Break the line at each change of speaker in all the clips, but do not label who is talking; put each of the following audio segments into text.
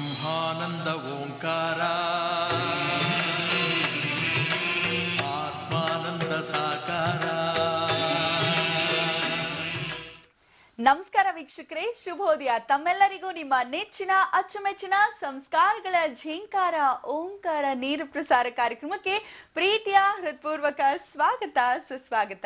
ಬ್ರಹ್ಮಾನಂದ ಓಂಕಾರ ಆತ್ಮಾನಂದ ಸಾಕಾರ.
ನಮಸ್ಕಾರ ವೀಕ್ಷಕರೇ, ಶುಭೋದಯ. ತಮ್ಮೆಲ್ಲರಿಗೂ ನಿಮ್ಮ ನೆಚ್ಚಿನ ಅಚ್ಚುಮೆಚ್ಚಿನ ಸಂಸ್ಕಾರಗಳ ಝೇಂಕಾರ ಓಂಕಾರ ನೀರು ಪ್ರಸಾರ ಕಾರ್ಯಕ್ರಮಕ್ಕೆ ಪ್ರೀತಿಯ ಹೃತ್ಪೂರ್ವಕ ಸ್ವಾಗತ ಸುಸ್ವಾಗತ.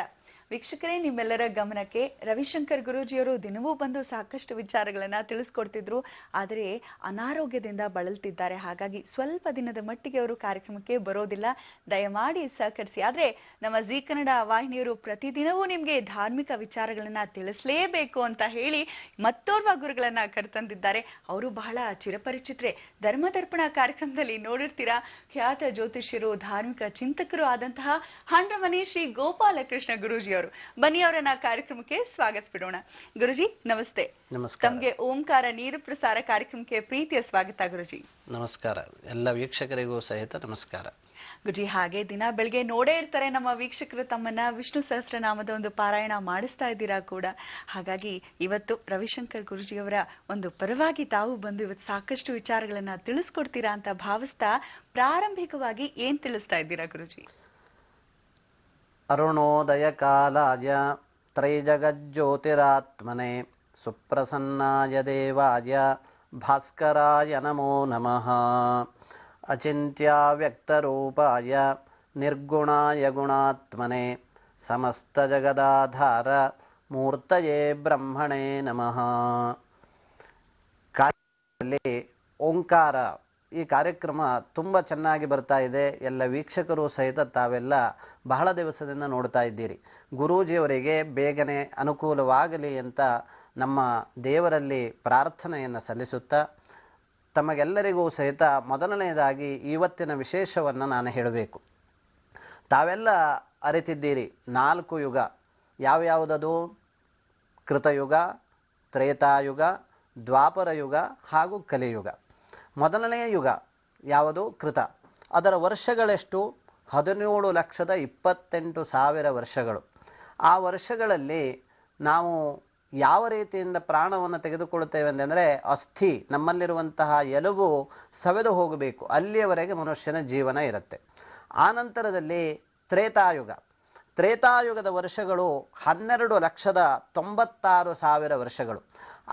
ವೀಕ್ಷಕರೇ, ನಿಮ್ಮೆಲ್ಲರ ಗಮನಕ್ಕೆ ರವಿಶಂಕರ್ ಗುರೂಜಿಯವರು ದಿನವೂ ಬಂದು ಸಾಕಷ್ಟು ವಿಚಾರಗಳನ್ನ ತಿಳಿಸ್ಕೊಡ್ತಿದ್ರು. ಆದರೆ ಅನಾರೋಗ್ಯದಿಂದ ಬಳಲ್ತಿದ್ದಾರೆ. ಹಾಗಾಗಿ ಸ್ವಲ್ಪ ದಿನದ ಮಟ್ಟಿಗೆ ಅವರು ಕಾರ್ಯಕ್ರಮಕ್ಕೆ ಬರೋದಿಲ್ಲ. ದಯಮಾಡಿ ಸಹಕರಿಸಿ. ಆದ್ರೆ ನಮ್ಮ ಜಿ ಕನ್ನಡ ವಾಹಿನಿಯವರು ಪ್ರತಿದಿನವೂ ನಿಮ್ಗೆ ಧಾರ್ಮಿಕ ವಿಚಾರಗಳನ್ನ ತಿಳಿಸಲೇಬೇಕು ಅಂತ ಹೇಳಿ ಮತ್ತೋರ್ವ ಗುರುಗಳನ್ನ ಕರೆತಂದಿದ್ದಾರೆ. ಅವರು ಬಹಳ ಚಿರಪರಿಚಿತ್ರೆ. ಧರ್ಮದರ್ಪಣ ಕಾರ್ಯಕ್ರಮದಲ್ಲಿ ನೋಡಿರ್ತೀರಾ. ಖ್ಯಾತ ಜ್ಯೋತಿಷ್ಯರು, ಧಾರ್ಮಿಕ ಚಿಂತಕರು ಆದಂತಹ ಹಂಡ್ರಮನೆ ಶ್ರೀ ಗೋಪಾಲಕೃಷ್ಣ ಗುರೂಜಿಯವರು. ಬನ್ನಿ, ಅವರನ್ನ ಕಾರ್ಯಕ್ರಮಕ್ಕೆ ಸ್ವಾಗತಿಸಬಿಡೋಣ. ಗುರುಜಿ ನಮಸ್ತೆ.
ನಮಸ್ಕಾರ.
ತಮ್ಗೆ ಓಂಕಾರ ನೀರು ಪ್ರಸಾರ ಕಾರ್ಯಕ್ರಮಕ್ಕೆ ಪ್ರೀತಿಯ ಸ್ವಾಗತ ಗುರುಜಿ.
ನಮಸ್ಕಾರ. ಎಲ್ಲ ವೀಕ್ಷಕರಿಗೂ ಸಹಿತ ನಮಸ್ಕಾರ.
ಗುರುಜಿ, ಹಾಗೆ ದಿನ ಬೆಳಗ್ಗೆ ನೋಡೇ ಇರ್ತಾರೆ ನಮ್ಮ ವೀಕ್ಷಕರು ತಮ್ಮನ್ನ ವಿಷ್ಣು ಸಹಸ್ರನಾಮದ ಒಂದು ಪಾರಾಯಣ ಮಾಡಿಸ್ತಾ ಇದ್ದೀರಾ ಕೂಡ. ಹಾಗಾಗಿ ಇವತ್ತು ರವಿಶಂಕರ್ ಗುರುಜಿಯವರ ಒಂದು ಪರವಾಗಿ ತಾವು ಬಂದು ಇವತ್ತು ಸಾಕಷ್ಟು ವಿಚಾರಗಳನ್ನ ತಿಳಿಸ್ಕೊಡ್ತೀರಾ ಅಂತ ಭಾವಿಸ್ತಾ ಪ್ರಾರಂಭಿಕವಾಗಿ ಏನ್ ತಿಳಿಸ್ತಾ ಇದ್ದೀರಾ ಗುರುಜಿ?
ಅರುಣೋದಯ ಕಾಲಾಯ ತ್ರೈಜಗಜ್ಯೋತಿರಾತ್ಮನೆ ಸುಪ್ರಸನ್ನಾಯ ದೇವಾಯ ಭಾಸ್ಕರಾಯ ನಮೋ ನಮಃ. ಅಚಿಂತ್ಯವ್ಯಕ್ತರೂಪಾಯ ನಿರ್ಗುಣಾಯ ಗುಣಾತ್ಮನೆ ಸಮಸ್ತಜಗದಾಧಾರ ಮೂರ್ತಯೇ ಬ್ರಹ್ಮಣೇ ನಮಃ. ಕಾರ್ಯಕ್ರಮದಲ್ಲಿ ಓಂಕಾರ ಈ ಕಾರ್ಯಕ್ರಮ ತುಂಬ ಚೆನ್ನಾಗಿ ಬರ್ತಾ ಇದೆ. ಎಲ್ಲ ವೀಕ್ಷಕರು ಸಹಿತ ತಾವೆಲ್ಲ ಬಹಳ ದಿವಸದಿಂದ ನೋಡ್ತಾ ಇದ್ದೀರಿ. ಗುರೂಜಿಯವರಿಗೆ ಬೇಗನೆ ಅನುಕೂಲವಾಗಲಿ ಅಂತ ನಮ್ಮ ದೇವರಲ್ಲಿ ಪ್ರಾರ್ಥನೆಯನ್ನು ಸಲ್ಲಿಸುತ್ತಾ ತಮಗೆಲ್ಲರಿಗೂ ಸಹಿತ ಮೊದಲನೆಯದಾಗಿ ಇವತ್ತಿನ ವಿಶೇಷವನ್ನು ನಾನು ಹೇಳಬೇಕು. ತಾವೆಲ್ಲ ಅರಿತಿದ್ದೀರಿ 4 ಯುಗ. ಯಾವ್ಯಾವುದದು? ಕೃತಯುಗ, ತ್ರೇತಾಯುಗ, ದ್ವಾಪರ ಯುಗ ಹಾಗೂ ಕಲಿಯುಗ. ಮೊದಲನೆಯ ಯುಗ ಯಾವುದು? ಕೃತ. ಅದರ ವರ್ಷಗಳೆಷ್ಟು? 17,28,000 ವರ್ಷಗಳು. ಆ ವರ್ಷಗಳಲ್ಲಿ ನಾವು ಯಾವ ರೀತಿಯಿಂದ ಪ್ರಾಣವನ್ನು ತೆಗೆದುಕೊಳ್ಳುತ್ತೇವೆ ಅಂತಂದರೆ, ಅಸ್ಥಿ ನಮ್ಮಲ್ಲಿರುವಂತಹ ಎಲುಬು ಸವೆದು ಹೋಗಬೇಕು, ಅಲ್ಲಿಯವರೆಗೆ ಮನುಷ್ಯನ ಜೀವನ ಇರುತ್ತೆ. ಆನಂತರದಲ್ಲಿ ತ್ರೇತಾಯುಗ. ತ್ರೇತಾಯುಗದ ವರ್ಷಗಳು 12,96,000 ವರ್ಷಗಳು.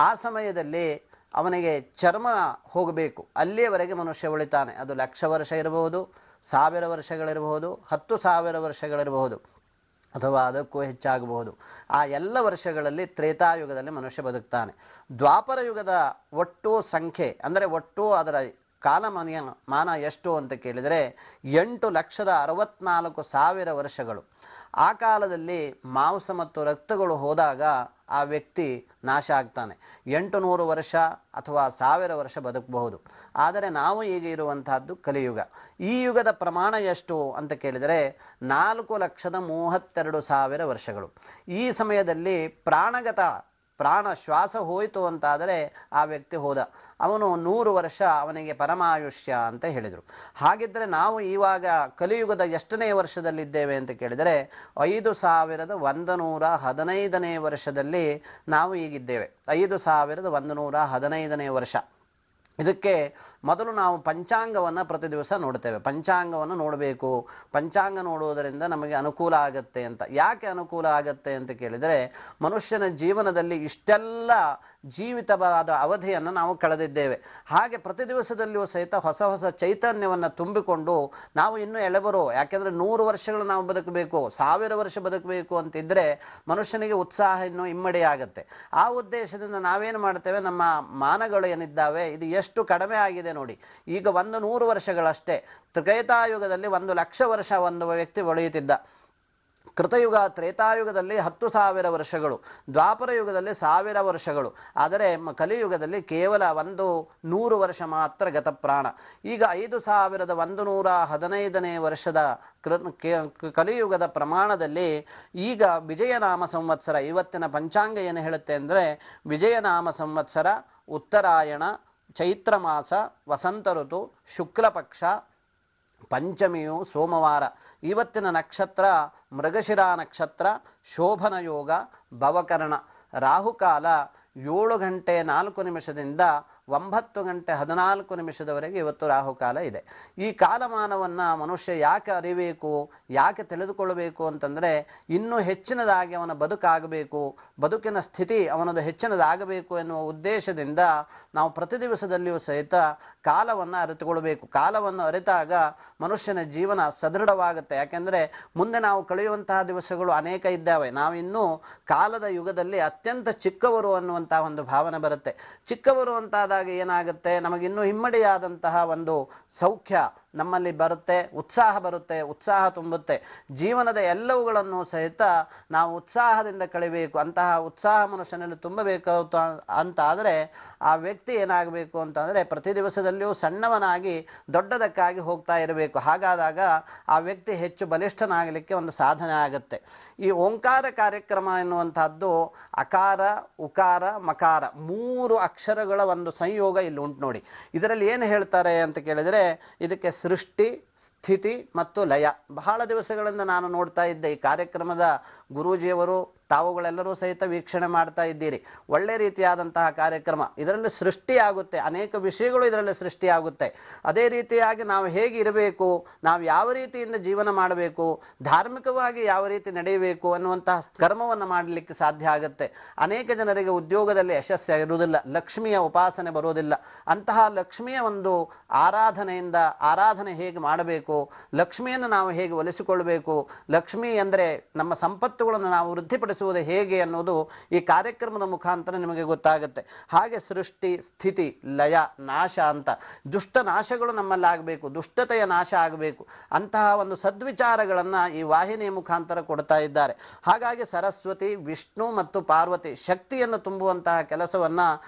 ಆ ಸಮಯದಲ್ಲಿ ಅವನಿಗೆ ಚರ್ಮ ಹೋಗಬೇಕು, ಅಲ್ಲಿಯವರೆಗೆ ಮನುಷ್ಯ ಉಳಿತಾನೆ. ಅದು 1,00,000 ವರ್ಷ ಇರಬಹುದು, 1,000 ವರ್ಷಗಳಿರಬಹುದು, 10,000 ವರ್ಷಗಳಿರಬಹುದು, ಅಥವಾ ಅದಕ್ಕೂ ಹೆಚ್ಚಾಗಬಹುದು. ಆ ಎಲ್ಲ ವರ್ಷಗಳಲ್ಲಿ ತ್ರೇತಾಯುಗದಲ್ಲಿ ಮನುಷ್ಯ ಬದುಕ್ತಾನೆ. ದ್ವಾಪರ ಯುಗದ ಒಟ್ಟು ಸಂಖ್ಯೆ ಅಂದರೆ ಒಟ್ಟು ಅದರ ಕಾಲಮಾನ ಎಷ್ಟು ಅಂತ ಕೇಳಿದರೆ 8,64,000 ವರ್ಷಗಳು. ಆ ಕಾಲದಲ್ಲಿ ಮಾಂಸ ಮತ್ತು ರಕ್ತಗಳು ಹೋದಾಗ ಆ ವ್ಯಕ್ತಿ ನಾಶ ಆಗ್ತಾನೆ. 800 ವರ್ಷ ಅಥವಾ 1000 ವರ್ಷ ಬದುಕಬಹುದು. ಆದರೆ ನಾವು ಈಗ ಇರುವಂತಹದ್ದು ಕಲಿಯುಗ. ಈ ಯುಗದ ಪ್ರಮಾಣ ಎಷ್ಟು ಅಂತ ಕೇಳಿದರೆ 4,32,000 ವರ್ಷಗಳು. ಈ ಸಮಯದಲ್ಲಿ ಪ್ರಾಣ ಶ್ವಾಸ ಹೋಯಿತು ಅಂತಾದರೆ ಆ ವ್ಯಕ್ತಿ ಹೋದ. ಅವನು 100 ವರ್ಷ ಅವನಿಗೆ ಪರಮಾಯುಷ್ಯ ಅಂತ ಹೇಳಿದರು. ಹಾಗಿದ್ದರೆ ನಾವು ಇವಾಗ ಕಲಿಯುಗದ ಎಷ್ಟನೇ ವರ್ಷದಲ್ಲಿದ್ದೇವೆ ಅಂತ ಕೇಳಿದರೆ 5,115ನೇ ವರ್ಷದಲ್ಲಿ ನಾವು ಈಗಿದ್ದೇವೆ. 5,115ನೇ ವರ್ಷ. ಇದಕ್ಕೆ ಮೊದಲು ನಾವು ಪಂಚಾಂಗವನ್ನು ಪ್ರತಿ ದಿವಸ ನೋಡ್ತೇವೆ. ಪಂಚಾಂಗವನ್ನು ನೋಡಬೇಕು. ಪಂಚಾಂಗ ನೋಡುವುದರಿಂದ ನಮಗೆ ಅನುಕೂಲ ಆಗತ್ತೆ ಅಂತ. ಯಾಕೆ ಅನುಕೂಲ ಆಗತ್ತೆ ಅಂತ ಕೇಳಿದರೆ, ಮನುಷ್ಯನ ಜೀವನದಲ್ಲಿ ಇಷ್ಟೆಲ್ಲ ಜೀವಿತವಾದ ಅವಧಿಯನ್ನು ನಾವು ಕಳೆದಿದ್ದೇವೆ. ಹಾಗೆ ಪ್ರತಿ ದಿವಸದಲ್ಲಿಯೂ ಸಹಿತ ಹೊಸ ಹೊಸ ಚೈತನ್ಯವನ್ನು ತುಂಬಿಕೊಂಡು ನಾವು ಇನ್ನೂ ಎಳೆಬರು. ಯಾಕೆಂದರೆ 100 ವರ್ಷಗಳು ನಾವು ಬದುಕಬೇಕು, 1000 ವರ್ಷ ಬದುಕಬೇಕು ಅಂತಿದ್ರೆ ಮನುಷ್ಯನಿಗೆ ಉತ್ಸಾಹ ಇನ್ನೂ ಇಮ್ಮಡಿಯಾಗತ್ತೆ. ಆ ಉದ್ದೇಶದಿಂದ ನಾವೇನು ಮಾಡ್ತೇವೆ, ನಮ್ಮ ಮಾನಗಳು ಏನಿದ್ದಾವೆ ಇದು ಎಷ್ಟು ಕಡಿಮೆ ಆಗಿದೆ ನೋಡಿ. ಈಗ 100 ವರ್ಷಗಳಷ್ಟೇ. ತ್ರೇತಾಯುಗದಲ್ಲಿ 1,00,000 ವರ್ಷ ಒಂದು ವ್ಯಕ್ತಿ ಒಳೆಯುತ್ತಿದ್ದ. ಕೃತಯುಗ ತ್ರೇತಾಯುಗದಲ್ಲಿ 10,000 ವರ್ಷಗಳು, ದ್ವಾಪರ ಯುಗದಲ್ಲಿ 1,000 ವರ್ಷಗಳು. ಆದರೆ ಕಲಿಯುಗದಲ್ಲಿ ಕೇವಲ 100 ವರ್ಷ ಮಾತ್ರ ಗತಪ್ರಾಣ. ಈಗ 5,115ನೇ ವರ್ಷದ ಕಲಿಯುಗದ ಪ್ರಮಾಣದಲ್ಲಿ ಈಗ ವಿಜಯನಾಮ ಸಂವತ್ಸರ, ಇವತ್ತಿನ ಪಂಚಾಂಗ ಏನು ಹೇಳುತ್ತೆ ಅಂದರೆ, ವಿಜಯನಾಮ ಸಂವತ್ಸರ, ಉತ್ತರಾಯಣ, ಚೈತ್ರ ಮಾಸ, ವಸಂತ ಋತು, ಶುಕ್ಲ ಪಕ್ಷ, ಪಂಚಮಿಯು ಸೋಮವಾರ. ಇವತ್ತಿನ ನಕ್ಷತ್ರ ಮೃಗಶಿರ ನಕ್ಷತ್ರ, ಶೋಭನ ಯೋಗ, ಭವಕರ್ಣ. ರಾಹುಕಾಲ 7 ಗಂಟೆ 4 ನಿಮಿಷದಿಂದ 9:14 ಇವತ್ತು ರಾಹುಕಾಲ ಇದೆ. ಈ ಕಾಲಮಾನವನ್ನ ಮನುಷ್ಯ ಯಾಕೆ ಅರಿಬೇಕು, ಯಾಕೆ ತಿಳಿದುಕೊಳ್ಳಬೇಕು ಅಂತಂದ್ರೆ ಇನ್ನೂ ಹೆಚ್ಚಿನದಾಗಿ ಅವನ ಬದುಕಾಗಬೇಕು, ಬದುಕಿನ ಸ್ಥಿತಿ ಅವನದು ಹೆಚ್ಚಿನದಾಗಬೇಕು ಎನ್ನುವ ಉದ್ದೇಶದಿಂದ ನಾವು ಪ್ರತಿ ದಿವಸದಲ್ಲಿಯೂ ಸಹಿತ ಕಾಲವನ್ನು ಅರಿತುಕೊಳ್ಬೇಕು. ಕಾಲವನ್ನು ಅರಿತಾಗ ಮನುಷ್ಯನ ಜೀವನ ಸದೃಢವಾಗುತ್ತೆ. ಯಾಕೆಂದ್ರೆ ಮುಂದೆ ನಾವು ಕಳೆಯುವಂತಹ ದಿವಸಗಳು ಅನೇಕ ಇದ್ದಾವೆ. ನಾವಿನ್ನೂ ಕಾಲದ ಯುಗದಲ್ಲಿ ಅತ್ಯಂತ ಚಿಕ್ಕವರು ಅನ್ನುವಂತಹ ಒಂದು ಭಾವನೆ ಬರುತ್ತೆ. ಚಿಕ್ಕವರು ಅಂತಾದಾಗ ಏನಾಗುತ್ತೆ, ನಮಗಿನ್ನೂ ಇಮ್ಮಡಿಯಾದಂತಹ ಒಂದು ಸೌಖ್ಯ ನಮ್ಮಲ್ಲಿ ಬರುತ್ತೆ, ಉತ್ಸಾಹ ಬರುತ್ತೆ, ಉತ್ಸಾಹ ತುಂಬುತ್ತೆ. ಜೀವನದ ಎಲ್ಲವುಗಳನ್ನು ಸಹಿತ ನಾವು ಉತ್ಸಾಹದಿಂದ ಕಳಿಬೇಕು. ಅಂತಹ ಉತ್ಸಾಹ ಮನುಷ್ಯನಲ್ಲಿ ತುಂಬಬೇಕು ಅಂತ ಆದರೆ ಆ ವ್ಯಕ್ತಿ ಏನಾಗಬೇಕು ಅಂತಂದ್ರೆ ಪ್ರತಿ ದಿವಸದಲ್ಲಿಯೂ ಸಣ್ಣವನಾಗಿ ದೊಡ್ಡದಕ್ಕಾಗಿ ಹೋಗ್ತಾ ಇರಬೇಕು. ಹಾಗಾದಾಗ ಆ ವ್ಯಕ್ತಿ ಹೆಚ್ಚು ಬಲಿಷ್ಠನಾಗಲಿಕ್ಕೆ ಒಂದು ಸಾಧನೆ ಆಗುತ್ತೆ. ಈ ಓಂಕಾರ ಕಾರ್ಯಕ್ರಮ ಎನ್ನುವಂತಹದ್ದು ಅಕಾರ, ಉಕಾರ, ಮಕಾರ 3 ಅಕ್ಷರಗಳ ಒಂದು ಸಂಯೋಗ ಇಲ್ಲಿ ಉಂಟು ನೋಡಿ. ಇದರಲ್ಲಿ ಏನು ಹೇಳ್ತಾರೆ ಅಂತ ಕೇಳಿದ್ರೆ ಇದಕ್ಕೆ ಸೃಷ್ಟಿ, ಸ್ಥಿತಿ ಮತ್ತು ಲಯ. ಬಹಳ ದಿವಸಗಳಿಂದ ನಾನು ನೋಡ್ತಾ ಇದ್ದೆ ಈ ಕಾರ್ಯಕ್ರಮದ ಗುರೂಜಿಯವರು ತಾವುಗಳೆಲ್ಲರೂ ಸಹಿತ ವೀಕ್ಷಣೆ ಮಾಡ್ತಾ ಇದ್ದೀರಿ. ಒಳ್ಳೆ ರೀತಿಯಾದಂತಹ ಕಾರ್ಯಕ್ರಮ. ಇದರಲ್ಲಿ ಸೃಷ್ಟಿಯಾಗುತ್ತೆ, ಅನೇಕ ವಿಷಯಗಳು ಇದರಲ್ಲಿ ಸೃಷ್ಟಿಯಾಗುತ್ತೆ. ಅದೇ ರೀತಿಯಾಗಿ ನಾವು ಹೇಗೆ ಇರಬೇಕು, ನಾವು ಯಾವ ರೀತಿಯಿಂದ ಜೀವನ ಮಾಡಬೇಕು, ಧಾರ್ಮಿಕವಾಗಿ ಯಾವ ರೀತಿ ನಡೆಯಬೇಕು ಅನ್ನುವಂತಹ ಕರ್ಮವನ್ನು ಮಾಡಲಿಕ್ಕೆ ಸಾಧ್ಯ ಆಗುತ್ತೆ. ಅನೇಕ ಜನರಿಗೆ ಉದ್ಯೋಗದಲ್ಲಿ ಯಶಸ್ಸು ಇರುವುದಿಲ್ಲ, ಲಕ್ಷ್ಮಿಯ ಉಪಾಸನೆ ಬರುವುದಿಲ್ಲ. ಅಂತಹ ಲಕ್ಷ್ಮಿಯ ಒಂದು ಆರಾಧನೆ ಹೇಗೆ ಮಾಡಬೇಕು, ಲಕ್ಷ್ಮಿಯನ್ನು ನಾವು ಹೇಗೆ ಒಲಿಸಿಕೊಳ್ಳಬೇಕು, ಲಕ್ಷ್ಮಿ ಅಂದರೆ ನಮ್ಮ ಸಂಪತ್ತುಗಳನ್ನು ನಾವು ವೃದ್ಧಿಪಡಿಸುವುದು ಹೇಗೆ ಅನ್ನೋದು ಈ ಕಾರ್ಯಕ್ರಮದ ಮುಖಾಂತರ ನಿಮಗೆ ಗೊತ್ತಾಗುತ್ತೆ. ಹಾಗೆ ಸೃಷ್ಟಿ, ಸ್ಥಿತಿ, ಲಯ, ನಾಶ ಅಂತ ದುಷ್ಟ ನಾಶಗಳು ನಮ್ಮಲ್ಲಿ ಆಗಬೇಕು, ದುಷ್ಟತೆಯ ನಾಶ ಆಗಬೇಕು. ಅಂತಹ ಒಂದು ಸದ್ವಿಚಾರಗಳನ್ನ ಈ ವಾಹಿನಿಯ ಮುಖಾಂತರ ಕೊಡ್ತಾ ಇದ್ದಾರೆ. ಹಾಗಾಗಿ ಸರಸ್ವತಿ, ವಿಷ್ಣು ಮತ್ತು ಪಾರ್ವತಿ ಶಕ್ತಿಯನ್ನು ತುಂಬುವಂತಹ ಕೆಲಸವನ್ನ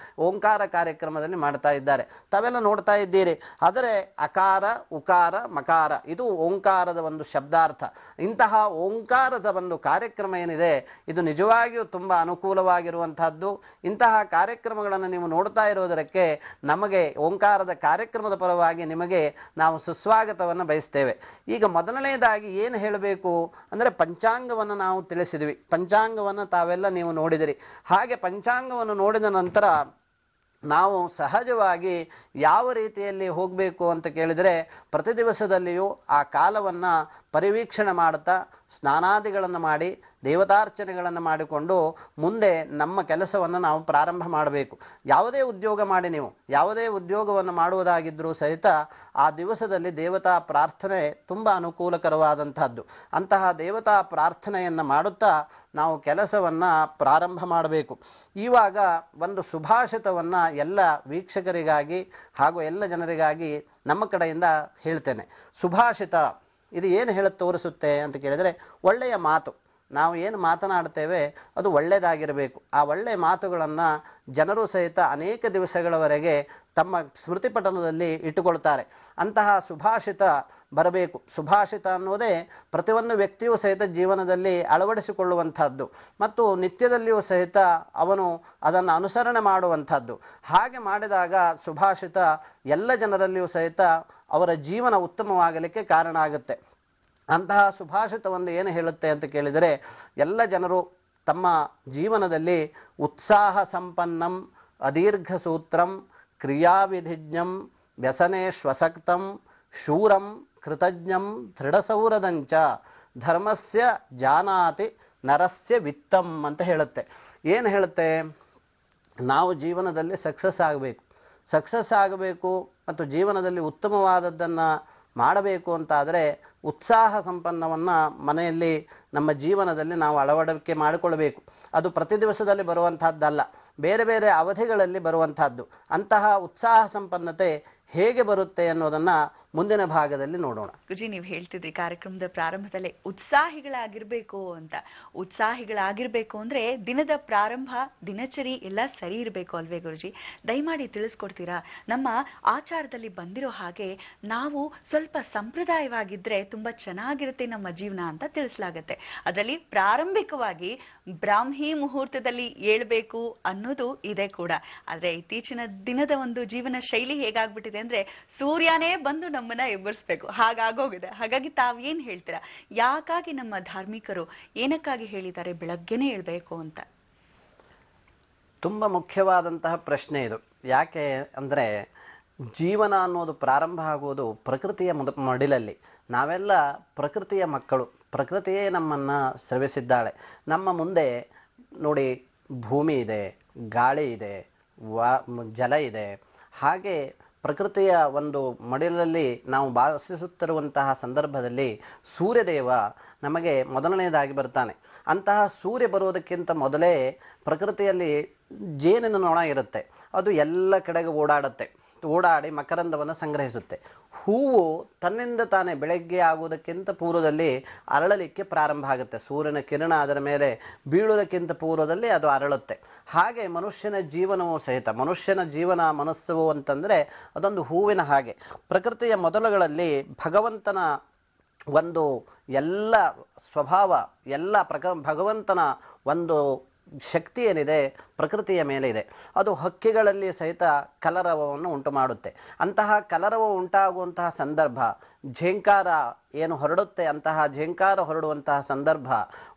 ಓಂಕಾರ ಕಾರ್ಯಕ್ರಮದಲ್ಲಿ ಮಾಡ್ತಾ ಇದ್ದಾರೆ. ತಾವೆಲ್ಲ ನೋಡ್ತಾ ಇದ್ದೀರಿ. ಆದರೆ ಅಕಾರ, ಉಕಾರ, ಮಕಾರ ಇದು ಓಂಕಾರದ ಒಂದು ಶಬ್ದಾರ್ಥ. ಇಂತಹ ಓಂಕಾರದ ಒಂದು ಕಾರ್ಯಕ್ರಮ ಏನಿದೆ ಇದು ನಿಜವಾಗಿಯೂ ತುಂಬಾ ಅನುಕೂಲವಾಗಿರುವಂತಹದ್ದು. ಇಂತಹ ಕಾರ್ಯಕ್ರಮಗಳನ್ನು ನೀವು ನೋಡ್ತಾ ಇರೋದಕ್ಕೆ ನಮಗೆ ಓಂಕಾರದ ಕಾರ್ಯಕ್ರಮದ ಪರವಾಗಿ ನಿಮಗೆ ನಾವು ಸುಸ್ವಾಗತವನ್ನು ಬಯಸ್ತೇವೆ. ಈಗ ಮೊದಲನೇದಾಗಿ ಏನು ಹೇಳಬೇಕು ಅಂದ್ರೆ ಪಂಚಾಂಗವನ್ನು ನಾವು ತಿಳಿಸಿದ್ವಿ. ಪಂಚಾಂಗವನ್ನು ತಾವೆಲ್ಲ ನೀವು ನೋಡಿದಿರಿ. ಹಾಗೆ ಪಂಚಾಂಗವನ್ನು ನೋಡಿದ ನಂತರ ನಾವು ಸಹಜವಾಗಿ ಯಾವ ರೀತಿಯಲ್ಲಿ ಹೋಗಬೇಕು ಅಂತ ಕೇಳಿದರೆ ಪ್ರತಿ ದಿವಸದಲ್ಲಿಯೂ ಆ ಕಾಲವನ್ನ ಪರಿವೀಕ್ಷಣೆ ಮಾಡುತ್ತಾ ಸ್ನಾನಾದಿಗಳನ್ನು ಮಾಡಿ ದೇವತಾರ್ಚನೆಗಳನ್ನು ಮಾಡಿಕೊಂಡು ಮುಂದೆ ನಮ್ಮ ಕೆಲಸವನ್ನು ನಾವು ಪ್ರಾರಂಭ ಮಾಡಬೇಕು. ಯಾವುದೇ ಉದ್ಯೋಗ ಮಾಡಿ ನೀವು ಯಾವುದೇ ಉದ್ಯೋಗವನ್ನು ಮಾಡುವುದಾಗಿದ್ದರೂ ಸಹಿತ ಆ ದಿವಸದಲ್ಲಿ ದೇವತಾ ಪ್ರಾರ್ಥನೆ ತುಂಬ ಅನುಕೂಲಕರವಾದಂತಹದ್ದು. ಅಂತಹ ದೇವತಾ ಪ್ರಾರ್ಥನೆಯನ್ನು ಮಾಡುತ್ತಾ ನಾವು ಕೆಲಸವನ್ನ ಪ್ರಾರಂಭ ಮಾಡಬೇಕು. ಇವಾಗ ಒಂದು ಸುಭಾಷಿತವನ್ನ ಎಲ್ಲ ವೀಕ್ಷಕರಿಗಾಗಿ ಹಾಗೂ ಎಲ್ಲ ಜನರಿಗಾಗಿ ನಮ್ಮ ಕಡೆಯಿಂದ ಹೇಳ್ತೇನೆ. ಸುಭಾಷಿತ ಇದು ಏನು ಹೇಳಿ ತೋರಿಸುತ್ತೆ ಅಂತ ಕೇಳಿದರೆ ಒಳ್ಳೆಯ ಮಾತು. ನಾವು ಏನು ಮಾತನಾಡ್ತೇವೆ ಅದು ಒಳ್ಳೆಯದಾಗಿರಬೇಕು. ಆ ಒಳ್ಳೆಯ ಮಾತುಗಳನ್ನು ಜನರು ಸಹಿತ ಅನೇಕ ದಿವಸಗಳವರೆಗೆ ತಮ್ಮ ಸ್ಮೃತಿಪಟಲದಲ್ಲಿ ಇಟ್ಟುಕೊಳ್ತಾರೆ. ಅಂತಹ ಸುಭಾಷಿತ ಬರಬೇಕು. ಸುಭಾಷಿತ ಅನ್ನೋದೇ ಪ್ರತಿಯೊಂದು ವ್ಯಕ್ತಿಯೂ ಸಹಿತ ಜೀವನದಲ್ಲಿ ಅಳವಡಿಸಿಕೊಳ್ಳುವಂಥದ್ದು ಮತ್ತು ನಿತ್ಯದಲ್ಲಿಯೂ ಸಹಿತ ಅವನು ಅದನ್ನು ಅನುಸರಣೆ ಮಾಡುವಂಥದ್ದು. ಹಾಗೆ ಮಾಡಿದಾಗ ಸುಭಾಷಿತ ಎಲ್ಲ ಜನರಲ್ಲಿಯೂ ಸಹಿತ ಅವರ ಜೀವನ ಉತ್ತಮವಾಗಲಿಕ್ಕೆ ಕಾರಣ ಆಗುತ್ತೆ. ಅಂತಹ ಸುಭಾಷಿತವನ್ನು ಏನು ಹೇಳುತ್ತೆ ಅಂತ ಕೇಳಿದರೆ ಎಲ್ಲ ಜನರು ತಮ್ಮ ಜೀವನದಲ್ಲಿ ಉತ್ಸಾಹ ಸಂಪನ್ನಂ ಅದೀರ್ಘ ಸೂತ್ರಂ ಕ್ರಿಯಾವಿಧಿಜ್ಞಂ ವ್ಯಸನೇಶ್ವಸಕ್ತಂ ಶೂರಂ ಕೃತಜ್ಞಂ ದೃಢಸೌರದಂಚ ಧರ್ಮಸ್ಯ ಜಾನಾತಿ ನರಸ್ಯ ವಿತ್ತಂ ಅಂತ ಹೇಳುತ್ತೆ. ಏನು ಹೇಳುತ್ತೆ? ನಾವು ಜೀವನದಲ್ಲಿ ಸಕ್ಸಸ್ ಆಗಬೇಕು ಮತ್ತು ಜೀವನದಲ್ಲಿ ಉತ್ತಮವಾದದ್ದನ್ನು ಮಾಡಬೇಕು ಅಂತಾದರೆ ಉತ್ಸಾಹ ಸಂಪನ್ನವನ್ನು ಮನೆಯಲ್ಲಿ ನಮ್ಮ ಜೀವನದಲ್ಲಿ ನಾವು ಅಳವಡಿಕೆ ಮಾಡಿಕೊಳ್ಳಬೇಕು. ಅದು ಪ್ರತಿ ದಿವಸದಲ್ಲಿ ಬರುವಂತಹದ್ದಲ್ಲ, ಬೇರೆ ಬೇರೆ ಅವಧಿಗಳಲ್ಲಿ ಬರುವಂತಹದ್ದು. ಅಂತಹ ಉತ್ಸಾಹ ಸಂಪನ್ನತೆ ಹೇಗೆ ಬರುತ್ತೆ ಅನ್ನೋದನ್ನ ಮುಂದಿನ ಭಾಗದಲ್ಲಿ ನೋಡೋಣ.
ಗುರುಜಿ, ನೀವು ಹೇಳ್ತಿದ್ರಿ ಕಾರ್ಯಕ್ರಮದ ಪ್ರಾರಂಭದಲ್ಲೇ ಉತ್ಸಾಹಿಗಳಾಗಿರ್ಬೇಕು ಅಂತ. ಉತ್ಸಾಹಿಗಳಾಗಿರ್ಬೇಕು ಅಂದ್ರೆ ದಿನದ ಪ್ರಾರಂಭ ದಿನಚರಿ ಎಲ್ಲ ಸರಿ ಇರಬೇಕು ಅಲ್ವೇ ಗುರುಜಿ? ದಯಮಾಡಿ ತಿಳಿಸ್ಕೊಡ್ತೀರಾ? ನಮ್ಮ ಆಚಾರದಲ್ಲಿ ಬಂದಿರೋ ಹಾಗೆ ನಾವು ಸ್ವಲ್ಪ ಸಂಪ್ರದಾಯವಾಗಿದ್ರೆ ತುಂಬಾ ಚೆನ್ನಾಗಿರುತ್ತೆ ನಮ್ಮ ಜೀವನ ಅಂತ ತಿಳಿಸಲಾಗತ್ತೆ. ಅದರಲ್ಲಿ ಪ್ರಾರಂಭಿಕವಾಗಿ ಬ್ರಾಹ್ಮಿ ಮುಹೂರ್ತದಲ್ಲಿ ಏಳ್ಬೇಕು ಅನ್ನೋದು ಇದೆ ಕೂಡ. ಆದ್ರೆ ಇತ್ತೀಚಿನ ದಿನದ ಒಂದು ಜೀವನ ಶೈಲಿ ಹೇಗಾಗ್ಬಿಟ್ಟಿದೆ ಅಂದ್ರೆ ಸೂರ್ಯನೇ ಬಂದು ನಮ್ಮನ್ನ ಎಬ್ಬರಿಸ್ಬೇಕು ಹಾಗಾಗೋಗಿದೆ. ಹಾಗಾಗಿ ತಾವೇನ್ ಹೇಳ್ತೀರಾ? ಯಾಕಾಗಿ ನಮ್ಮ ಧಾರ್ಮಿಕರು ಏನಕ್ಕಾಗಿ ಹೇಳಿದ್ದಾರೆ ಬೆಳಗ್ಗೆನೆ ಹೇಳ್ಬೇಕು ಅಂತ?
ತುಂಬ ಮುಖ್ಯವಾದಂತಹ ಪ್ರಶ್ನೆ ಇದು. ಯಾಕೆ ಅಂದರೆ ಜೀವನ ಅನ್ನೋದು ಪ್ರಾರಂಭ ಆಗುವುದು ಪ್ರಕೃತಿಯ ಮಡಿಲಲ್ಲಿ. ನಾವೆಲ್ಲ ಪ್ರಕೃತಿಯ ಮಕ್ಕಳು, ಪ್ರಕೃತಿಯೇ ನಮ್ಮನ್ನು ಸ್ರವಿಸಿದ್ದಾಳೆ. ನಮ್ಮ ಮುಂದೆ ನೋಡಿ ಭೂಮಿ ಇದೆ, ಗಾಳಿ ಇದೆ, ಜಲ ಇದೆ. ಹಾಗೆ ಪ್ರಕೃತಿಯ ಒಂದು ಮಡಿಲಲ್ಲಿ ನಾವು ವಾಸಿಸುತ್ತಿರುವಂತಹ ಸಂದರ್ಭದಲ್ಲಿ ಸೂರ್ಯದೇವ ನಮಗೆ ಮೊದಲನೆಯದಾಗಿ ಬರ್ತಾನೆ. ಅಂತಹ ಸೂರ್ಯ ಬರುವುದಕ್ಕಿಂತ ಮೊದಲೇ ಪ್ರಕೃತಿಯಲ್ಲಿ ಜೇನಿನ ನೊಣ ಇರುತ್ತೆ. ಅದು ಎಲ್ಲ ಕಡೆಗೆ ಓಡಾಡಿ ಮಕರಂದವನ್ನು ಸಂಗ್ರಹಿಸುತ್ತೆ. ಹೂವು ತನ್ನಿಂದ ತಾನೇ ಬೆಳಗ್ಗೆ ಆಗುವುದಕ್ಕಿಂತ ಪೂರ್ವದಲ್ಲಿ ಅರಳಲಿಕ್ಕೆ ಪ್ರಾರಂಭ ಆಗುತ್ತೆ. ಸೂರ್ಯನ ಕಿರಣ ಅದರ ಮೇಲೆ ಬೀಳುವುದಕ್ಕಿಂತ ಪೂರ್ವದಲ್ಲಿ ಅದು ಅರಳುತ್ತೆ. ಹಾಗೆ ಮನುಷ್ಯನ ಜೀವನವೂ ಸಹಿತ, ಮನುಷ್ಯನ ಜೀವನ ಮನಸ್ಸು ಅಂತಂದರೆ ಅದೊಂದು ಹೂವಿನ ಹಾಗೆ. ಪ್ರಕೃತಿಯ ಮೊದಲುಗಳಲ್ಲಿ ಭಗವಂತನ ಒಂದು ಎಲ್ಲ ಸ್ವಭಾವ, ಎಲ್ಲ ಭಗವಂತನ ಒಂದು ಶಕ್ತಿ ಏನಿದೆ ಪ್ರಕೃತಿಯ ಮೇಲೆ ಇದೆ. ಅದು ಹಕ್ಕಿಗಳಲ್ಲಿ ಸಹಿತ ಕಲರವವನ್ನು ಉಂಟು ಮಾಡುತ್ತೆ. ಅಂತಹ ಕಲರವ ಉಂಟಾಗುವಂತಹ ಸಂದರ್ಭ, ಝೇಂಕಾರ ಏನು ಹೊರಡುತ್ತೆ, ಅಂತಹ ಝೇಂಕಾರ ಹೊರಡುವಂತಹ ಸಂದರ್ಭ,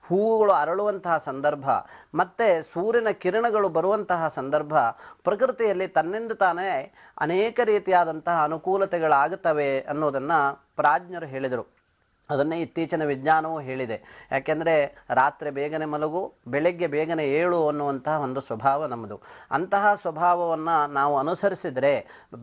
ಹೂವುಗಳು ಅರಳುವಂತಹ ಸಂದರ್ಭ, ಮತ್ತೆ ಸೂರ್ಯನ ಕಿರಣಗಳು ಬರುವಂತಹ ಸಂದರ್ಭ, ಪ್ರಕೃತಿಯಲ್ಲಿ ತನ್ನಿಂದ ತಾನೇ ಅನೇಕ ರೀತಿಯಾದಂತಹ ಅನುಕೂಲತೆಗಳಾಗುತ್ತವೆ ಅನ್ನೋದನ್ನು ಪ್ರಾಜ್ಞರು ಹೇಳಿದರು. ಅದನ್ನೇ ಇತ್ತೀಚಿನ ವಿಜ್ಞಾನವೂ ಹೇಳಿದೆ. ಯಾಕೆಂದರೆ ರಾತ್ರಿ ಬೇಗನೆ ಮಲಗು, ಬೆಳಗ್ಗೆ ಬೇಗನೆ ಏಳು ಅನ್ನುವಂತಹ ಒಂದು ಸ್ವಭಾವ ನಮ್ಮದು. ಅಂತಹ ಸ್ವಭಾವವನ್ನು ನಾವು ಅನುಸರಿಸಿದರೆ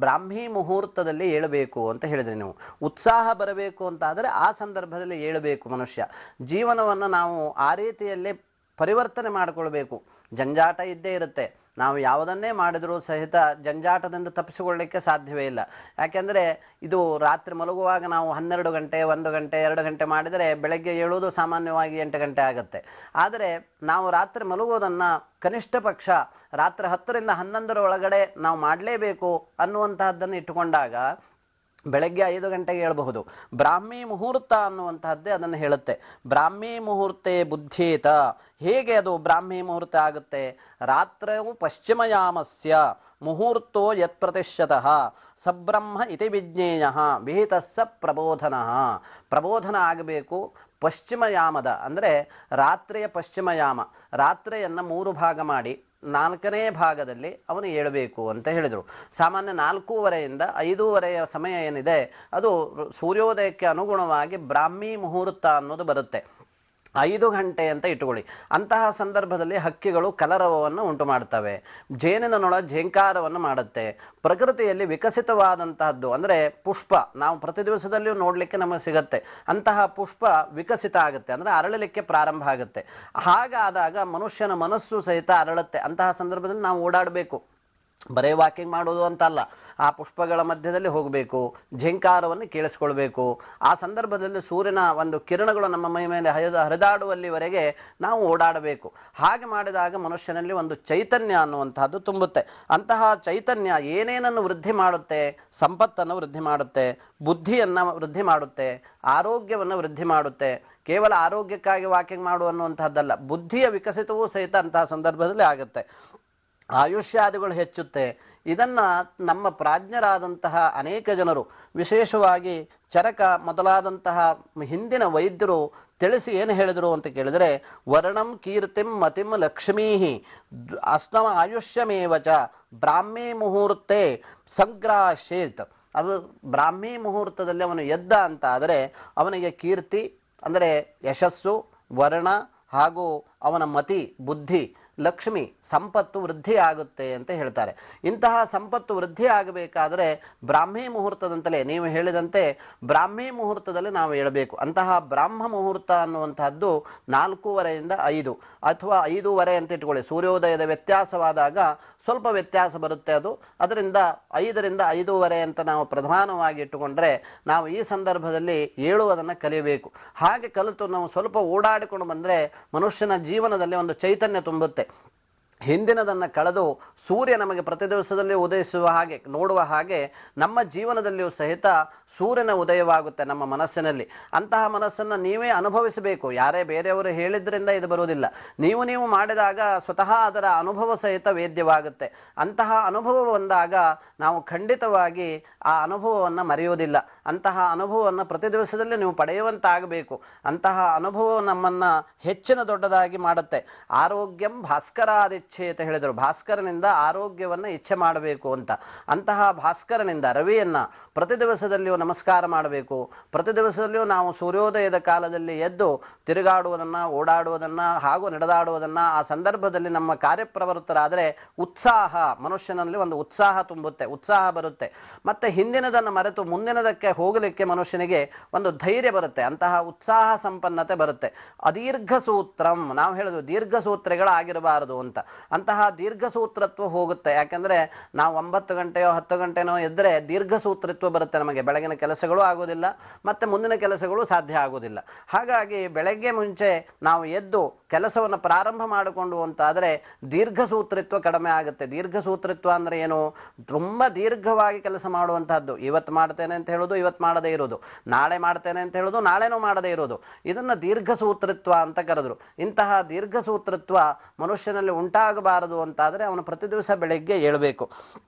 ಬ್ರಾಹ್ಮಿ ಮುಹೂರ್ತದಲ್ಲಿ ಏಳಬೇಕು ಅಂತ ಹೇಳಿದ್ರಿ ನೀವು. ಉತ್ಸಾಹ ಬರಬೇಕು ಅಂತಾದರೆ ಆ ಸಂದರ್ಭದಲ್ಲಿ ಏಳಬೇಕು ಮನುಷ್ಯ. ಜೀವನವನ್ನು ನಾವು ಆ ರೀತಿಯಲ್ಲೇ ಪರಿವರ್ತನೆ ಮಾಡಿಕೊಳ್ಬೇಕು. ಜಂಜಾಟ ಇದ್ದೇ ಇರುತ್ತೆ. ನಾವು ಯಾವುದನ್ನೇ ಮಾಡಿದರೂ ಸಹಿತ ಜಂಜಾಟದಿಂದ ತಪ್ಪಿಸಿಕೊಳ್ಳಲಿಕ್ಕೆ ಸಾಧ್ಯವೇ ಇಲ್ಲ. ಯಾಕೆಂದರೆ ಇದು ರಾತ್ರಿ ಮಲಗುವಾಗ ನಾವು 12 ಗಂಟೆ 1 ಗಂಟೆ 2 ಗಂಟೆ ಮಾಡಿದರೆ ಬೆಳಗ್ಗೆ ಏಳುವುದು ಸಾಮಾನ್ಯವಾಗಿ 8 ಗಂಟೆ ಆಗುತ್ತೆ. ಆದರೆ ನಾವು ರಾತ್ರಿ ಮಲಗುವುದನ್ನು ಕನಿಷ್ಠ ಪಕ್ಷ ರಾತ್ರಿ 10ರಿಂದ 11 ಒಳಗಡೆ ನಾವು ಮಾಡಲೇಬೇಕು ಅನ್ನುವಂತಹದ್ದನ್ನು ಇಟ್ಟುಕೊಂಡಾಗ ಬೆಳಗ್ಗೆ 5 ಗಂಟೆಗೆ ಹೇಳಬಹುದು. ಬ್ರಾಹ್ಮಿ ಮುಹೂರ್ತ ಅನ್ನುವಂತಹದ್ದೇ ಅದನ್ನು ಹೇಳುತ್ತೆ. ಬ್ರಾಹ್ಮಿ ಮುಹೂರ್ತೆ ಬುದ್ಧೇತ. ಹೇಗೆ ಅದು ಬ್ರಾಹ್ಮಿ ಮುಹೂರ್ತ ಆಗುತ್ತೆ? ರಾತ್ರವು ಪಶ್ಚಿಮಯಾಮಸ್ಯ ಮುಹೂರ್ತೋ ಯತ್ ಪ್ರತಿಶತಃ ಸಬ್ರಹ್ಮ ಇತಿ ವಿಜ್ಞೇಯ ವಿಹಿತಸ್ಸ ಪ್ರಬೋಧನ ಆಗಬೇಕು. ಪಶ್ಚಿಮಯಾಮದ ಅಂದರೆ ರಾತ್ರಿಯ ಪಶ್ಚಿಮಯಾಮ, ರಾತ್ರಿಯನ್ನು 3 ಭಾಗ ಮಾಡಿ 4ನೇ ಭಾಗದಲ್ಲಿ ಅವನು ಏಳಬೇಕು ಅಂತ ಹೇಳಿದರು. ಸಾಮಾನ್ಯ 4:15 5:30 ಸಮಯ ಏನಿದೆ ಅದು ಸೂರ್ಯೋದಯಕ್ಕೆ ಅನುಗುಣವಾಗಿ ಬ್ರಾಹ್ಮಿ ಮುಹೂರ್ತ ಅನ್ನೋದು ಬರುತ್ತೆ. 5 ಗಂಟೆ ಅಂತ ಇಟ್ಟುಕೊಳ್ಳಿ. ಅಂತಹ ಸಂದರ್ಭದಲ್ಲಿ ಹಕ್ಕಿಗಳು ಕಲರವವನ್ನು ಉಂಟು ಮಾಡ್ತವೆ, ಜೇನಿನ ನೊಣ ಝೇಂಕಾರವನ್ನು ಮಾಡುತ್ತೆ. ಪ್ರಕೃತಿಯಲ್ಲಿ ವಿಕಸಿತವಾದಂತಹದ್ದು ಅಂದರೆ ಪುಷ್ಪ ನಾವು ಪ್ರತಿ ದಿವಸದಲ್ಲಿಯೂ ನೋಡಲಿಕ್ಕೆ ನಮಗೆ ಸಿಗತ್ತೆ. ಅಂತಹ ಪುಷ್ಪ ವಿಕಸಿತ ಆಗುತ್ತೆ, ಅಂದರೆ ಅರಳಲಿಕ್ಕೆ ಪ್ರಾರಂಭ ಆಗುತ್ತೆ. ಹಾಗಾದಾಗ ಮನುಷ್ಯನ ಮನಸ್ಸು ಸಹಿತ ಅರಳುತ್ತೆ. ಅಂತಹ ಸಂದರ್ಭದಲ್ಲಿ ನಾವು ಓಡಾಡಬೇಕು, ಬರೇ ವಾಕಿಂಗ್ ಮಾಡೋದು ಅಂತಲ್ಲ. ಆ ಪುಷ್ಪಗಳ ಮಧ್ಯದಲ್ಲಿ ಹೋಗಬೇಕು, ಝೇಂಕಾರವನ್ನು ಕೇಳಿಸ್ಕೊಳ್ಬೇಕು. ಆ ಸಂದರ್ಭದಲ್ಲಿ ಸೂರ್ಯನ ಒಂದು ಕಿರಣಗಳು ನಮ್ಮ ಮೈ ಮೇಲೆ ಹರಿದಾಡುವಲ್ಲಿವರೆಗೆ ನಾವು ಓಡಾಡಬೇಕು. ಹಾಗೆ ಮಾಡಿದಾಗ ಮನುಷ್ಯನಲ್ಲಿ ಒಂದು ಚೈತನ್ಯ ಅನ್ನುವಂತಹದ್ದು ತುಂಬುತ್ತೆ. ಅಂತಹ ಚೈತನ್ಯ ಏನೇನನ್ನು ವೃದ್ಧಿ ಮಾಡುತ್ತೆ? ಸಂಪತ್ತನ್ನು ವೃದ್ಧಿ ಮಾಡುತ್ತೆ, ಬುದ್ಧಿಯನ್ನು ವೃದ್ಧಿ ಮಾಡುತ್ತೆ, ಆರೋಗ್ಯವನ್ನು ವೃದ್ಧಿ ಮಾಡುತ್ತೆ. ಕೇವಲ ಆರೋಗ್ಯಕ್ಕಾಗಿ ವಾಕಿಂಗ್ ಮಾಡುವಂತಹದ್ದಲ್ಲ, ಬುದ್ಧಿಯ ವಿಕಸಿತವೂ ಸಹಿತ ಅಂತಹ ಸಂದರ್ಭದಲ್ಲಿ ಆಗುತ್ತೆ. ಆಯುಷ್ಯಾದಿಗಳು ಹೆಚ್ಚುತ್ತೆ. ಇದನ್ನ ನಮ್ಮ ಪ್ರಾಜ್ಞರಾದಂತಹ ಅನೇಕ ಜನರು, ವಿಶೇಷವಾಗಿ ಚರಕ ಮೊದಲಾದಂತಹ ಹಿಂದಿನ ವೈದ್ಯರು ತಿಳಿಸಿ ಏನು ಹೇಳಿದರು ಅಂತ ಕೇಳಿದರೆ, ವರ್ಣಂ ಕೀರ್ತಿಂ ಮತಿಂ ಲಕ್ಷ್ಮೀ ಅಸ್ತಮ ಆಯುಷ್ಯಮೇವಚ ಬ್ರಾಹ್ಮಿ ಮುಹೂರ್ತೆ ಸಂಗ್ರಾಹೇತ್. ಅದು ಬ್ರಾಹ್ಮಿ ಮುಹೂರ್ತದಲ್ಲಿ ಅವನು ಎದ್ದ ಅಂತ ಆದರೆ ಅವನಿಗೆ ಕೀರ್ತಿ ಅಂದರೆ ಯಶಸ್ಸು, ವರ್ಣ ಹಾಗೂ ಅವನ ಮತಿ ಬುದ್ಧಿ, ಲಕ್ಷ್ಮಿ ಸಂಪತ್ತು ವೃದ್ಧಿ ಆಗುತ್ತೆ ಅಂತ ಹೇಳ್ತಾರೆ. ಇಂತಹ ಸಂಪತ್ತು ವೃದ್ಧಿ ಆಗಬೇಕಾದ್ರೆ ಬ್ರಾಹ್ಮಿ ಮುಹೂರ್ತದಂತಲೇ ನೀವು ಹೇಳಿದಂತೆ ಬ್ರಾಹ್ಮಿ ಮುಹೂರ್ತದಲ್ಲಿ ನಾವು ಹೇಳಬೇಕು. ಅಂತಹ ಬ್ರಾಹ್ಮ ಮುಹೂರ್ತ ಅನ್ನುವಂತಹದ್ದು 4:15 5 ಅಥವಾ 5:30 ಅಂತ ಇಟ್ಕೊಳ್ಳಿ. ಸೂರ್ಯೋದಯದ ವ್ಯತ್ಯಾಸವಾದಾಗ ಸ್ವಲ್ಪ ವ್ಯತ್ಯಾಸ ಬರುತ್ತೆ. ಅದರಿಂದ 5ರಿಂದ 5:30 ಅಂತ ನಾವು ಪ್ರಧಾನವಾಗಿ ಇಟ್ಟುಕೊಂಡ್ರೆ ನಾವು ಈ ಸಂದರ್ಭದಲ್ಲಿ ಏಳುವುದನ್ನು ಕಲಿಯಬೇಕು. ಹಾಗೆ ಕಲಿತು ನಾವು ಸ್ವಲ್ಪ ಓಡಾಡಿಕೊಂಡು ಬಂದರೆ ಮನುಷ್ಯನ ಜೀವನದಲ್ಲಿ ಒಂದು ಚೈತನ್ಯ ತುಂಬುತ್ತೆ. ಹಿಂದಿನದನ್ನು ಕಳೆದು ಸೂರ್ಯ ನಮಗೆ ಪ್ರತಿ ದಿವಸದಲ್ಲಿ ಉದಯಿಸುವ ಹಾಗೆ ನೋಡುವ ಹಾಗೆ ನಮ್ಮ ಜೀವನದಲ್ಲಿಯೂ ಸಹಿತ ಸೂರ್ಯನ ಉದಯವಾಗುತ್ತೆ ನಮ್ಮ ಮನಸ್ಸಿನಲ್ಲಿ. ಅಂತಹ ಮನಸ್ಸನ್ನು ನೀವೇ ಅನುಭವಿಸಬೇಕು. ಯಾರೇ ಬೇರೆಯವರು ಹೇಳಿದ್ರಿಂದ ಇದು ಬರುವುದಿಲ್ಲ. ನೀವು ಮಾಡಿದಾಗ ಸ್ವತಃ ಅದರ ಅನುಭವ ಸಹಿತ ವೇದ್ಯವಾಗುತ್ತೆ. ಅಂತಹ ಅನುಭವ ಬಂದಾಗ ನಾವು ಖಂಡಿತವಾಗಿ ಆ ಅನುಭವವನ್ನು ಮರೆಯುವುದಿಲ್ಲ. ಅಂತಹ ಅನುಭವವನ್ನು ಪ್ರತಿ ದಿವಸದಲ್ಲಿ ನೀವು ಪಡೆಯುವಂತಾಗಬೇಕು. ಅಂತಹ ಅನುಭವ ನಮ್ಮನ್ನು ಹೆಚ್ಚಿನ ದೊಡ್ಡದಾಗಿ ಮಾಡುತ್ತೆ. ಆರೋಗ್ಯಂ ಭಾಸ್ಕರಾದಿ ಇಚ್ಛೆ ಅಂತ ಹೇಳಿದರು. ಭಾಸ್ಕರನಿಂದ ಆರೋಗ್ಯವನ್ನ ಇಚ್ಛೆ ಮಾಡಬೇಕು ಅಂತ. ಅಂತಹ ಭಾಸ್ಕರನಿಂದ ರವಿಯನ್ನ ಪ್ರತಿ ದಿವಸದಲ್ಲಿಯೂ ನಮಸ್ಕಾರ ಮಾಡಬೇಕು. ಪ್ರತಿ ದಿವಸದಲ್ಲಿಯೂ ನಾವು ಸೂರ್ಯೋದಯದ ಕಾಲದಲ್ಲಿ ಎದ್ದು ತಿರುಗಾಡುವುದನ್ನ, ಓಡಾಡುವುದನ್ನ ಹಾಗೂ ನಡೆದಾಡುವುದನ್ನ, ಆ ಸಂದರ್ಭದಲ್ಲಿ ನಮ್ಮ ಕಾರ್ಯಪ್ರವೃತ್ತರಾದರೆ ಉತ್ಸಾಹ, ಮನುಷ್ಯನಲ್ಲಿ ಒಂದು ಉತ್ಸಾಹ ತುಂಬುತ್ತೆ, ಉತ್ಸಾಹ ಬರುತ್ತೆ. ಮತ್ತೆ ಹಿಂದಿನದನ್ನು ಮರೆತು ಮುಂದಿನದಕ್ಕೆ ಹೋಗಲಿಕ್ಕೆ ಮನುಷ್ಯನಿಗೆ ಒಂದು ಧೈರ್ಯ ಬರುತ್ತೆ, ಅಂತಹ ಉತ್ಸಾಹ ಸಂಪನ್ನತೆ ಬರುತ್ತೆ. ಅದೀರ್ಘ ಸೂತ್ರಂ, ನಾವು ಹೇಳಿದ್ವಿ ದೀರ್ಘ ಸೂತ್ರಿಗಳಾಗಿರಬಾರದು ಅಂತ. ಅಂತಹ ದೀರ್ಘ ಸೂತ್ರತ್ವ ಹೋಗುತ್ತೆ. ಯಾಕಂದ್ರೆ ನಾವು 9 ಗಂಟೆಯೋ 10 ಗಂಟೆನೋ ಎದ್ರೆ ದೀರ್ಘ ಸೂತ್ರತ್ವ ಬರುತ್ತೆ. ನಮಗೆ ಬೆಳಗಿನ ಕೆಲಸಗಳು ಆಗೋದಿಲ್ಲ, ಮತ್ತೆ ಮುಂದಿನ ಕೆಲಸಗಳು ಸಾಧ್ಯ ಆಗೋದಿಲ್ಲ. ಹಾಗಾಗಿ ಬೆಳಗ್ಗೆ ಮುಂಚೆ ನಾವು ಎದ್ದು ಕೆಲಸವನ್ನು ಪ್ರಾರಂಭ ಮಾಡಿಕೊಂಡು ಅಂತಾದ್ರೆ ದೀರ್ಘ ಸೂತ್ರಿತ್ವ ಕಡಿಮೆ ಆಗುತ್ತೆ. ದೀರ್ಘ ಸೂತ್ರಿತ್ವ ಅಂದ್ರೆ ಏನು? ತುಂಬಾ ದೀರ್ಘವಾಗಿ ಕೆಲಸ ಮಾಡುವಂತಹದ್ದು. ಇವತ್ತು ಮಾಡ್ತೇನೆ ಅಂತ ಹೇಳೋದು, ಇವತ್ತು ಮಾಡದೇ ಇರೋದು, ನಾಳೆ ಮಾಡ್ತೇನೆ ಅಂತ ಹೇಳೋದು, ನಾಳೆನೂ ಮಾಡದೇ ಇರೋದು, ಇದನ್ನ ದೀರ್ಘ ಸೂತ್ರಿತ್ವ ಅಂತ ಕರೆದ್ರು. ಇಂತಹ ದೀರ್ಘ ಸೂತ್ರಿತ್ವ ಮನುಷ್ಯನಲ್ಲಿ ಉಂಟಾಗಬಾರದು ಅಂತಾದ್ರೆ ಅವನು ಪ್ರತಿ ದಿವಸ ಬೆಳಿಗ್ಗೆ ಏಳಬೇಕು.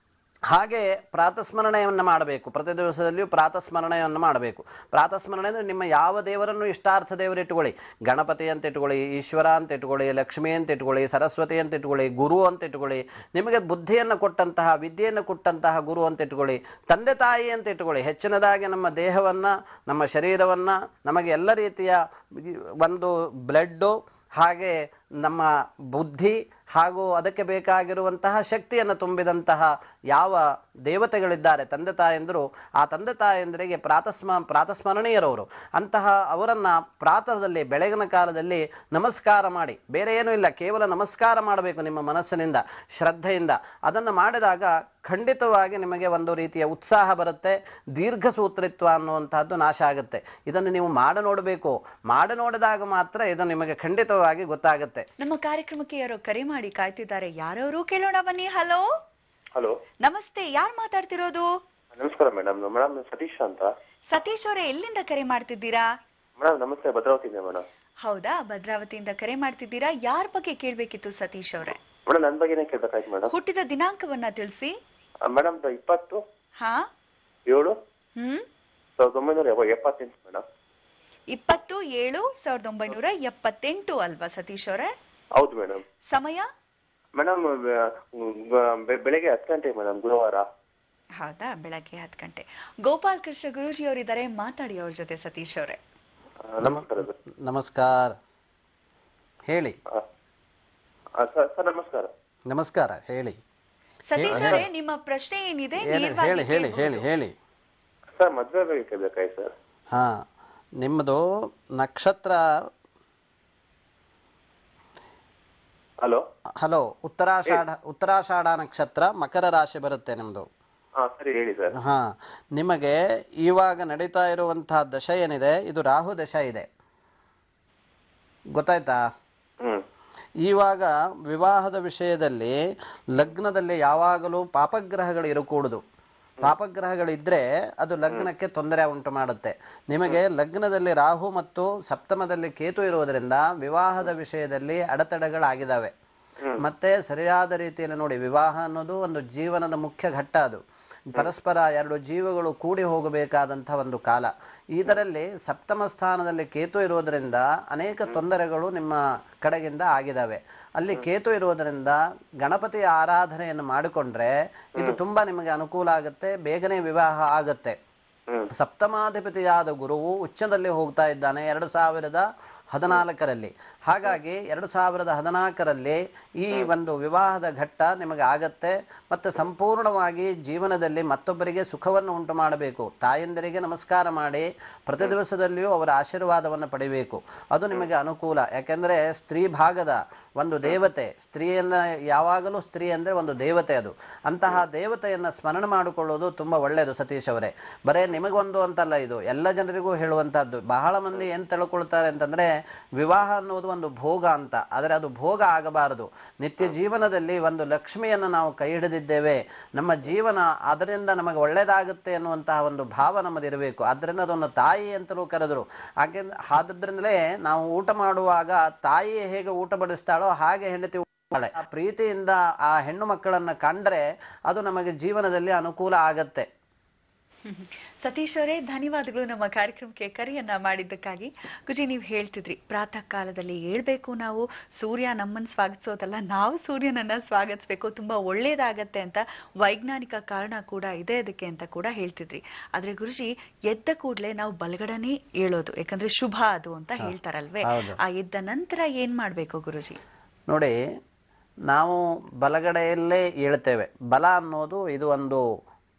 ಹಾಗೆ ಪ್ರಾತಸ್ಮರಣೆಯನ್ನು ಮಾಡಬೇಕು. ಪ್ರತಿ ದಿವಸದಲ್ಲಿಯೂ ಪ್ರಾತಸ್ಮರಣೆಯನ್ನು ಮಾಡಬೇಕು. ಪ್ರಾತಸ್ಮರಣೆ ಅಂದರೆ ನಿಮ್ಮ ಯಾವ ದೇವರನ್ನು ಇಷ್ಟಾರ್ಥ ದೇವರು ಇಟ್ಕೊಳ್ಳಿ. ಗಣಪತಿ ಅಂತ ಇಟ್ಕೊಳ್ಳಿ, ಈಶ್ವರ ಅಂತ ಇಟ್ಕೊಳ್ಳಿ, ಲಕ್ಷ್ಮಿ ಅಂತ ಇಟ್ಕೊಳ್ಳಿ, ಸರಸ್ವತಿ ಅಂತ ಇಟ್ಕೊಳ್ಳಿ, ಗುರು ಅಂತ ಇಟ್ಕೊಳ್ಳಿ, ನಿಮಗೆ ಬುದ್ಧಿಯನ್ನು ಕೊಟ್ಟಂತಹ, ವಿದ್ಯೆಯನ್ನು ಕೊಟ್ಟಂತಹ ಗುರು ಅಂತ ಇಟ್ಕೊಳ್ಳಿ, ತಂದೆ ತಾಯಿ ಅಂತ ಇಟ್ಕೊಳ್ಳಿ. ಹೆಚ್ಚಿನದಾಗಿ ನಮ್ಮ ದೇಹವನ್ನ, ನಮ್ಮ ಶರೀರವನ್ನ, ನಮಗೆ ಎಲ್ಲ ರೀತಿಯ ಒಂದು ಬ್ಲಡ್ಡು, ಹಾಗೆ ನಮ್ಮ ಬುದ್ಧಿ ಹಾಗೂ ಅದಕ್ಕೆ ಬೇಕಾಗಿರುವಂತಹ ಶಕ್ತಿಯನ್ನು ತುಂಬಿದಂತಹ ಯಾವ ದೇವತೆಗಳಿದ್ದಾರೆ ತಂದೆ ತಾಯಂದರು, ಆ ತಂದೆ ತಾಯಂದರಿಗೆ ಪ್ರಾತಸ್ಮರಣೀಯರವರು. ಅಂತಹ ಅವರನ್ನ ಪ್ರಾತಃದಲ್ಲಿ, ಬೆಳಗಿನ ಕಾಲದಲ್ಲಿ ನಮಸ್ಕಾರ ಮಾಡಿ, ಬೇರೆ ಏನೂ ಇಲ್ಲ, ಕೇವಲ ನಮಸ್ಕಾರ ಮಾಡಬೇಕು ನಿಮ್ಮ ಮನಸ್ಸಿನಿಂದ, ಶ್ರದ್ಧೆಯಿಂದ. ಅದನ್ನು ಮಾಡಿದಾಗ ಖಂಡಿತವಾಗಿ ನಿಮಗೆ ಒಂದು ರೀತಿಯ ಉತ್ಸಾಹ ಬರುತ್ತೆ, ದೀರ್ಘ ಸೂತ್ರಿತ್ವ ಅನ್ನುವಂತಹದ್ದು ನಾಶ ಆಗುತ್ತೆ. ಇದನ್ನು ನೀವು ಮಾಡಿ ನೋಡಬೇಕು. ಮಾಡಿ ನೋಡಿದಾಗ ಮಾತ್ರ ಇದು ನಿಮಗೆ ಖಂಡಿತವಾಗಿ ಗೊತ್ತಾಗುತ್ತೆ.
ನಮ್ಮ ಕಾರ್ಯಕ್ರಮಕ್ಕೆ ಯಾರೋ ಕರೆ ಮಾಡಿ ಕಾಯ್ತಿದ್ದಾರೆ. ಯಾರವರು ಕೇಳೋಣ ಬನ್ನಿ. ಹಲೋ
ಹಲೋ,
ನಮಸ್ತೆ, ಯಾರು ಮಾತಾಡ್ತಿರೋದು?
ನಮಸ್ಕಾರ ಮೇಡಮ್. ಮೇಡಮ್ ಸತೀಶ್ ಅಂತ.
ಸತೀಶ್ ಅವರೇ, ಎಲ್ಲಿಂದ ಕರೆ ಮಾಡ್ತಿದ್ದೀರಾ?
ಮೇಡಮ್ ನಮಸ್ತೆ, ಭದ್ರಾವತಿಯಿಂದ ಮೇಡಮ್.
ಹೌದಾ, ಭದ್ರಾವತಿಯಿಂದ ಕರೆ ಮಾಡ್ತಿದ್ದೀರಾ. ಯಾರ ಬಗ್ಗೆ ಕೇಳ್ಬೇಕಿತ್ತು ಸತೀಶ್ ಅವರೇ?
ಮೇಡಮ್ ನನ್ನ ಬಗ್ಗೆನೇ ಕೇಳ್ಬೇಕಾಯ್ತು ಮೇಡಮ್.
ಹುಟ್ಟಿದ ದಿನಾಂಕವನ್ನ ತಿಳಿಸಿ.
ಮೇಡಮ್ 20
ಹಾ
7
ಹ್ಮ್
1978 ಮೇಡಮ್.
20/7/1978 ಅಲ್ವಾ ಸತೀಶ್ ಅವರೇ?
ಹೌದು ಮೇಡಮ್.
ಸಮಯ?
ಮೇಡಮ್ ಬೆಳಗ್ಗೆ 10 ಗಂಟೆ ಮೇಡಮ್, ಗುರುವಾರ.
ಹೌದಾ, ಬೆಳಗ್ಗೆ 10 ಗಂಟೆ. ಗೋಪಾಲ್ ಕೃಷ್ಣ ಗುರೂಜಿ ಅವರಿದ್ದಾರೆ, ಮಾತಾಡಿ ಅವ್ರ ಜೊತೆ ಸತೀಶ್ ಅವರೇ.
ನಮಸ್ಕಾರ
ನಮಸ್ಕಾರ, ಹೇಳಿ.
ಸರ್ ನಮಸ್ಕಾರ.
ನಮಸ್ಕಾರ, ಹೇಳಿ.
ಸತೀಶ್ ಅವರೇ, ನಿಮ್ಮ ಪ್ರಶ್ನೆ ಏನಿದೆ?
ಹೇಳಿ ಹೇಳಿ ಹೇಳಿ ಹೇಳಿ.
ಸರ್ ಮದುವೆ ಬಗ್ಗೆ ಕೇಳ್ಬೇಕಾಯ್ತು ಸರ್.
ಹಾ, ನಿಮ್ಮದು ನಕ್ಷತ್ರ?
ಹಲೋ
ಹಲೋ, ಉತ್ತರಾಷಾಢ ನಕ್ಷತ್ರ, ಮಕರ ರಾಶಿ ಬರುತ್ತೆ ನಿಮ್ದು.
ಸರಿ ಹೇಳಿ ಸರ್.
ಹಾ, ನಿಮಗೆ ಇವಾಗ ನಡೀತಾ ಇರುವಂತಹ ದಶ ಏನಿದೆ, ಇದು ರಾಹು ದಶ ಇದೆ, ಗೊತ್ತಾಯ್ತಾ? ಇವಾಗ ವಿವಾಹದ ವಿಷಯದಲ್ಲಿ ಲಗ್ನದಲ್ಲಿ ಯಾವಾಗಲೂ ಪಾಪಗ್ರಹಗಳು ಇರಕೂಡುದು. ಪಾಪಗ್ರಹಗಳಿದ್ರೆ ಅದು ಲಗ್ನಕ್ಕೆ ತೊಂದರೆ ಉಂಟು ಮಾಡುತ್ತೆ. ನಿಮಗೆ ಲಗ್ನದಲ್ಲಿ ರಾಹು ಮತ್ತು ಸಪ್ತಮದಲ್ಲಿ ಕೇತು ಇರುವುದರಿಂದ ವಿವಾಹದ ವಿಷಯದಲ್ಲಿ ಅಡೆತಡೆಗಳಾಗಿದ್ದಾವೆ. ಮತ್ತೆ ಸರಿಯಾದ ರೀತಿಯಲ್ಲಿ ನೋಡಿ, ವಿವಾಹ ಅನ್ನೋದು ಒಂದು ಜೀವನದ ಮುಖ್ಯ ಘಟ್ಟ. ಅದು ಪರಸ್ಪರ ಎರಡು ಜೀವಗಳು ಕೂಡಿ ಹೋಗಬೇಕಾದಂತಹ ಒಂದು ಕಾಲ. ಇದರಲ್ಲಿ ಸಪ್ತಮ ಸ್ಥಾನದಲ್ಲಿ ಕೇತು ಇರುವುದರಿಂದ ಅನೇಕ ತೊಂದರೆಗಳು ನಿಮ್ಮ ಕಡೆಗಿಂದ ಆಗಿದ್ದಾವೆ. ಅಲ್ಲಿ ಕೇತು ಇರುವುದರಿಂದ ಗಣಪತಿಯ ಆರಾಧನೆಯನ್ನು ಮಾಡಿಕೊಂಡ್ರೆ ಇದು ತುಂಬಾ ನಿಮಗೆ ಅನುಕೂಲ ಆಗುತ್ತೆ, ಬೇಗನೆ ವಿವಾಹ ಆಗತ್ತೆ. ಸಪ್ತಮಾಧಿಪತಿಯಾದ ಗುರುವು ಉಚ್ಚದಲ್ಲಿ ಹೋಗ್ತಾ ಇದ್ದಾನೆ 2014ರಲ್ಲಿ. ಹಾಗಾಗಿ 2014ರಲ್ಲಿ ಈ ಒಂದು ವಿವಾಹದ ಘಟ್ಟ ನಿಮಗೆ ಆಗತ್ತೆ. ಮತ್ತೆ ಸಂಪೂರ್ಣವಾಗಿ ಜೀವನದಲ್ಲಿ ಮತ್ತೊಬ್ಬರಿಗೆ ಸುಖವನ್ನು ಉಂಟು ಮಾಡಬೇಕು. ತಾಯಂದಿರಿಗೆ ನಮಸ್ಕಾರ ಮಾಡಿ ಪ್ರತಿ ದಿವಸದಲ್ಲಿಯೂ ಅವರ ಆಶೀರ್ವಾದವನ್ನು ಪಡಿಬೇಕು. ಅದು ನಿಮಗೆ ಅನುಕೂಲ. ಯಾಕೆಂದ್ರೆ ಸ್ತ್ರೀ ಭಾಗದ ಒಂದು ದೇವತೆ, ಸ್ತ್ರೀಯನ್ನ ಯಾವಾಗಲೂ ಸ್ತ್ರೀ ಅಂದ್ರೆ ಒಂದು ದೇವತೆ. ಅದು ಅಂತಹ ದೇವತೆಯನ್ನ ಸ್ಮರಣೆ ಮಾಡಿಕೊಳ್ಳೋದು ತುಂಬಾ ಒಳ್ಳೆಯದು ಸತೀಶ್ ಅವರೇ. ಬರೇ ನಿಮಗೊಂದು ಅಂತಲ್ಲ, ಇದು ಎಲ್ಲ ಜನರಿಗೂ ಹೇಳುವಂತಹದ್ದು. ಬಹಳ ಮಂದಿ ಏನ್ ತಿಳ್ಕೊಳ್ತಾರೆ ಅಂತಂದ್ರೆ ವಿವಾಹ ಅನ್ನೋದು ಒಂದು ಭೋಗ ಅಂತ. ಆದರೆ ಅದು ಭೋಗ ಆಗಬಾರದು. ನಿತ್ಯ ಜೀವನದಲ್ಲಿ ಒಂದು ಲಕ್ಷ್ಮಿಯನ್ನು ನಾವು ಕೈ ಹಿಡಿದಿದ್ದೇವೆ, ನಮ್ಮ ಜೀವನ ಅದರಿಂದ ನಮಗೆ ಒಳ್ಳೇದಾಗುತ್ತೆ ಅನ್ನುವಂತಹ ಒಂದು ಭಾವ ನಮ್ಮದಿರಬೇಕು. ಆದ್ದರಿಂದ ಅದನ್ನು ತಾಯಿ ಅಂತಲೂ ಕರೆದರು. ಆದ್ರಿಂದಲೇ ನಾವು ಊಟ ಮಾಡುವಾಗ ತಾಯಿ ಹೇಗೆ ಊಟ ಬಡಿಸ್ತಾಳೋ ಹಾಗೆ ಹೆಂಡತಿ ಆ ಪ್ರೀತಿಯಿಂದ ಆ ಹೆಣ್ಣು ಮಕ್ಕಳನ್ನ ಕಂಡ್ರೆ ಅದು ನಮಗೆ ಜೀವನದಲ್ಲಿ ಅನುಕೂಲ ಆಗತ್ತೆ.
ಸತೀಶ್ ಅವರೇ, ಧನ್ಯವಾದಗಳು ನಮ್ಮ ಕಾರ್ಯಕ್ರಮಕ್ಕೆ ಕರೆಯನ್ನ ಮಾಡಿದ್ದಕ್ಕಾಗಿ. ಗುಜಿ, ನೀವು ಹೇಳ್ತಿದ್ರಿ ಪ್ರಾತಃ ಕಾಲದಲ್ಲಿ ಹೇಳ್ಬೇಕು, ನಾವು ಸೂರ್ಯ ನಮ್ಮನ್ನು ಸ್ವಾಗತಿಸೋದಲ್ಲ, ನಾವು ಸೂರ್ಯನನ್ನ ಸ್ವಾಗತಿಸ್ಬೇಕು, ತುಂಬಾ ಒಳ್ಳೇದಾಗತ್ತೆ ಅಂತ ವೈಜ್ಞಾನಿಕ ಕಾರಣ ಕೂಡ ಇದೆ ಅದಕ್ಕೆ ಅಂತ ಕೂಡ ಹೇಳ್ತಿದ್ರಿ. ಆದ್ರೆ ಗುರುಜಿ, ಎದ್ದ ಕೂಡಲೇ ನಾವು ಬಲಗಡನೆ ಏಳೋದು, ಯಾಕಂದ್ರೆ ಶುಭ ಅದು ಅಂತ ಹೇಳ್ತಾರಲ್ವೇ, ಆ ಎದ್ದ ನಂತರ ಏನ್ ಮಾಡ್ಬೇಕು ಗುರುಜಿ?
ನೋಡಿ, ನಾವು ಬಲಗಡೆಯಲ್ಲೇ ಏಳ್ತೇವೆ. ಬಲ ಅನ್ನೋದು ಇದು ಒಂದು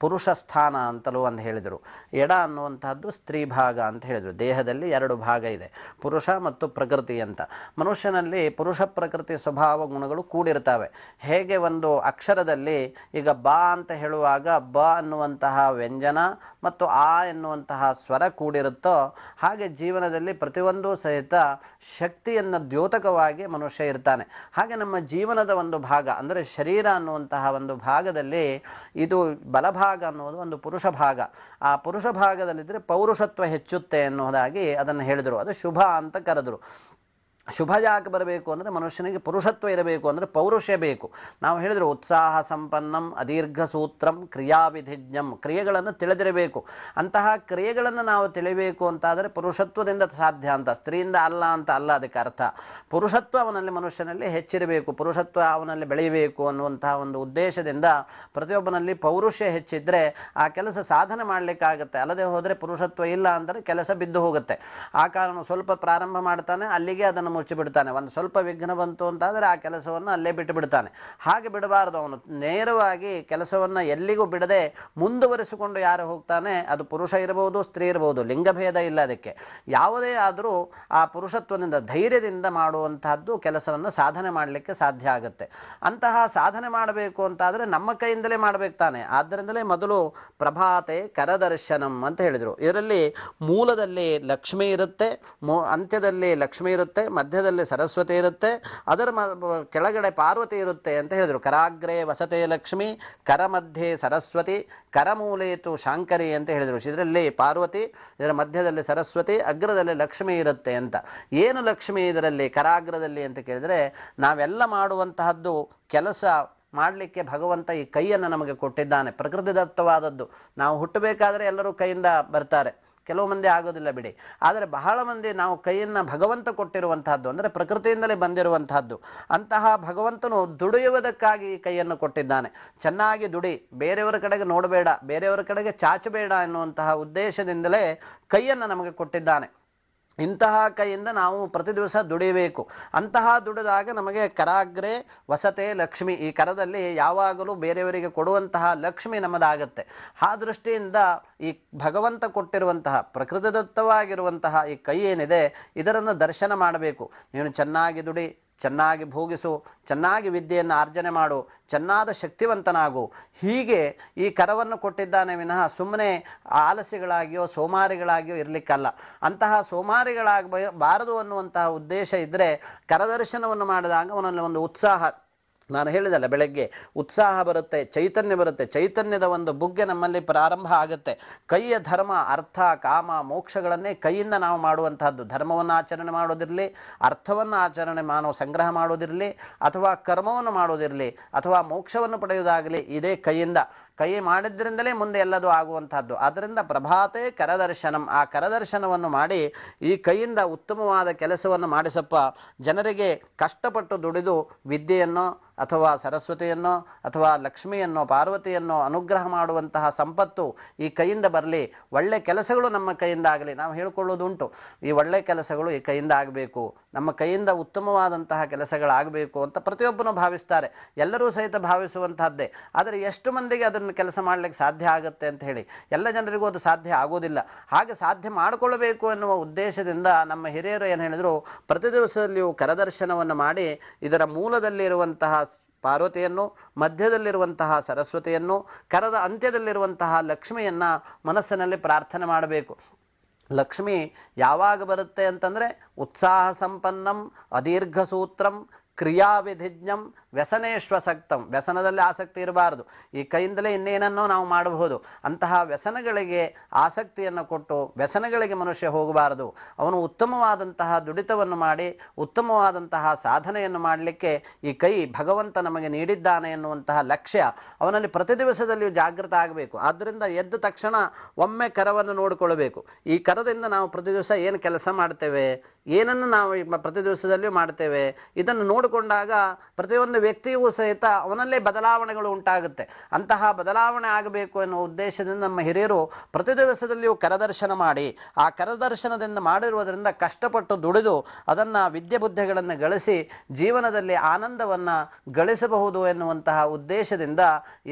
ಪುರುಷ ಸ್ಥಾನ ಅಂತಲೂ ಒಂದು ಹೇಳಿದರು. ಎಡ ಅನ್ನುವಂತಹದ್ದು ಸ್ತ್ರೀ ಭಾಗ ಅಂತ ಹೇಳಿದರು. ದೇಹದಲ್ಲಿ ಎರಡು ಭಾಗ ಇದೆ, ಪುರುಷ ಮತ್ತು ಪ್ರಕೃತಿ ಅಂತ. ಮನುಷ್ಯನಲ್ಲಿ ಪುರುಷ ಪ್ರಕೃತಿ ಸ್ವಭಾವ ಗುಣಗಳು ಕೂಡಿರ್ತವೆ. ಹೇಗೆ ಒಂದು ಅಕ್ಷರದಲ್ಲಿ ಈಗ ಬಾ ಅಂತ ಹೇಳುವಾಗ ಬ ಅನ್ನುವಂತಹ ವ್ಯಂಜನ ಮತ್ತು ಆ ಎನ್ನುವಂತಹ ಸ್ವರ ಕೂಡಿರುತ್ತೋ, ಹಾಗೆ ಜೀವನದಲ್ಲಿ ಪ್ರತಿಯೊಂದು ಸಹಿತ ಶಕ್ತಿಯನ್ನು ದ್ಯೋತಕವಾಗಿ ಮನುಷ್ಯ ಇರ್ತಾನೆ. ಹಾಗೆ ನಮ್ಮ ಜೀವನದ ಒಂದು ಭಾಗ ಅಂದರೆ ಶರೀರ ಅನ್ನುವಂತಹ ಒಂದು ಭಾಗದಲ್ಲಿ ಇದು ಬಲಭಾಗ ಅನ್ನೋದು ಒಂದು ಪುರುಷ ಭಾಗ. ಆ ಪುರುಷ ಭಾಗದಲ್ಲಿದ್ದರೆ ಪೌರುಷತ್ವ ಹೆಚ್ಚುತ್ತೆ ಅನ್ನೋದಾಗಿ ಅದನ್ನು ಹೇಳಿದರು. ಅದು ಶುಭ ಅಂತ ಕರೆದರು. ಶುಭ ಯಾಕೆ ಬರಬೇಕು ಅಂದರೆ ಮನುಷ್ಯನಿಗೆ ಪುರುಷತ್ವ ಇರಬೇಕು, ಅಂದರೆ ಪೌರುಷ ಬೇಕು. ನಾವು ಹೇಳಿದ್ರು ಉತ್ಸಾಹ ಸಂಪನ್ನಂ ಅದೀರ್ಘ ಸೂತ್ರಂ ಕ್ರಿಯಾವಿಧಿಜ್ಞಂ, ಕ್ರಿಯೆಗಳನ್ನು ತಿಳಿದಿರಬೇಕು. ಅಂತಹ ಕ್ರಿಯೆಗಳನ್ನು ನಾವು ತಿಳಿಬೇಕು ಅಂತಾದರೆ ಪುರುಷತ್ವದಿಂದ ಸಾಧ್ಯ ಅಂತ, ಸ್ತ್ರೀಯಿಂದ ಅಲ್ಲ ಅಂತ ಅಲ್ಲ ಅದಕ್ಕೆ ಅರ್ಥ. ಪುರುಷತ್ವ ಅವನಲ್ಲಿ ಮನುಷ್ಯನಲ್ಲಿ ಹೆಚ್ಚಿರಬೇಕು, ಪುರುಷತ್ವ ಅವನಲ್ಲಿ ಬೆಳೆಯಬೇಕು ಅನ್ನುವಂತಹ ಒಂದು ಉದ್ದೇಶದಿಂದ ಪ್ರತಿಯೊಬ್ಬನಲ್ಲಿ ಪೌರುಷ ಹೆಚ್ಚಿದ್ರೆ ಆ ಕೆಲಸ ಸಾಧನೆ ಮಾಡಲಿಕ್ಕಾಗತ್ತೆ. ಅಲ್ಲದೆ ಹೋದರೆ ಪುರುಷತ್ವ ಇಲ್ಲ ಅಂದರೆ ಕೆಲಸ ಬಿದ್ದು ಹೋಗುತ್ತೆ. ಆ ಕಾರಣ ಸ್ವಲ್ಪ ಪ್ರಾರಂಭ ಮಾಡ್ತಾನೆ, ಅಲ್ಲಿಗೆ ಅದನ್ನು ಮುಚ್ಚಿಬಿಡ್ತಾನೆ. ಒಂದು ಸ್ವಲ್ಪ ವಿಘ್ನ ಬಂತು ಅಂತಾದರೆ ಆ ಕೆಲಸವನ್ನು ಅಲ್ಲೇ ಬಿಟ್ಟು ಬಿಡ್ತಾನೆ. ಹಾಗೆ ಬಿಡಬಾರದು. ಅವನು ನೇರವಾಗಿ ಕೆಲಸವನ್ನು ಎಲ್ಲಿಗೂ ಬಿಡದೆ ಮುಂದುವರಿಸಿಕೊಂಡು ಯಾರು ಹೋಗ್ತಾನೆ, ಅದು ಪುರುಷ ಇರಬಹುದು ಸ್ತ್ರೀ ಇರಬಹುದು, ಲಿಂಗಭೇದ ಇಲ್ಲ ಅದಕ್ಕೆ. ಯಾವುದೇ ಆದರೂ ಆ ಪುರುಷತ್ವದಿಂದ ಧೈರ್ಯದಿಂದ ಮಾಡುವಂತಹದ್ದು ಕೆಲಸವನ್ನು ಸಾಧನೆ ಮಾಡಲಿಕ್ಕೆ ಸಾಧ್ಯ ಆಗುತ್ತೆ. ಅಂತಹ ಸಾಧನೆ ಮಾಡಬೇಕು ಅಂತಾದರೆ ನಮ್ಮ ಕೈಯಿಂದಲೇ ಮಾಡಬೇಕು ತಾನೆ. ಆದ್ದರಿಂದಲೇ ಮೊದಲು ಪ್ರಭಾತೆ ಕರದರ್ಶನಂ ಅಂತ ಹೇಳಿದರು. ಇದರಲ್ಲಿ ಮೂಲದಲ್ಲಿ ಲಕ್ಷ್ಮಿ ಇರುತ್ತೆ, ಅಂತ್ಯದಲ್ಲಿ ಲಕ್ಷ್ಮಿ ಇರುತ್ತೆ, ಮಧ್ಯದಲ್ಲಿ ಸರಸ್ವತಿ ಇರುತ್ತೆ, ಅದರ ಕೆಳಗಡೆ ಪಾರ್ವತಿ ಇರುತ್ತೆ ಅಂತ ಹೇಳಿದರು. ಕರಾಗ್ರೇ ವಸತೆ ಲಕ್ಷ್ಮಿ, ಕರ ಮಧ್ಯೆ ಸರಸ್ವತಿ, ಕರಮೂಲೇತು ಶಾಂಕರಿ ಅಂತ ಹೇಳಿದರು. ಇದರಲ್ಲಿ ಪಾರ್ವತಿ, ಇದರ ಮಧ್ಯದಲ್ಲಿ ಸರಸ್ವತಿ, ಅಗ್ರದಲ್ಲಿ ಲಕ್ಷ್ಮಿ ಇರುತ್ತೆ ಅಂತ. ಏನು ಲಕ್ಷ್ಮಿ ಇದರಲ್ಲಿ ಕರಾಗ್ರದಲ್ಲಿ ಅಂತ ಕೇಳಿದರೆ, ನಾವೆಲ್ಲ ಮಾಡುವಂತಹದ್ದು ಕೆಲಸ ಮಾಡಲಿಕ್ಕೆ ಭಗವಂತ ಈ ಕೈಯನ್ನು ನಮಗೆ ಕೊಟ್ಟಿದ್ದಾನೆ, ಪ್ರಕೃತಿದತ್ತವಾದದ್ದು. ನಾವು ಹುಟ್ಟಬೇಕಾದ್ರೆ ಎಲ್ಲರೂ ಕೈಯಿಂದ ಬರ್ತಾರೆ, ಕೆಲವು ಮಂದಿ ಆಗೋದಿಲ್ಲ ಬಿಡಿ. ಆದರೆ ಬಹಳ ಮಂದಿ ನಾವು ಕೈಯನ್ನು ಭಗವಂತ ಕೊಟ್ಟಿರುವಂತಹದ್ದು, ಅಂದರೆ ಪ್ರಕೃತಿಯಿಂದಲೇ ಬಂದಿರುವಂತಹದ್ದು. ಅಂತಹ ಭಗವಂತನು ದುಡಿಯುವುದಕ್ಕಾಗಿ ಈ ಕೈಯನ್ನು ಕೊಟ್ಟಿದ್ದಾನೆ. ಚೆನ್ನಾಗಿ ದುಡಿ, ಬೇರೆಯವರ ಕಡೆಗೆ ನೋಡಬೇಡ, ಬೇರೆಯವರ ಕಡೆಗೆ ಚಾಚಬೇಡ ಎನ್ನುವಂತಹ ಉದ್ದೇಶದಿಂದಲೇ ಕೈಯನ್ನು ನಮಗೆ ಕೊಟ್ಟಿದ್ದಾನೆ. ಇಂತಹ ಕೈಯಿಂದ ನಾವು ಪ್ರತಿ ದಿವಸ ದುಡಿಯಬೇಕು. ಅಂತಹ ದುಡಿದಾಗ ನಮಗೆ ಕರಾಗ್ರೆ ವಸತೆ ಲಕ್ಷ್ಮಿ, ಈ ಕರದಲ್ಲಿ ಯಾವಾಗಲೂ ಬೇರೆಯವರಿಗೆ ಕೊಡುವಂತಹ ಲಕ್ಷ್ಮಿ ನಮ್ಮದಾಗತ್ತೆ. ಆ ದೃಷ್ಟಿಯಿಂದ ಈ ಭಗವಂತ ಕೊಟ್ಟಿರುವಂತಹ ಪ್ರಕೃತಿದತ್ತವಾಗಿರುವಂತಹ ಈ ಕೈ ಏನಿದೆ ಇದರನ್ನು ದರ್ಶನ ಮಾಡಬೇಕು. ನೀನು ಚೆನ್ನಾಗಿ ದುಡಿ, ಚೆನ್ನಾಗಿ ಭೋಗಿಸು, ಚೆನ್ನಾಗಿ ವಿದ್ಯೆಯನ್ನು ಆರ್ಜನೆ ಮಾಡು, ಚೆನ್ನಾದ ಶಕ್ತಿವಂತನಾಗು. ಹೀಗೆ ಈ ಕರವನ್ನು ಕೊಟ್ಟಿದ್ದಾನೆ ವಿನಃ ಸುಮ್ಮನೆ ಆಲಸ್ಯಗಳಾಗಿಯೋ ಸೋಮಾರಿಗಳಾಗಿಯೋ ಇರಲಿಕ್ಕಲ್ಲ. ಅಂತಹ ಸೋಮಾರಿಗಳಾಗಬಾರದು ಅನ್ನುವಂತಹ ಉದ್ದೇಶ ಇದ್ದರೆ ಕರದರ್ಶನವನ್ನು ಮಾಡಿದಾಗ ಅವನಲ್ಲಿ ಒಂದು ಉತ್ಸಾಹ, ನಾನು ಹೇಳಿದಲ್ಲ ಬೆಳಗ್ಗೆ ಉತ್ಸಾಹ ಬರುತ್ತೆ, ಚೈತನ್ಯ ಬರುತ್ತೆ. ಚೈತನ್ಯದ ಒಂದು ಬುಗ್ಗೆ ನಮ್ಮಲ್ಲಿ ಪ್ರಾರಂಭ ಆಗುತ್ತೆ. ಕೈಯ ಧರ್ಮ ಅರ್ಥ ಕಾಮ ಮೋಕ್ಷಗಳನ್ನೇ ಕೈಯಿಂದ ನಾವು ಮಾಡುವಂತಹದ್ದು. ಧರ್ಮವನ್ನು ಆಚರಣೆ ಮಾಡೋದಿರಲಿ, ಅರ್ಥವನ್ನು ಆಚರಣೆ ಸಂಗ್ರಹ ಮಾಡೋದಿರಲಿ, ಅಥವಾ ಕರ್ಮವನ್ನು ಮಾಡೋದಿರಲಿ, ಅಥವಾ ಮೋಕ್ಷವನ್ನು ಪಡೆಯುವುದಾಗಲಿ, ಇದೇ ಕೈಯಿಂದ. ಕೈ ಮಾಡಿದ್ರಿಂದಲೇ ಮುಂದೆ ಎಲ್ಲದೂ ಆಗುವಂತಹದ್ದು. ಆದ್ದರಿಂದ ಪ್ರಭಾತೆ ಕರದರ್ಶನಂ, ಆ ಕರದರ್ಶನವನ್ನು ಮಾಡಿ ಈ ಕೈಯಿಂದ ಉತ್ತಮವಾದ ಕೆಲಸವನ್ನು ಮಾಡಿಸಪ್ಪ. ಜನರಿಗೆ ಕಷ್ಟಪಟ್ಟು ದುಡಿದು ವಿದ್ಯೆಯನ್ನು ಅಥವಾ ಸರಸ್ವತಿಯನ್ನು ಅಥವಾ ಲಕ್ಷ್ಮಿಯನ್ನು ಪಾರ್ವತಿಯನ್ನು ಅನುಗ್ರಹ ಮಾಡುವಂತಹ ಸಂಪತ್ತು ಈ ಕೈಯಿಂದ ಬರಲಿ. ಒಳ್ಳೆ ಕೆಲಸಗಳು ನಮ್ಮ ಕೈಯಿಂದ ಆಗಲಿ. ನಾವು ಹೇಳ್ಕೊಳ್ಳೋದುಂಟು, ಈ ಒಳ್ಳೆ ಕೆಲಸಗಳು ಈ ಕೈಯಿಂದ ಆಗಬೇಕು, ನಮ್ಮ ಕೈಯಿಂದ ಉತ್ತಮವಾದಂತಹ ಕೆಲಸಗಳಾಗಬೇಕು ಅಂತ ಪ್ರತಿಯೊಬ್ಬನು ಭಾವಿಸ್ತಾರೆ. ಎಲ್ಲರೂ ಸಹಿತ ಭಾವಿಸುವಂತಹದ್ದೇ. ಆದರೆ ಎಷ್ಟು ಮಂದಿಗೆ ಅದನ್ನು ಕೆಲಸ ಮಾಡಲಿಕ್ಕೆ ಸಾಧ್ಯ ಆಗುತ್ತೆ ಅಂತ ಹೇಳಿ, ಎಲ್ಲ ಜನರಿಗೂ ಅದು ಸಾಧ್ಯ ಆಗೋದಿಲ್ಲ. ಹಾಗೆ ಸಾಧ್ಯ ಮಾಡಿಕೊಳ್ಳಬೇಕು ಎನ್ನುವ ಉದ್ದೇಶದಿಂದ ನಮ್ಮ ಹಿರಿಯರು ಏನು ಹೇಳಿದ್ರು, ಪ್ರತಿ ದಿವಸದಲ್ಲಿಯೂ ಕರದರ್ಶನವನ್ನು ಮಾಡಿ ಇದರ ಮೂಲದಲ್ಲಿ ಇರುವಂತಹ ಪಾರ್ವತಿಯನ್ನು, ಮಧ್ಯದಲ್ಲಿರುವಂತಹ ಸರಸ್ವತಿಯನ್ನು, ಕರದ ಅಂತ್ಯದಲ್ಲಿರುವಂತಹ ಲಕ್ಷ್ಮಿಯನ್ನ ಮನಸ್ಸಿನಲ್ಲಿ ಪ್ರಾರ್ಥನೆ ಮಾಡಬೇಕು. ಲಕ್ಷ್ಮಿ ಯಾವಾಗ ಬರುತ್ತೆ ಅಂತಂದ್ರೆ ಉತ್ಸಾಹ ಸಂಪನ್ನಂ ಅದೀರ್ಘ ಸೂತ್ರಂ ಕ್ರಿಯಾವಿಧಿಜ್ಞಂ ವ್ಯಸನೇಶ್ವಸಕ್ತಂ, ವ್ಯಸನದಲ್ಲಿ ಆಸಕ್ತಿ ಇರಬಾರದು. ಈ ಕೈಯಿಂದಲೇ ಇನ್ನೇನನ್ನೋ ನಾವು ಮಾಡಬಹುದು. ಅಂತಹ ವ್ಯಸನಗಳಿಗೆ ಆಸಕ್ತಿಯನ್ನು ಕೊಟ್ಟು ವ್ಯಸನಗಳಿಗೆ ಮನುಷ್ಯ ಹೋಗಬಾರದು. ಅವನು ಉತ್ತಮವಾದಂತಹ ದುಡಿತವನ್ನು ಮಾಡಿ ಉತ್ತಮವಾದಂತಹ ಸಾಧನೆಯನ್ನು ಮಾಡಲಿಕ್ಕೆ ಈ ಕೈ ಭಗವಂತ ನಮಗೆ ನೀಡಿದ್ದಾನೆ ಎನ್ನುವಂತಹ ಲಕ್ಷ್ಯ ಅವನಲ್ಲಿ ಪ್ರತಿ ದಿವಸದಲ್ಲಿಯೂ ಜಾಗೃತ ಆಗಬೇಕು. ಆದ್ದರಿಂದ ಎದ್ದ ತಕ್ಷಣ ಒಮ್ಮೆ ಕರವನ್ನು ನೋಡಿಕೊಳ್ಳಬೇಕು. ಈ ಕರದಿಂದ ನಾವು ಪ್ರತಿ ದಿವಸ ಏನು ಕೆಲಸ ಮಾಡ್ತೇವೆ, ಏನನ್ನು ನಾವು ಪ್ರತಿ ದಿವಸದಲ್ಲಿಯೂ ಮಾಡ್ತೇವೆ, ಇದನ್ನು ನೋಡಿಕೊಂಡಾಗ ಪ್ರತಿಯೊಂದು ವ್ಯಕ್ತಿಯೂ ಸಹಿತ ಅವನಲ್ಲೇ ಬದಲಾವಣೆಗಳು ಉಂಟಾಗುತ್ತೆ. ಅಂತಹ ಬದಲಾವಣೆ ಆಗಬೇಕು ಎನ್ನುವ ಉದ್ದೇಶದಿಂದ ನಮ್ಮ ಹಿರಿಯರು ಪ್ರತಿ ದಿವಸದಲ್ಲಿಯೂ ಕರದರ್ಶನ ಮಾಡಿ, ಆ ಕರದರ್ಶನದಿಂದ ಮಾಡಿರುವುದರಿಂದ ಕಷ್ಟಪಟ್ಟು ದುಡಿದು ಅದನ್ನು ವಿದ್ಯೆ ಬುದ್ಧಿಗಳನ್ನು ಗಳಿಸಿ ಜೀವನದಲ್ಲಿ ಆನಂದವನ್ನು ಗಳಿಸಬಹುದು ಎನ್ನುವಂತಹ ಉದ್ದೇಶದಿಂದ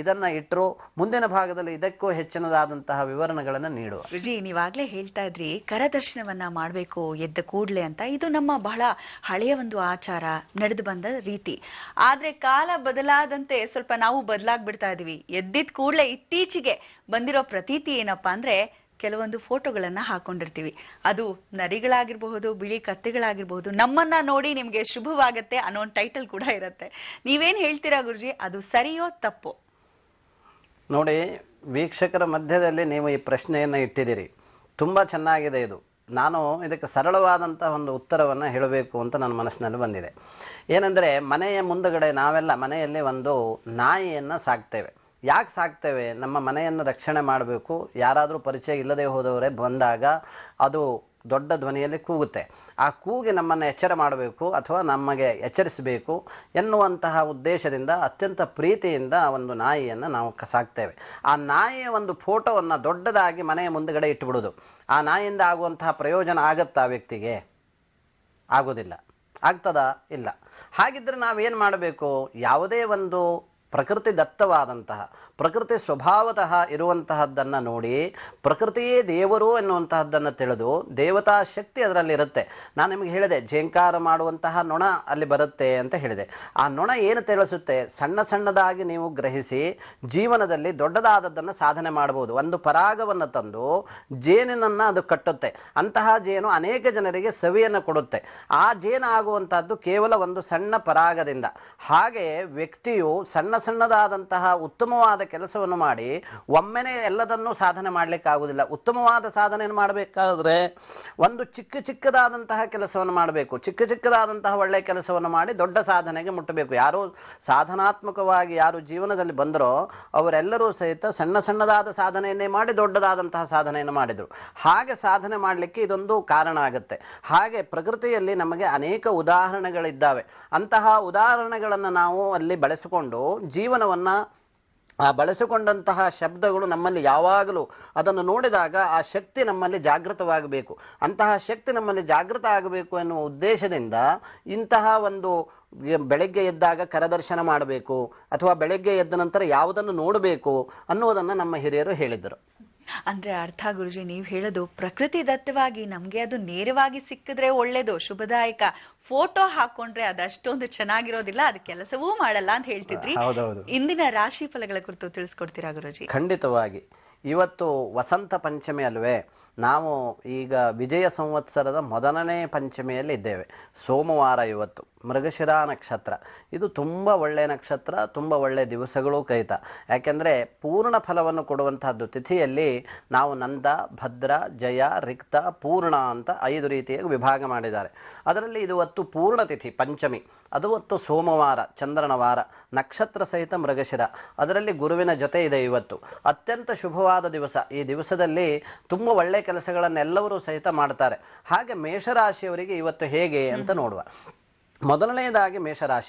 ಇದನ್ನು ಇಟ್ಟರು. ಮುಂದಿನ ಭಾಗದಲ್ಲಿ ಇದಕ್ಕೂ ಹೆಚ್ಚಿನದಾದಂತಹ ವಿವರಣೆಗಳನ್ನು ನೀಡುವ.
ರುಜಿ, ನೀವಾಗ್ಲೇ ಹೇಳ್ತಾ ಇದ್ರಿ ಕರದರ್ಶನವನ್ನ ಮಾಡಬೇಕು ಎದ್ದ ಕೂಡ್ಲೆ ಅಂತ. ಇದು ನಮ್ಮ ಬಹಳ ಹಳೆಯ ಒಂದು ಆಚಾರ, ನಡೆದು ಬಂದ ರೀತಿ. ಆದ್ರೆ ಕಾಲ ಬದಲಾದಂತೆ ಸ್ವಲ್ಪ ನಾವು ಬದಲಾಗ್ಬಿಡ್ತಾ ಇದೀವಿ. ಎದ್ದಿದ್ ಕೂಡ್ಲೆ ಇತ್ತೀಚೆಗೆ ಬಂದಿರೋ ಪ್ರತೀತಿ ಏನಪ್ಪಾ ಅಂದ್ರೆ ಕೆಲವೊಂದು ಫೋಟೋಗಳನ್ನ ಹಾಕೊಂಡಿರ್ತೀವಿ. ಅದು ನರಿಗಳಾಗಿರ್ಬಹುದು, ಬಿಳಿ ಕತ್ತೆಗಳಾಗಿರ್ಬಹುದು. ನಮ್ಮನ್ನ ನೋಡಿ ನಿಮ್ಗೆ ಶುಭವಾಗತ್ತೆ ಅನ್ನೋ ಒಂದು ಟೈಟಲ್ ಕೂಡ ಇರುತ್ತೆ. ನೀವೇನ್ ಹೇಳ್ತೀರಾ ಗುರುಜಿ, ಅದು ಸರಿಯೋ ತಪ್ಪೋ?
ನೋಡಿ, ವೀಕ್ಷಕರ ಮಧ್ಯದಲ್ಲಿ ನೀವು ಈ ಪ್ರಶ್ನೆಯನ್ನು ಇಟ್ಟಿದ್ದೀರಿ. ತುಂಬ ಚೆನ್ನಾಗಿದೆ ಇದು. ನಾನು ಇದಕ್ಕೆ ಸರಳವಾದಂಥ ಒಂದು ಉತ್ತರವನ್ನು ಹೇಳಬೇಕು ಅಂತ ನನ್ನ ಮನಸ್ಸಿನಲ್ಲಿ ಬಂದಿದೆ. ಏನೆಂದರೆ, ಮನೆಯ ಮುಂದುಗಡೆ ನಾವೆಲ್ಲ ಮನೆಯಲ್ಲಿ ಒಂದು ನಾಯಿಯನ್ನು ಸಾಕ್ತೇವೆ. ಯಾಕೆ ಸಾಕ್ತೇವೆ? ನಮ್ಮ ಮನೆಯನ್ನು ರಕ್ಷಣೆ ಮಾಡಬೇಕು. ಯಾರಾದರೂ ಪರಿಚಯ ಇಲ್ಲದೆ ಹೋದವರೇ ಬಂದಾಗ ಅದು ದೊಡ್ಡ ಧ್ವನಿಯಲ್ಲಿ ಕೂಗುತ್ತೆ. ಆ ಕೂಗಿ ನಮ್ಮನ್ನು ಎಚ್ಚರ ಮಾಡಬೇಕು ಅಥವಾ ನಮಗೆ ಎಚ್ಚರಿಸಬೇಕು ಎನ್ನುವಂತಹ ಉದ್ದೇಶದಿಂದ ಅತ್ಯಂತ ಪ್ರೀತಿಯಿಂದ ಒಂದು ನಾಯಿಯನ್ನು ನಾವು ಸಾಕ್ತೇವೆ. ಆ ನಾಯಿಯ ಒಂದು ಫೋಟೋವನ್ನು ದೊಡ್ಡದಾಗಿ ಮನೆಯ ಮುಂದುಗಡೆ ಇಟ್ಟುಬಿಡೋದು. ಆ ನಾಯಿಯಿಂದ ಆಗುವಂತಹ ಪ್ರಯೋಜನ ಆಗತ್ತಾ ವ್ಯಕ್ತಿಗೆ? ಆಗೋದಿಲ್ಲ. ಆಗ್ತದಾ? ಇಲ್ಲ. ಹಾಗಿದ್ರೆ ನಾವೇನು ಮಾಡಬೇಕು? ಯಾವುದೇ ಒಂದು ಪ್ರಕೃತಿ ದತ್ತವಾದಂತಹ, ಪ್ರಕೃತಿ ಸ್ವಭಾವತಃ ಇರುವಂತಹದ್ದನ್ನು ನೋಡಿ, ಪ್ರಕೃತಿಯೇ ದೇವರು ಎನ್ನುವಂತಹದ್ದನ್ನು ತಿಳಿದು ದೇವತಾ ಶಕ್ತಿ ಅದರಲ್ಲಿ ಇರುತ್ತೆ. ನಾನು ನಿಮಗೆ ಹೇಳಿದೆ, ಝೇಂಕಾರ ಮಾಡುವಂತಹ ನೊಣ ಅಲ್ಲಿ ಬರುತ್ತೆ ಅಂತ ಹೇಳಿದೆ. ಆ ನೊಣ ಏನು ತಿಳಿಸುತ್ತೆ? ಸಣ್ಣ ಸಣ್ಣದಾಗಿ ನೀವು ಗ್ರಹಿಸಿ ಜೀವನದಲ್ಲಿ ದೊಡ್ಡದಾದದ್ದನ್ನು ಸಾಧನೆ ಮಾಡಬಹುದು. ಒಂದು ಪರಾಗವನ್ನು ತಂದು ಜೇನಿನನ್ನು ಅದು ಕಟ್ಟುತ್ತೆ. ಅಂತಹ ಜೇನು ಅನೇಕ ಜನರಿಗೆ ಸವಿಯನ್ನು ಕೊಡುತ್ತೆ. ಆ ಜೇನು ಆಗುವಂತಹದ್ದು ಕೇವಲ ಒಂದು ಸಣ್ಣ ಪರಾಗದಿಂದ. ಹಾಗೆ ವ್ಯಕ್ತಿಯು ಸಣ್ಣ ಸಣ್ಣದಾದಂತಹ ಉತ್ತಮವಾದ ಕೆಲಸವನ್ನು ಮಾಡಿ ಒಮ್ಮೆನೆ ಎಲ್ಲದನ್ನೂ ಸಾಧನೆ ಮಾಡ್ಲಿಕ್ಕೆ ಆಗುವುದಿಲ್ಲ. ಉತ್ತಮವಾದ ಸಾಧನೆಯನ್ನು ಮಾಡಬೇಕಾದ್ರೆ ಒಂದು ಚಿಕ್ಕದಾದಂತಹ ಕೆಲಸವನ್ನು ಮಾಡಬೇಕು. ಚಿಕ್ಕದಾದಂತಹ ಒಳ್ಳೆಯ ಕೆಲಸವನ್ನು ಮಾಡಿ ದೊಡ್ಡ ಸಾಧನೆಗೆ ಮುಟ್ಟಬೇಕು. ಯಾರು ಸಾಧನಾತ್ಮಕವಾಗಿ ಯಾರು ಜೀವನದಲ್ಲಿ ಬಂದರೋ ಅವರೆಲ್ಲರೂ ಸಹಿತ ಸಣ್ಣದಾದ ಸಾಧನೆಯನ್ನೇ ಮಾಡಿ ದೊಡ್ಡದಾದಂತಹ ಸಾಧನೆಯನ್ನು ಮಾಡಿದರು. ಹಾಗೆ ಸಾಧನೆ ಮಾಡಲಿಕ್ಕೆ ಇದೊಂದು ಕಾರಣ ಆಗುತ್ತೆ. ಹಾಗೆ ಪ್ರಕೃತಿಯಲ್ಲಿ ನಮಗೆ ಅನೇಕ ಉದಾಹರಣೆಗಳಿದ್ದಾವೆ. ಅಂತಹ ಉದಾಹರಣೆಗಳನ್ನು ನಾವು ಅಲ್ಲಿ ಬಳಸಿಕೊಂಡು ಜೀವನವನ್ನ ಬಳಸಿಕೊಂಡಂತಹ ಶಬ್ದಗಳು ನಮ್ಮಲ್ಲಿ ಯಾವಾಗಲೂ ಅದನ್ನು ನೋಡಿದಾಗ ಆ ಶಕ್ತಿ ನಮ್ಮಲ್ಲಿ ಜಾಗೃತವಾಗಬೇಕು. ಅಂತಹ ಶಕ್ತಿ ನಮ್ಮಲ್ಲಿ ಜಾಗೃತ ಆಗಬೇಕು ಎನ್ನುವ ಉದ್ದೇಶದಿಂದ ಇಂತಹ ಒಂದು ಬೆಳಗ್ಗೆ ಎದ್ದಾಗ ಕರದರ್ಶನ ಮಾಡಬೇಕು ಅಥವಾ ಬೆಳಗ್ಗೆ ಎದ್ದ ನಂತರ ಯಾವುದನ್ನು ನೋಡಬೇಕು ಅನ್ನೋದನ್ನು ನಮ್ಮ ಹಿರಿಯರು ಹೇಳಿದರು.
ಅಂದ್ರೆ ಅರ್ಥ ಗುರುಜಿ, ನೀವು ಹೇಳೋದು ಪ್ರಕೃತಿ ದತ್ತವಾಗಿ ನಮ್ಗೆ ಅದು ನೇರವಾಗಿ ಸಿಕ್ಕಿದ್ರೆ ಒಳ್ಳೇದು, ಶುಭದಾಯಕ. ಫೋಟೋ ಹಾಕೊಂಡ್ರೆ ಅದಷ್ಟೊಂದು ಚೆನ್ನಾಗಿರೋದಿಲ್ಲ, ಅದು ಕೆಲಸವೂ ಮಾಡಲ್ಲ ಅಂತ ಹೇಳ್ತಿದ್ರಿ. ಇಂದಿನ ರಾಶಿ ಫಲಗಳ ಕುರಿತು ತಿಳಿಸ್ಕೊಡ್ತೀರಾ ಗುರುಜಿ?
ಖಂಡಿತವಾಗಿ. ಇವತ್ತು ವಸಂತ ಪಂಚಮಿ ಅಲ್ವೇ? ನಾವು ಈಗ ವಿಜಯ ಸಂವತ್ಸರದ ಮೊದಲನೇ ಪಂಚಮಿಯಲ್ಲಿ ಇದ್ದೇವೆ. ಸೋಮವಾರ ಇವತ್ತು, ಮೃಗಶಿರ ನಕ್ಷತ್ರ. ಇದು ತುಂಬ ಒಳ್ಳೆಯ ನಕ್ಷತ್ರ, ತುಂಬ ಒಳ್ಳೆಯ ದಿವಸಗಳು ಕೈತ. ಯಾಕೆಂದರೆ ಪೂರ್ಣ ಫಲವನ್ನು ಕೊಡುವಂತಹದ್ದು. ತಿಥಿಯಲ್ಲಿ ನಾವು ನಂದ, ಭದ್ರ, ಜಯ, ರಿಕ್ತ, ಪೂರ್ಣ ಅಂತ 5 ರೀತಿಯಾಗಿ ವಿಭಾಗ ಮಾಡಿದ್ದಾರೆ. ಅದರಲ್ಲಿ ಇದು ಹೊತ್ತು ಪೂರ್ಣ ತಿಥಿ ಪಂಚಮಿ. ಅದು ಹೊತ್ತು ಸೋಮವಾರ, ಚಂದ್ರನ ವಾರ, ನಕ್ಷತ್ರ ಸಹಿತ ಮೃಗಶಿರ. ಅದರಲ್ಲಿ ಗುರುವಿನ ಜೊತೆ ಇದೆ ಇವತ್ತು. ಅತ್ಯಂತ ಶುಭವಾದ ದಿವಸ. ಈ ದಿವಸದಲ್ಲಿ ತುಂಬ ಒಳ್ಳೆಯ ಕೆಲಸಗಳನ್ನೆಲ್ಲರೂ ಸಹಿತ ಮಾಡ್ತಾರೆ. ಹಾಗೆ ಮೇಷರಾಶಿಯವರಿಗೆ ಇವತ್ತು ಹೇಗೆ ಅಂತ ನೋಡುವ. ಮೊದಲನೆಯದಾಗಿ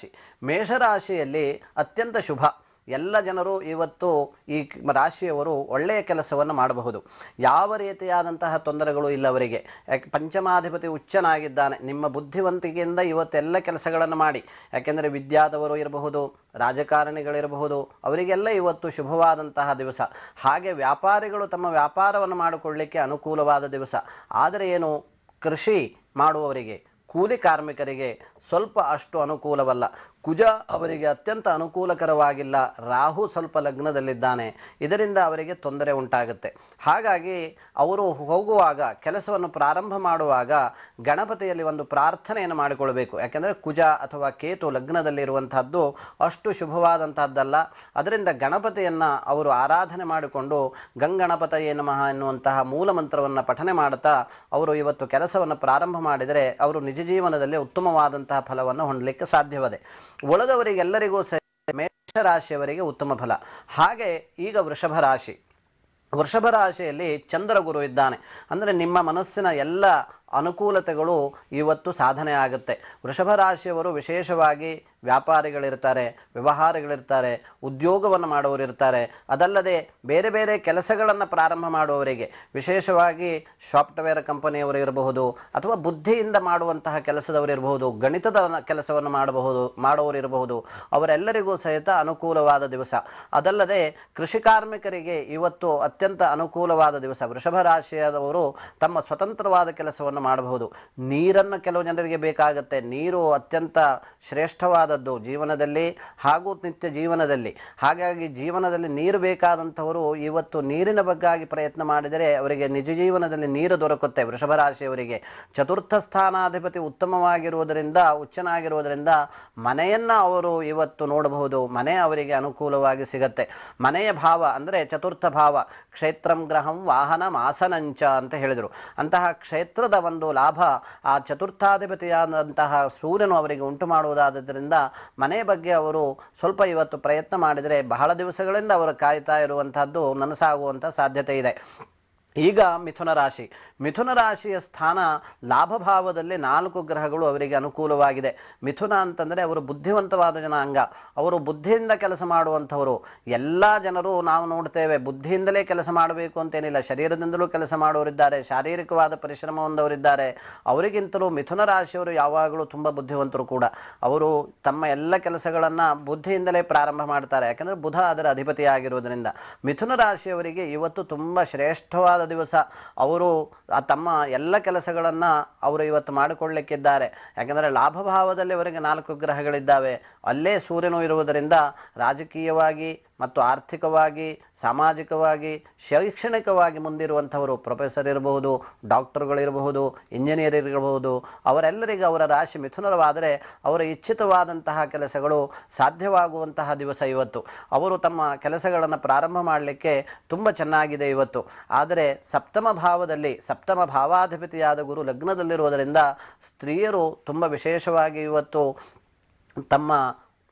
ಮೇಷರಾಶಿಯಲ್ಲಿ ಅತ್ಯಂತ ಶುಭ. ಎಲ್ಲ ಜನರು ಇವತ್ತು ಈ ರಾಶಿಯವರು ಒಳ್ಳೆಯ ಕೆಲಸವನ್ನು ಮಾಡಬಹುದು. ಯಾವ ರೀತಿಯಾದಂತಹ ತೊಂದರೆಗಳು ಇಲ್ಲ ಅವರಿಗೆ. ಪಂಚಮಾಧಿಪತಿ ಉಚ್ಚನಾಗಿದ್ದಾನೆ. ನಿಮ್ಮ ಬುದ್ಧಿವಂತಿಕೆಯಿಂದ ಇವತ್ತೆಲ್ಲ ಕೆಲಸಗಳನ್ನು ಮಾಡಿ. ಯಾಕೆಂದರೆ ವಿದ್ಯಾದವರು ಇರಬಹುದು, ರಾಜಕಾರಣಿಗಳಿರಬಹುದು, ಅವರಿಗೆಲ್ಲ ಇವತ್ತು ಶುಭವಾದಂತಹ ದಿವಸ. ಹಾಗೆ ವ್ಯಾಪಾರಿಗಳು ತಮ್ಮ ವ್ಯಾಪಾರವನ್ನು ಮಾಡಿಕೊಳ್ಳಲಿಕ್ಕೆ ಅನುಕೂಲವಾದ ದಿವಸ. ಆದರೆ ಏನು, ಕೃಷಿ ಮಾಡುವವರಿಗೆ, ಕೂಲಿ ಕಾರ್ಮಿಕರಿಗೆ ಸ್ವಲ್ಪ ಅಷ್ಟು ಅನುಕೂಲವಲ್ಲ. ಕುಜ ಅವರಿಗೆ ಅತ್ಯಂತ ಅನುಕೂಲಕರವಾಗಿಲ್ಲ, ರಾಹು ಸ್ವಲ್ಪ ಲಗ್ನದಲ್ಲಿದ್ದಾನೆ, ಇದರಿಂದ ಅವರಿಗೆ ತೊಂದರೆ ಉಂಟಾಗುತ್ತೆ. ಹಾಗಾಗಿ ಅವರು ಹೋಗುವಾಗ, ಕೆಲಸವನ್ನು ಪ್ರಾರಂಭ ಮಾಡುವಾಗ ಗಣಪತಿಯಲ್ಲಿ ಒಂದು ಪ್ರಾರ್ಥನೆಯನ್ನು ಮಾಡಿಕೊಳ್ಬೇಕು. ಯಾಕೆಂದರೆ ಕುಜ ಅಥವಾ ಕೇತು ಲಗ್ನದಲ್ಲಿರುವಂತಹದ್ದು ಅಷ್ಟು ಶುಭವಾದಂತಹದ್ದಲ್ಲ. ಅದರಿಂದ ಗಣಪತಿಯನ್ನ ಅವರು ಆರಾಧನೆ ಮಾಡಿಕೊಂಡು ಗಂಗಣಪತಯೇ ನಮಃ ಎನ್ನುವಂತಹ ಮೂಲ ಮಂತ್ರವನ್ನು ಪಠನೆ ಮಾಡುತ್ತಾ ಅವರು ಇವತ್ತು ಕೆಲಸವನ್ನು ಪ್ರಾರಂಭ ಮಾಡಿದರೆ ಅವರು ನಿಜ ಜೀವನದಲ್ಲಿ ಉತ್ತಮವಾದಂತಹ ಫಲವನ್ನು ಹೊಂದಲಿಕ್ಕೆ ಸಾಧ್ಯವಿದೆ. ಉಳಿದವರಿಗೆಲ್ಲರಿಗೂ ಮೇಷರಾಶಿಯವರಿಗೆ ಉತ್ತಮ ಫಲ. ಹಾಗೆ ಈಗ ವೃಷಭ ರಾಶಿ. ವೃಷಭ ರಾಶಿಯಲ್ಲಿ ಚಂದ್ರಗುರು ಇದ್ದಾನೆ. ಅಂದರೆ ನಿಮ್ಮ ಮನಸ್ಸಿನ ಎಲ್ಲ ಅನುಕೂಲತೆಗಳು ಇವತ್ತು ಸಾಧನೆ ಆಗುತ್ತೆ. ವೃಷಭ ರಾಶಿಯವರು ವಿಶೇಷವಾಗಿ ವ್ಯಾಪಾರಿಗಳಿರ್ತಾರೆ, ವ್ಯವಹಾರಗಳಿರ್ತಾರೆ, ಉದ್ಯೋಗವನ್ನು ಮಾಡುವವರು ಇರ್ತಾರೆ. ಅದಲ್ಲದೆ ಬೇರೆ ಬೇರೆ ಕೆಲಸಗಳನ್ನು ಪ್ರಾರಂಭ ಮಾಡುವವರಿಗೆ, ವಿಶೇಷವಾಗಿ ಸಾಫ್ಟ್ವೇರ್ ಕಂಪನಿಯವರು ಇರಬಹುದು, ಅಥವಾ ಬುದ್ಧಿಯಿಂದ ಮಾಡುವಂತಹ ಕೆಲಸದವರು ಇರಬಹುದು, ಗಣಿತದ ಕೆಲಸವನ್ನು ಮಾಡುವವರು ಇರಬಹುದು, ಅವರೆಲ್ಲರಿಗೂ ಸಹಿತ ಅನುಕೂಲವಾದ ದಿವಸ. ಅದಲ್ಲದೆ ಕೃಷಿ ಕಾರ್ಮಿಕರಿಗೆ ಇವತ್ತು ಅತ್ಯಂತ ಅನುಕೂಲವಾದ ದಿವಸ. ವೃಷಭ ರಾಶಿಯಾದವರು ತಮ್ಮ ಸ್ವತಂತ್ರವಾದ ಕೆಲಸವನ್ನು ಮಾಡಬಹುದು. ನೀರನ್ನು ಕೆಲವು ಜನರಿಗೆ ಬೇಕಾಗುತ್ತೆ. ನೀರು ಅತ್ಯಂತ ಶ್ರೇಷ್ಠವಾದದ್ದು ಜೀವನದಲ್ಲಿ ಹಾಗೂ ನಿತ್ಯ ಜೀವನದಲ್ಲಿ. ಹಾಗಾಗಿ ಜೀವನದಲ್ಲಿ ನೀರು ಬೇಕಾದಂಥವರು ಇವತ್ತು ನೀರಿನ ಬಗ್ಗಾಗಿ ಪ್ರಯತ್ನ ಮಾಡಿದರೆ ಅವರಿಗೆ ನಿಜ ಜೀವನದಲ್ಲಿ ನೀರು ದೊರಕುತ್ತೆ. ವೃಷಭ ರಾಶಿಯವರಿಗೆ ಚತುರ್ಥ ಸ್ಥಾನಾಧಿಪತಿ ಉತ್ತಮವಾಗಿರುವುದರಿಂದ, ಉಚ್ಚನಾಗಿರುವುದರಿಂದ ಮನೆಯನ್ನ ಅವರು ಇವತ್ತು ನೋಡಬಹುದು. ಮನೆ ಅವರಿಗೆ ಅನುಕೂಲವಾಗಿ ಸಿಗತ್ತೆ. ಮನೆಯ ಭಾವ ಅಂದರೆ ಚತುರ್ಥ ಭಾವ, ಕ್ಷೇತ್ರಂ ಗ್ರಹಂ ವಾಹನ ಮಾಸನಂಚ ಅಂತ ಹೇಳಿದರು. ಅಂತಹ ಕ್ಷೇತ್ರದ ಒಂದು ಲಾಭ ಆ ಚತುರ್ಥಾಧಿಪತಿಯಾದಂತಹ ಸೂರ್ಯನು ಅವರಿಗೆ ಉಂಟು ಮಾಡುವುದಾದ್ದರಿಂದ ಮನೆಯ ಬಗ್ಗೆ ಅವರು ಸ್ವಲ್ಪ ಇವತ್ತು ಪ್ರಯತ್ನ ಮಾಡಿದರೆ ಬಹಳ ದಿವಸಗಳಿಂದ ಅವರು ಕಾಯ್ತಾ ಇರುವಂತಹದ್ದು ನನಸಾಗುವಂತ ಸಾಧ್ಯತೆ ಇದೆ. ಈಗ ಮಿಥುನ ರಾಶಿ. ಮಿಥುನ ರಾಶಿಯ ಸ್ಥಾನ ಲಾಭಭಾವದಲ್ಲಿ 4 ಗ್ರಹಗಳು ಅವರಿಗೆ ಅನುಕೂಲವಾಗಿದೆ. ಮಿಥುನ ಅಂತಂದರೆ ಅವರು ಬುದ್ಧಿವಂತವಾದ ಜನಾಂಗ. ಅವರು ಬುದ್ಧಿಯಿಂದ ಕೆಲಸ ಮಾಡುವಂಥವರು. ಎಲ್ಲ ಜನರು ನಾವು ನೋಡ್ತೇವೆ ಬುದ್ಧಿಯಿಂದಲೇ ಕೆಲಸ ಮಾಡಬೇಕು ಅಂತೇನಿಲ್ಲ, ಶರೀರದಿಂದಲೂ ಕೆಲಸ ಮಾಡುವವರಿದ್ದಾರೆ, ಶಾರೀರಿಕವಾದ ಪರಿಶ್ರಮ ಹೊಂದವರಿದ್ದಾರೆ. ಅವರಿಗಿಂತಲೂ ಮಿಥುನ ರಾಶಿಯವರು ಯಾವಾಗಲೂ ತುಂಬ ಬುದ್ಧಿವಂತರು ಕೂಡ. ಅವರು ತಮ್ಮ ಎಲ್ಲ ಕೆಲಸಗಳನ್ನು ಬುದ್ಧಿಯಿಂದಲೇ ಪ್ರಾರಂಭ ಮಾಡ್ತಾರೆ. ಯಾಕಂದರೆ ಬುಧ ಅದರ ಅಧಿಪತಿಯಾಗಿರುವುದರಿಂದ. ಮಿಥುನ ರಾಶಿಯವರಿಗೆ ಇವತ್ತು ತುಂಬ ಶ್ರೇಷ್ಠವಾದ ದಿವಸ. ಅವರು ತಮ್ಮ ಎಲ್ಲ ಕೆಲಸಗಳನ್ನ ಅವರು ಇವತ್ತು ಮಾಡಿಕೊಳ್ಳಲಿಕ್ಕಿದ್ದಾರೆ. ಯಾಕಂದರೆ ಲಾಭಭಾವದಲ್ಲಿ ಅವರಿಗೆ 4 ಗ್ರಹಗಳಿದ್ದಾವೆ. ಅಲ್ಲೇ ಸೂರ್ಯನು ಇರುವುದರಿಂದ ರಾಜಕೀಯವಾಗಿ ಮತ್ತು ಆರ್ಥಿಕವಾಗಿ, ಸಾಮಾಜಿಕವಾಗಿ, ಶೈಕ್ಷಣಿಕವಾಗಿ ಮುಂದಿರುವಂಥವರು, ಪ್ರೊಫೆಸರ್ ಇರಬಹುದು, ಡಾಕ್ಟರ್ಗಳಿರಬಹುದು, ಇಂಜಿನಿಯರ್ ಇರಬಹುದು, ಅವರೆಲ್ಲರಿಗೂ ಅವರ ರಾಶಿ ಮಿಥುನವಾದರೆ ಅವರ ಇಚ್ಛಿತವಾದಂತಹ ಕೆಲಸಗಳು ಸಾಧ್ಯವಾಗುವಂತಹ ದಿವಸ ಇವತ್ತು. ಅವರು ತಮ್ಮ ಕೆಲಸಗಳನ್ನು ಪ್ರಾರಂಭ ಮಾಡಲಿಕ್ಕೆ ತುಂಬ ಚೆನ್ನಾಗಿದೆ ಇವತ್ತು. ಆದರೆ ಸಪ್ತಮ ಭಾವದಲ್ಲಿ, ಸಪ್ತಮ ಭಾವಾಧಿಪತಿಯಾದ ಗುರು ಲಗ್ನದಲ್ಲಿರುವುದರಿಂದ ಸ್ತ್ರೀಯರು ತುಂಬ ವಿಶೇಷವಾಗಿ ಇವತ್ತು ತಮ್ಮ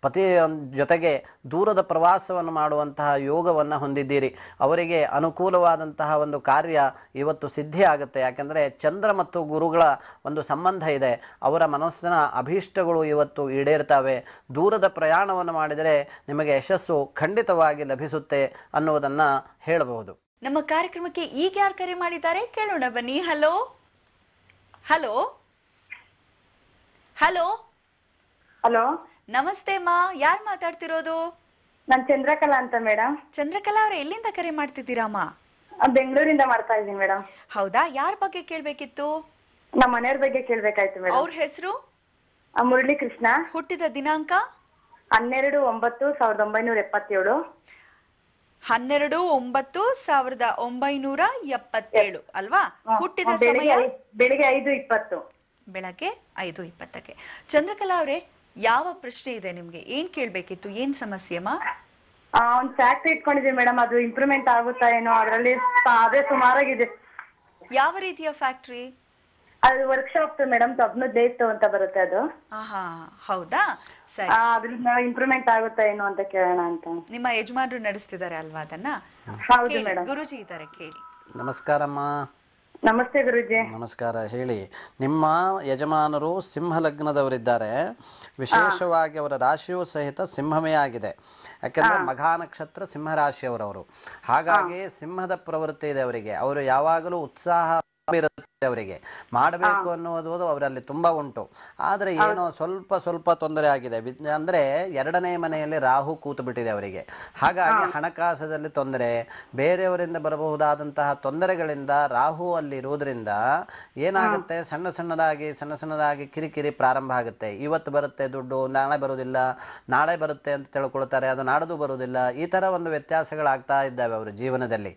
ಪತಿಯ ಜೊತೆಗೆ ದೂರದ ಪ್ರವಾಸವನ್ನು ಮಾಡುವಂತಹ ಯೋಗವನ್ನು ಹೊಂದಿದ್ದೀರಿ. ಅವರಿಗೆ ಅನುಕೂಲವಾದಂತಹ ಒಂದು ಕಾರ್ಯ ಇವತ್ತು ಸಿದ್ಧಿ ಆಗುತ್ತೆ. ಯಾಕೆಂದರೆ ಚಂದ್ರ ಮತ್ತು ಗುರುಗಳ ಒಂದು ಸಂಬಂಧ ಇದೆ. ಅವರ ಮನಸ್ಸಿನ ಅಭೀಷ್ಟಗಳು ಇವತ್ತು ಈಡೇರ್ತವೆ. ದೂರದ ಪ್ರಯಾಣವನ್ನು ಮಾಡಿದರೆ ನಿಮಗೆ ಯಶಸ್ಸು ಖಂಡಿತವಾಗಿ ಲಭಿಸುತ್ತೆ ಅನ್ನುವುದನ್ನು ಹೇಳಬಹುದು.
ನಮ್ಮ ಕಾರ್ಯಕ್ರಮಕ್ಕೆ ಈಗ ಯಾರು ಕರೆ ಮಾಡಿದ್ದಾರೆ ಕೇಳೋಣ ಬನ್ನಿ. ಹಲೋ ಹಲೋ ಹಲೋ
ಹಲೋ,
ನಮಸ್ತೆ ಮಾ, ಯಾರು ಮಾತಾಡ್ತಿರೋದು?
ನಾನ್ ಚಂದ್ರಕಲಾ ಅಂತ ಮೇಡಮ್.
ಚಂದ್ರಕಲಾ ಅವರೇ, ಎಲ್ಲಿಂದ ಕರೆ ಮಾಡ್ತಿದ್ದೀರಮ್ಮ?
ಬೆಂಗಳೂರಿಂದ ಮಾಡ್ತಾ ಇದ್ದೀನಿ ಮೇಡಮ್.
ಹೌದಾ, ಯಾರ ಬಗ್ಗೆ ಕೇಳ್ಬೇಕಿತ್ತು?
ನಮ್ಮ ಮನೆಯವ್ರ ಬಗ್ಗೆ ಕೇಳ್ಬೇಕಾಯ್ತು ಮೇಡಮ್.
ಅವ್ರ ಹೆಸರು?
ಮುರಳಿ ಕೃಷ್ಣ.
ಹುಟ್ಟಿದ ದಿನಾಂಕ?
12/9/1977.
12/9/1977 ಅಲ್ವಾ? ಹುಟ್ಟಿದ ಸಮಯ
ಬೆಳಿಗ್ಗೆ 5:20.
ಬೆಳಗ್ಗೆ 5:20ಕ್ಕೆ. ಚಂದ್ರಕಲಾ ಅವರೇ, ಯಾವ ಪ್ರಶ್ನೆ ಇದೆ ನಿಮ್ಗೆ? ಏನ್ ಕೇಳ್ಬೇಕಿತ್ತು? ಏನ್ ಸಮಸ್ಯೆ ಅಮ್ಮ?
ಒಂದ್ ಫ್ಯಾಕ್ಟ್ರಿ ಇಟ್ಕೊಂಡಿದೀವಿ ಮೇಡಮ್, ಅದು ಇಂಪ್ರೂವ್ಮೆಂಟ್ ಆಗುತ್ತಾ ಏನೋ, ಅದರಲ್ಲಿ ಅದೇ ಸುಮಾರಾಗಿದೆ.
ಯಾವ ರೀತಿಯ ಫ್ಯಾಕ್ಟ್ರಿ?
ಅದು ವರ್ಕ್ಶಾಪ್ ಮೇಡಮ್, ತಬ್ನು ದೇತ್ತು ಅಂತ ಬರುತ್ತೆ ಅದು.
ಹೌದಾ, ಸರಿ.
ಅದ್ರಿಂದ ಇಂಪ್ರೂವ್ಮೆಂಟ್ ಆಗುತ್ತಾ ಏನೋ ಅಂತ ಕೇಳೋಣ ಅಂತ.
ನಿಮ್ಮ ಯಜಮಾನರು ನಡೆಸ್ತಿದ್ದಾರೆ ಅಲ್ವಾ ಅದನ್ನ?
ಹೌದು ಮೇಡಮ್.
ಗುರುಜಿ ಇದ್ದಾರೆ, ಕೇಳಿ.
ನಮಸ್ಕಾರಮ್ಮ.
ನಮಸ್ತೆ ಗುರುಜಿ.
ನಮಸ್ಕಾರ. ಹೇಳಿ, ನಿಮ್ಮ ಯಜಮಾನರು ಸಿಂಹ ಲಗ್ನದವರಿದ್ದಾರೆ. ವಿಶೇಷವಾಗಿ ಅವರ ರಾಶಿಯೂ ಸಹಿತ ಸಿಂಹವೇ ಆಗಿದೆ. ಯಾಕೆಂದ್ರೆ ಮಘಾ ನಕ್ಷತ್ರ ಸಿಂಹ ರಾಶಿಯವರವರು. ಹಾಗಾಗಿ ಸಿಂಹದ ಪ್ರವೃತ್ತಿ ಇದೆ ಅವರಿಗೆ. ಅವರು ಯಾವಾಗಲೂ ಉತ್ಸಾಹ ಇರುತ್ತೆ. ಅವರಿಗೆ ಮಾಡಬೇಕು ಅನ್ನೋದು ಅವರಲ್ಲಿ ತುಂಬಾ ಉಂಟು. ಆದ್ರೆ ಏನೋ ಸ್ವಲ್ಪ ಸ್ವಲ್ಪ ತೊಂದರೆ ಆಗಿದೆ. ಅಂದ್ರೆ ಎರಡನೇ ಮನೆಯಲ್ಲಿ ರಾಹು ಕೂತು ಬಿಟ್ಟಿದೆ ಅವರಿಗೆ. ಹಾಗಾಗಿ ಹಣಕಾಸದಲ್ಲಿ ತೊಂದರೆ, ಬೇರೆಯವರಿಂದ ಬರಬಹುದಾದಂತಹ ತೊಂದರೆಗಳಿಂದ ರಾಹು ಅಲ್ಲಿ ಇರುವುದರಿಂದ ಏನಾಗುತ್ತೆ, ಸಣ್ಣ ಸಣ್ಣದಾಗಿ ಕಿರಿಕಿರಿ ಪ್ರಾರಂಭ ಆಗುತ್ತೆ. ಇವತ್ತು ಬರುತ್ತೆ ದುಡ್ಡು, ನಾಳೆ ಬರುವುದಿಲ್ಲ, ನಾಳೆ ಬರುತ್ತೆ ಅಂತ ತಿಳ್ಕೊಳ್ತಾರೆ, ಅದು ನಾಡದು ಬರುವುದಿಲ್ಲ. ಈ ತರ ಒಂದು ವ್ಯತ್ಯಾಸಗಳಾಗ್ತಾ ಇದ್ದಾವೆ ಅವರ ಜೀವನದಲ್ಲಿ.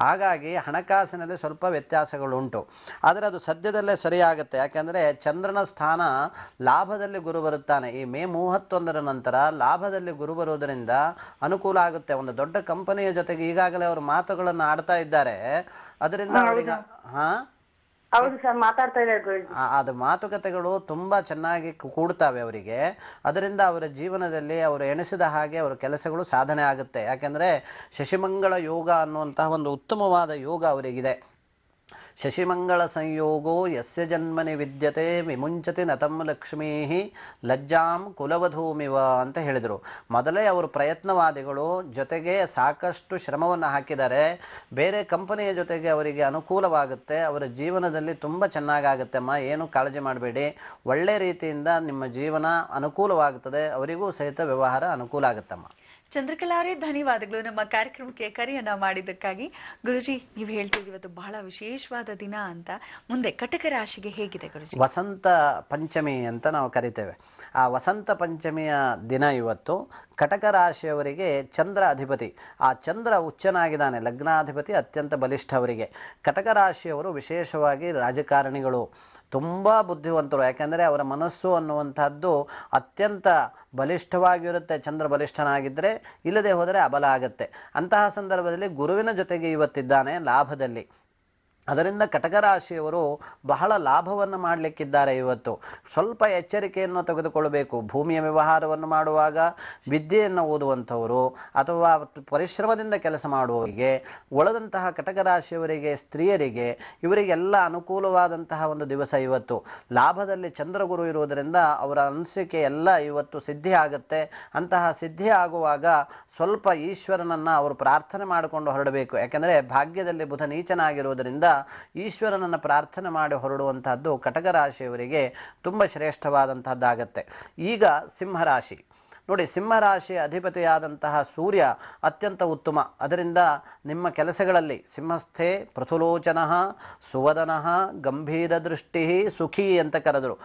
ಹಾಗಾಗಿ ಹಣಕಾಸಿನಲ್ಲಿ ಸ್ವಲ್ಪ ವ್ಯತ್ಯಾಸಗಳು ಉಂಟು. ಆದರೆ ಅದು ಸದ್ಯದಲ್ಲೇ ಸರಿಯಾಗುತ್ತೆ. ಯಾಕೆಂದ್ರೆ ಚಂದ್ರನ ಸ್ಥಾನ ಲಾಭದಲ್ಲಿ ಗುರು ಬರುತ್ತಾನೆ. ಈ ಮೇ 31ರ ನಂತರ ಲಾಭದಲ್ಲಿ ಗುರು ಬರುವುದರಿಂದ ಅನುಕೂಲ ಆಗುತ್ತೆ. ಒಂದು ದೊಡ್ಡ ಕಂಪನಿಯ ಜೊತೆಗೆ ಈಗಾಗಲೇ ಅವರು ಮಾತುಗಳನ್ನು ಆಡ್ತಾ ಇದ್ದಾರೆ. ಅದರಿಂದ ಅವರಿಗೆ
ಹೌದು ಸರ್, ಮಾತಾಡ್ತಾ ಇದ್ದಾರೆ.
ಅದು ಮಾತುಕತೆಗಳು ತುಂಬಾ ಚೆನ್ನಾಗಿ ಕೂಡ್ತಾವೆ ಅವರಿಗೆ. ಅದರಿಂದ ಅವರ ಜೀವನದಲ್ಲಿ ಅವರು ಎಣಿಸಿದ ಹಾಗೆ ಅವರ ಕೆಲಸಗಳು ಸಾಧನೆ ಆಗುತ್ತೆ. ಯಾಕೆಂದ್ರೆ ಶಶಿಮಂಗಳ ಯೋಗ ಅನ್ನುವಂತಹ ಒಂದು ಉತ್ತಮವಾದ ಯೋಗ ಅವರಿಗಿದೆ. ಶಶಿಮಂಗಳ ಸಂಯೋಗೋ ಯಸ್ಯ ಜನ್ಮನಿ ವಿದ್ಯತೆ ವಿಮುಂಚತಿ ನತಂ ಲಕ್ಷ್ಮೀ ಲಜ್ಜಾಂ ಕುಲವಧೂಮಿವ ಅಂತ ಹೇಳಿದರು. ಮೊದಲೇ ಅವರು ಪ್ರಯತ್ನವಾದಿಗಳು, ಜೊತೆಗೆ ಸಾಕಷ್ಟು ಶ್ರಮವನ್ನು ಹಾಕಿದ್ದಾರೆ. ಬೇರೆ ಕಂಪನಿಯ ಜೊತೆಗೆ ಅವರಿಗೆ ಅನುಕೂಲವಾಗುತ್ತೆ. ಅವರ ಜೀವನದಲ್ಲಿ ತುಂಬ ಚೆನ್ನಾಗಾಗುತ್ತೆ. ಅಮ್ಮ, ಏನು ಕಾಳಜಿ ಮಾಡಬೇಡಿ, ಒಳ್ಳೆ ರೀತಿಯಿಂದ ನಿಮ್ಮ ಜೀವನ ಅನುಕೂಲವಾಗುತ್ತದೆ. ಅವರಿಗೂ ಸಹಿತ ವ್ಯವಹಾರ ಅನುಕೂಲ ಆಗುತ್ತಮ್ಮ.
ಚಂದ್ರಕಲಾ ಅವರೇ, ಧನ್ಯವಾದಗಳು ನಮ್ಮ ಕಾರ್ಯಕ್ರಮಕ್ಕೆ ಕರೆಯನ್ನ ಮಾಡಿದ್ದಕ್ಕಾಗಿ. ಗುರುಜಿ, ನೀವು ಹೇಳ್ತೀವಿ ಇವತ್ತು ಬಹಳ ವಿಶೇಷವಾದ ದಿನ ಅಂತ. ಮುಂದೆ ಕಟಕ ರಾಶಿಗೆ ಹೇಗಿದೆ ಗುರುಜಿ?
ವಸಂತ ಪಂಚಮಿ ಅಂತ ನಾವು ಕರಿತೇವೆ. ಆ ವಸಂತ ಪಂಚಮಿಯ ದಿನ ಇವತ್ತು. ಕಟಕ ರಾಶಿಯವರಿಗೆ ಚಂದ್ರ ಅಧಿಪತಿ. ಆ ಚಂದ್ರ ಉಚ್ಚನಾಗಿದ್ದಾನೆ, ಲಗ್ನಾಧಿಪತಿ ಅತ್ಯಂತ ಬಲಿಷ್ಠ ಅವರಿಗೆ. ಕಟಕ ರಾಶಿಯವರು ವಿಶೇಷವಾಗಿ ರಾಜಕಾರಣಿಗಳು, ತುಂಬಾ ಬುದ್ಧಿವಂತರು. ಯಾಕೆಂದ್ರೆ ಅವರ ಮನಸ್ಸು ಅನ್ನುವಂಥದ್ದು ಅತ್ಯಂತ ಬಲಿಷ್ಠವಾಗಿರುತ್ತೆ. ಚಂದ್ರ ಬಲಿಷ್ಠನಾಗಿದ್ರೆ, ಇಲ್ಲದೆ ಹೋದರೆ ಅಬಲ ಆಗತ್ತೆ. ಅಂತಹ ಸಂದರ್ಭದಲ್ಲಿ ಗುರುವಿನ ಜೊತೆಗೆ ಇವತ್ತಿದ್ದಾನೆ ಲಾಭದಲ್ಲಿ. ಅದರಿಂದ ಕಟಕ ರಾಶಿಯವರು ಬಹಳ ಲಾಭವನ್ನು ಮಾಡಲಿಕ್ಕಿದ್ದಾರೆ ಇವತ್ತು. ಸ್ವಲ್ಪ ಎಚ್ಚರಿಕೆಯನ್ನು ತೆಗೆದುಕೊಳ್ಳಬೇಕು. ಭೂಮಿಯ ವ್ಯವಹಾರವನ್ನು ಮಾಡುವಾಗ, ವಿದ್ಯೆಯನ್ನು ಓದುವಂಥವರು ಅಥವಾ ಪರಿಶ್ರಮದಿಂದ ಕೆಲಸ ಮಾಡುವವರಿಗೆ, ಒಳದಂತಹ ಕಟಕ ರಾಶಿಯವರಿಗೆ, ಸ್ತ್ರೀಯರಿಗೆ, ಇವರಿಗೆಲ್ಲ ಅನುಕೂಲವಾದಂತಹ ಒಂದು ದಿವಸ ಇವತ್ತು. ಲಾಭದಲ್ಲಿ ಚಂದ್ರಗುರು ಇರುವುದರಿಂದ ಅವರ ಅನಿಸಿಕೆ ಎಲ್ಲ ಇವತ್ತು ಸಿದ್ಧಿ ಆಗುತ್ತೆ. ಅಂತಹ ಸಿದ್ಧಿ ಆಗುವಾಗ ಸ್ವಲ್ಪ ಈಶ್ವರನನ್ನ ಅವರು ಪ್ರಾರ್ಥನೆ ಮಾಡಿಕೊಂಡು ಹೊರಡಬೇಕು. ಯಾಕೆಂದರೆ ಭಾಗ್ಯದಲ್ಲಿ ಬುಧ ನೀಚನಾಗಿರುವುದರಿಂದ ಈಶ್ವರನನ್ನು ಪ್ರಾರ್ಥನೆ ಮಾಡಿ ಹೊರಡುವಂತಹದ್ದು ಕಟಕ ರಾಶಿಯವರಿಗೆ ತುಂಬ ಶ್ರೇಷ್ಠವಾದಂತಹದ್ದಾಗತ್ತೆ. ಈಗ ಸಿಂಹರಾಶಿ ನೋಡಿ, ಸಿಂಹರಾಶಿಯ ಅಧಿಪತಿಯಾದಂತಹ ಸೂರ್ಯ ಅತ್ಯಂತ ಉತ್ತಮ. ಅದರಿಂದ ನಿಮ್ಮ ಕೆಲಸಗಳಲ್ಲಿ ಸಿಂಹಸ್ಥೆ ಪ್ರಥುಲೋಚನಃ ಸುವದನಃ ಗಂಭೀರ ದೃಷ್ಟಿ ಸುಖಿ ಅಂತ ಕರೆದರು.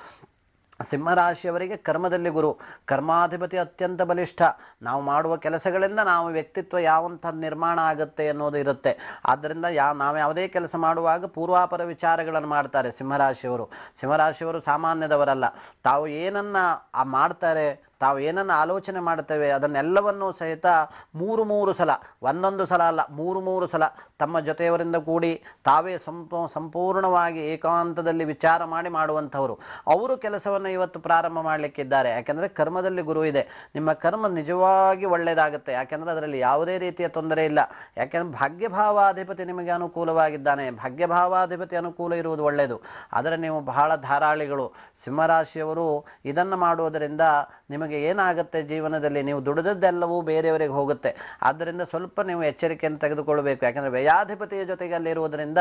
ಸಿಂಹರಾಶಿಯವರಿಗೆ ಕರ್ಮದಲ್ಲಿ ಗುರು, ಕರ್ಮಾಧಿಪತಿ ಅತ್ಯಂತ ಬಲಿಷ್ಠ. ನಾವು ಮಾಡುವ ಕೆಲಸಗಳಿಂದ ನಾವು ವ್ಯಕ್ತಿತ್ವ ಯಾವಂಥ ನಿರ್ಮಾಣ ಆಗುತ್ತೆ ಅನ್ನೋದು ಇರುತ್ತೆ. ಆದ್ದರಿಂದ ನಾವು ಯಾವುದೇ ಕೆಲಸ ಮಾಡುವಾಗ ಪೂರ್ವಾಪರ ವಿಚಾರಗಳನ್ನು ಮಾಡ್ತಾರೆ ಸಿಂಹರಾಶಿಯವರು. ಸಿಂಹರಾಶಿಯವರು ಸಾಮಾನ್ಯದವರಲ್ಲ. ತಾವು ಏನನ್ನ ಮಾಡ್ತಾರೆ, ತಾವು ಏನನ್ನು ಆಲೋಚನೆ ಮಾಡ್ತೇವೆ ಅದನ್ನೆಲ್ಲವನ್ನೂ ಸಹಿತ ಮೂರು ಸಲ, ಒಂದೊಂದು ಸಲ ಅಲ್ಲ, ಮೂರು ಸಲ ತಮ್ಮ ಜೊತೆಯವರಿಂದ ಕೂಡಿ ತಾವೇ ಸಂಪೂರ್ಣವಾಗಿ ಏಕಾಂತದಲ್ಲಿ ವಿಚಾರ ಮಾಡಿ ಮಾಡುವಂಥವರು. ಅವರು ಕೆಲಸವನ್ನು ಇವತ್ತು ಪ್ರಾರಂಭ ಮಾಡಲಿಕ್ಕಿದ್ದಾರೆ. ಯಾಕೆಂದರೆ ಕರ್ಮದಲ್ಲಿ ಗುರು ಇದೆ. ನಿಮ್ಮ ಕರ್ಮ ನಿಜವಾಗಿ ಒಳ್ಳೆಯದಾಗುತ್ತೆ. ಯಾಕೆಂದರೆ ಅದರಲ್ಲಿ ಯಾವುದೇ ರೀತಿಯ ತೊಂದರೆ ಇಲ್ಲ. ಯಾಕೆಂದರೆ ಭಾಗ್ಯಭಾವಾಧಿಪತಿ ನಿಮಗೆ ಅನುಕೂಲವಾಗಿದ್ದಾನೆ. ಭಾಗ್ಯಭಾವಾಧಿಪತಿ ಅನುಕೂಲ ಇರುವುದು ಒಳ್ಳೆಯದು. ಆದರೆ ನೀವು ಬಹಳ ಧಾರಾಳಿಗಳು. ಸಿಂಹರಾಶಿಯವರು ಇದನ್ನು ಮಾಡುವುದರಿಂದ ನಿಮಗೆ ಏನಾಗುತ್ತೆ, ಜೀವನದಲ್ಲಿ ನೀವು ದುಡಿದದ್ದೆಲ್ಲವೂ ಬೇರೆಯವರಿಗೆ ಹೋಗುತ್ತೆ. ಆದ್ದರಿಂದ ಸ್ವಲ್ಪ ನೀವು ಎಚ್ಚರಿಕೆಯನ್ನು ತೆಗೆದುಕೊಳ್ಳಬೇಕು. ಯಾಕಂದರೆ ವ್ಯಯಾಧಿಪತಿಯ ಜೊತೆಗೆ ಅಲ್ಲಿರುವುದರಿಂದ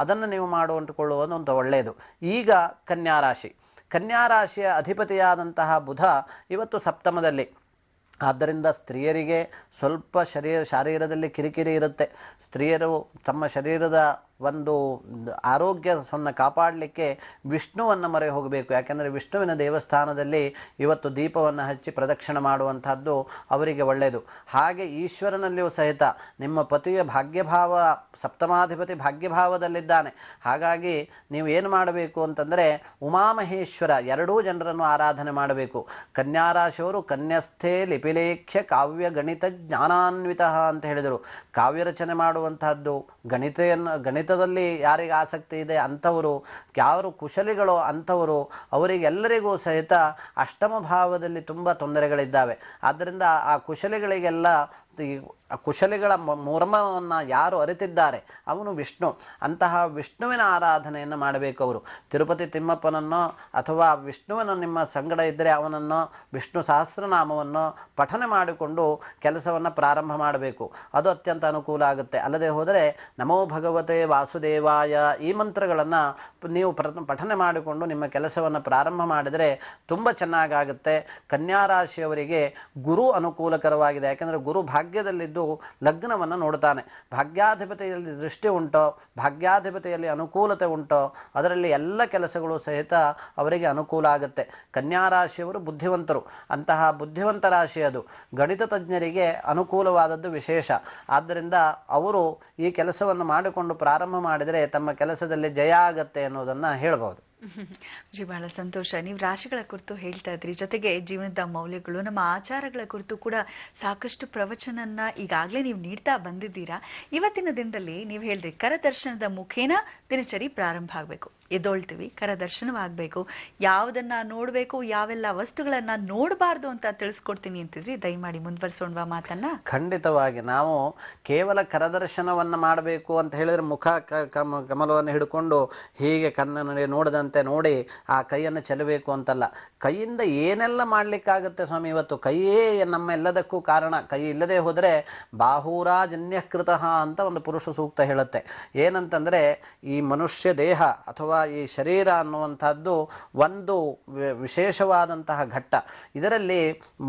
ಅದನ್ನು ನೀವು ಮಾಡುವಂತುಕೊಳ್ಳುವುದು ಒಂದು ಒಳ್ಳೆಯದು. ಈಗ ಕನ್ಯಾರಾಶಿ. ಕನ್ಯಾರಾಶಿಯ ಅಧಿಪತಿಯಾದಂತಹ ಬುಧ ಇವತ್ತು ಸಪ್ತಮದಲ್ಲಿ. ಆದ್ದರಿಂದ ಸ್ತ್ರೀಯರಿಗೆ ಸ್ವಲ್ಪ ಶಾರೀರದಲ್ಲಿ ಕಿರಿಕಿರಿ ಇರುತ್ತೆ. ಸ್ತ್ರೀಯರು ತಮ್ಮ ಶರೀರದ ಒಂದು ಆರೋಗ್ಯವನ್ನು ಕಾಪಾಡಲಿಕ್ಕೆ ವಿಷ್ಣುವನ್ನು ಮೊರೆ ಹೋಗಬೇಕು. ಯಾಕೆಂದರೆ ವಿಷ್ಣುವಿನ ದೇವಸ್ಥಾನದಲ್ಲಿ ಇವತ್ತು ದೀಪವನ್ನು ಹಚ್ಚಿ ಪ್ರದಕ್ಷಿಣೆ ಮಾಡುವಂತಹದ್ದು ಅವರಿಗೆ ಒಳ್ಳೆಯದು. ಹಾಗೆ ಈಶ್ವರನಲ್ಲಿಯೂ ಸಹಿತ ನಿಮ್ಮ ಪತಿಯ ಭಾಗ್ಯಭಾವ, ಸಪ್ತಮಾಧಿಪತಿ ಭಾಗ್ಯಭಾವದಲ್ಲಿದ್ದಾನೆ. ಹಾಗಾಗಿ ನೀವು ಏನು ಮಾಡಬೇಕು ಅಂತಂದರೆ ಉಮಾಮಹೇಶ್ವರ ಎರಡೂ ಜನರನ್ನು ಆರಾಧನೆ ಮಾಡಬೇಕು. ಕನ್ಯಾರಾಶಿಯವರು ಕನ್ಯಸ್ಥೆ ಲಿಪಿಲೇಖ್ಯ ಕಾವ್ಯ ಗಣಿತ ಜ್ಞಾನಾನ್ವಿತ ಅಂತ ಹೇಳಿದರು. ಕಾವ್ಯ ರಚನೆ ಮಾಡುವಂತಹದ್ದು, ಗಣಿತದಲ್ಲಿ ಯಾರಿಗೆ ಆಸಕ್ತಿ ಇದೆ ಅಂಥವರು, ಯಾರು ಕುಶಲಿಗಳೋ ಅಂಥವರು, ಅವರಿಗೆಲ್ಲರಿಗೂ ಸಹಿತ ಅಷ್ಟಮ ಭಾವದಲ್ಲಿ ತುಂಬ ತೊಂದರೆಗಳಿದ್ದಾವೆ. ಆದ್ದರಿಂದ ಆ ಕುಶಲಿಗಳಿಗೆಲ್ಲ ಈ ಕುಶಲಿಗಳ ಮರ್ಮವನ್ನು ಯಾರು ಅರಿತಿದ್ದಾರೆ ಅವನು ವಿಷ್ಣು. ಅಂತಹ ವಿಷ್ಣುವಿನ ಆರಾಧನೆಯನ್ನು ಮಾಡಬೇಕು ಅವರು. ತಿರುಪತಿ ತಿಮ್ಮಪ್ಪನನ್ನೋ ಅಥವಾ ವಿಷ್ಣುವನ್ನು ನಿಮ್ಮ ಸಂಗಡ ಇದ್ದರೆ ಅವನನ್ನು ವಿಷ್ಣು ಸಹಸ್ರನಾಮವನ್ನು ಪಠನೆ ಮಾಡಿಕೊಂಡು ಕೆಲಸವನ್ನು ಪ್ರಾರಂಭ ಮಾಡಬೇಕು. ಅದು ಅತ್ಯಂತ ಅನುಕೂಲ ಆಗುತ್ತೆ. ಅಲ್ಲದೆ ಹೋದರೆ ನಮೋ ಭಗವತೆ ವಾಸುದೇವಾಯ ಈ ಮಂತ್ರಗಳನ್ನು ನೀವು ಪಠನೆ ಮಾಡಿಕೊಂಡು ನಿಮ್ಮ ಕೆಲಸವನ್ನು ಪ್ರಾರಂಭ ಮಾಡಿದರೆ ತುಂಬ ಚೆನ್ನಾಗಾಗುತ್ತೆ. ಕನ್ಯಾ ರಾಶಿಯವರಿಗೆ ಗುರು ಅನುಕೂಲಕರವಾಗಿದೆ. ಯಾಕೆಂದರೆ ಗುರು ಭಾಗ್ಯದಲ್ಲಿದ್ದು ಲಗ್ನವನ್ನು ನೋಡ್ತಾನೆ. ಭಾಗ್ಯಾಧಿಪತಿಯಲ್ಲಿ ದೃಷ್ಟಿ ಉಂಟೋ, ಭಾಗ್ಯಾಧಿಪತಿಯಲ್ಲಿ ಅನುಕೂಲತೆ ಉಂಟೋ, ಅದರಲ್ಲಿ ಎಲ್ಲ ಕೆಲಸಗಳು ಸಹಿತ ಅವರಿಗೆ ಅನುಕೂಲ ಆಗುತ್ತೆ. ಕನ್ಯಾ ರಾಶಿಯವರು ಬುದ್ಧಿವಂತರು. ಅಂತಹ ಬುದ್ಧಿವಂತ ರಾಶಿ ಅದು. ಗಣಿತ ತಜ್ಞರಿಗೆ ಅನುಕೂಲವಾದದ್ದು ವಿಶೇಷ. ಆದ್ದರಿಂದ ಅವರು ಈ ಕೆಲಸವನ್ನು ಮಾಡಿಕೊಂಡು ಪ್ರಾರಂಭ ಮಾಡಿದರೆ ತಮ್ಮ ಕೆಲಸದಲ್ಲಿ ಜಯ ಆಗತ್ತೆ ಅನ್ನೋದನ್ನು ಹೇಳಬಹುದು.
ಜಿ, ಬಹಳ ಸಂತೋಷ. ನೀವು ರಾಶಿಗಳ ಕುರಿತು ಹೇಳ್ತಾ ಇದ್ರಿ, ಜೊತೆಗೆ ಜೀವನದ ಮೌಲ್ಯಗಳು, ನಮ್ಮ ಆಚಾರಗಳ ಕುರಿತು ಕೂಡ ಸಾಕಷ್ಟು ಪ್ರವಚನನ್ನ ಈಗಾಗಲೇ ನೀವು ನೀಡ್ತಾ ಬಂದಿದ್ದೀರಾ. ಇವತ್ತಿನ ದಿನದಲ್ಲಿ ನೀವು ಹೇಳಿದ್ರಿ ಕರದರ್ಶನದ ಮುಖೇನ ದಿನಚರಿ ಪ್ರಾರಂಭ ಆಗಬೇಕು. ಎದ್ದೊಳ್ತೀವಿ, ಕರದರ್ಶನವಾಗಬೇಕು, ಯಾವುದನ್ನ ನೋಡಬೇಕು, ಯಾವೆಲ್ಲ ವಸ್ತುಗಳನ್ನ ನೋಡಬಾರ್ದು ಅಂತ ತಿಳಿಸ್ಕೊಡ್ತೀನಿ ಅಂತಿದ್ರಿ. ದಯಮಾಡಿ ಮುಂದುವರಿಸೋಣವಾ ಮಾತನ್ನ?
ಖಂಡಿತವಾಗಿ. ನಾವು ಕೇವಲ ಕರದರ್ಶನವನ್ನ ಮಾಡಬೇಕು ಅಂತ ಹೇಳಿದ್ರೆ ಮುಖ ಕಮಲವನ್ನು ಹಿಡ್ಕೊಂಡು ಹೀಗೆ ಕಣ್ಣ ನೋಡದಂತೆ ನೋಡಿ ಆ ಕೈಯನ್ನು ಚೆಲ್ಲಬೇಕು ಅಂತಲ್ಲ. ಕೈಯಿಂದ ಏನೆಲ್ಲ ಮಾಡ್ಲಿಕ್ಕಾಗತ್ತೆ ಸ್ವಾಮಿ. ಇವತ್ತು ಕೈಯೇ ನಮ್ಮೆಲ್ಲದಕ್ಕೂ ಕಾರಣ. ಕೈ ಇಲ್ಲದೆ ಹೋದರೆ ಬಾಹೂರಾಜನ್ಯಕೃತ ಅಂತ ಒಂದು ಪುರುಷ ಸೂಕ್ತ ಹೇಳುತ್ತೆ. ಏನಂತಂದ್ರೆ ಈ ಮನುಷ್ಯ ದೇಹ ಅಥವಾ ಈ ಶರೀರ ಅನ್ನುವಂಥದ್ದು ಒಂದು ವಿಶೇಷವಾದಂತಹ ಘಟ್ಟ. ಇದರಲ್ಲಿ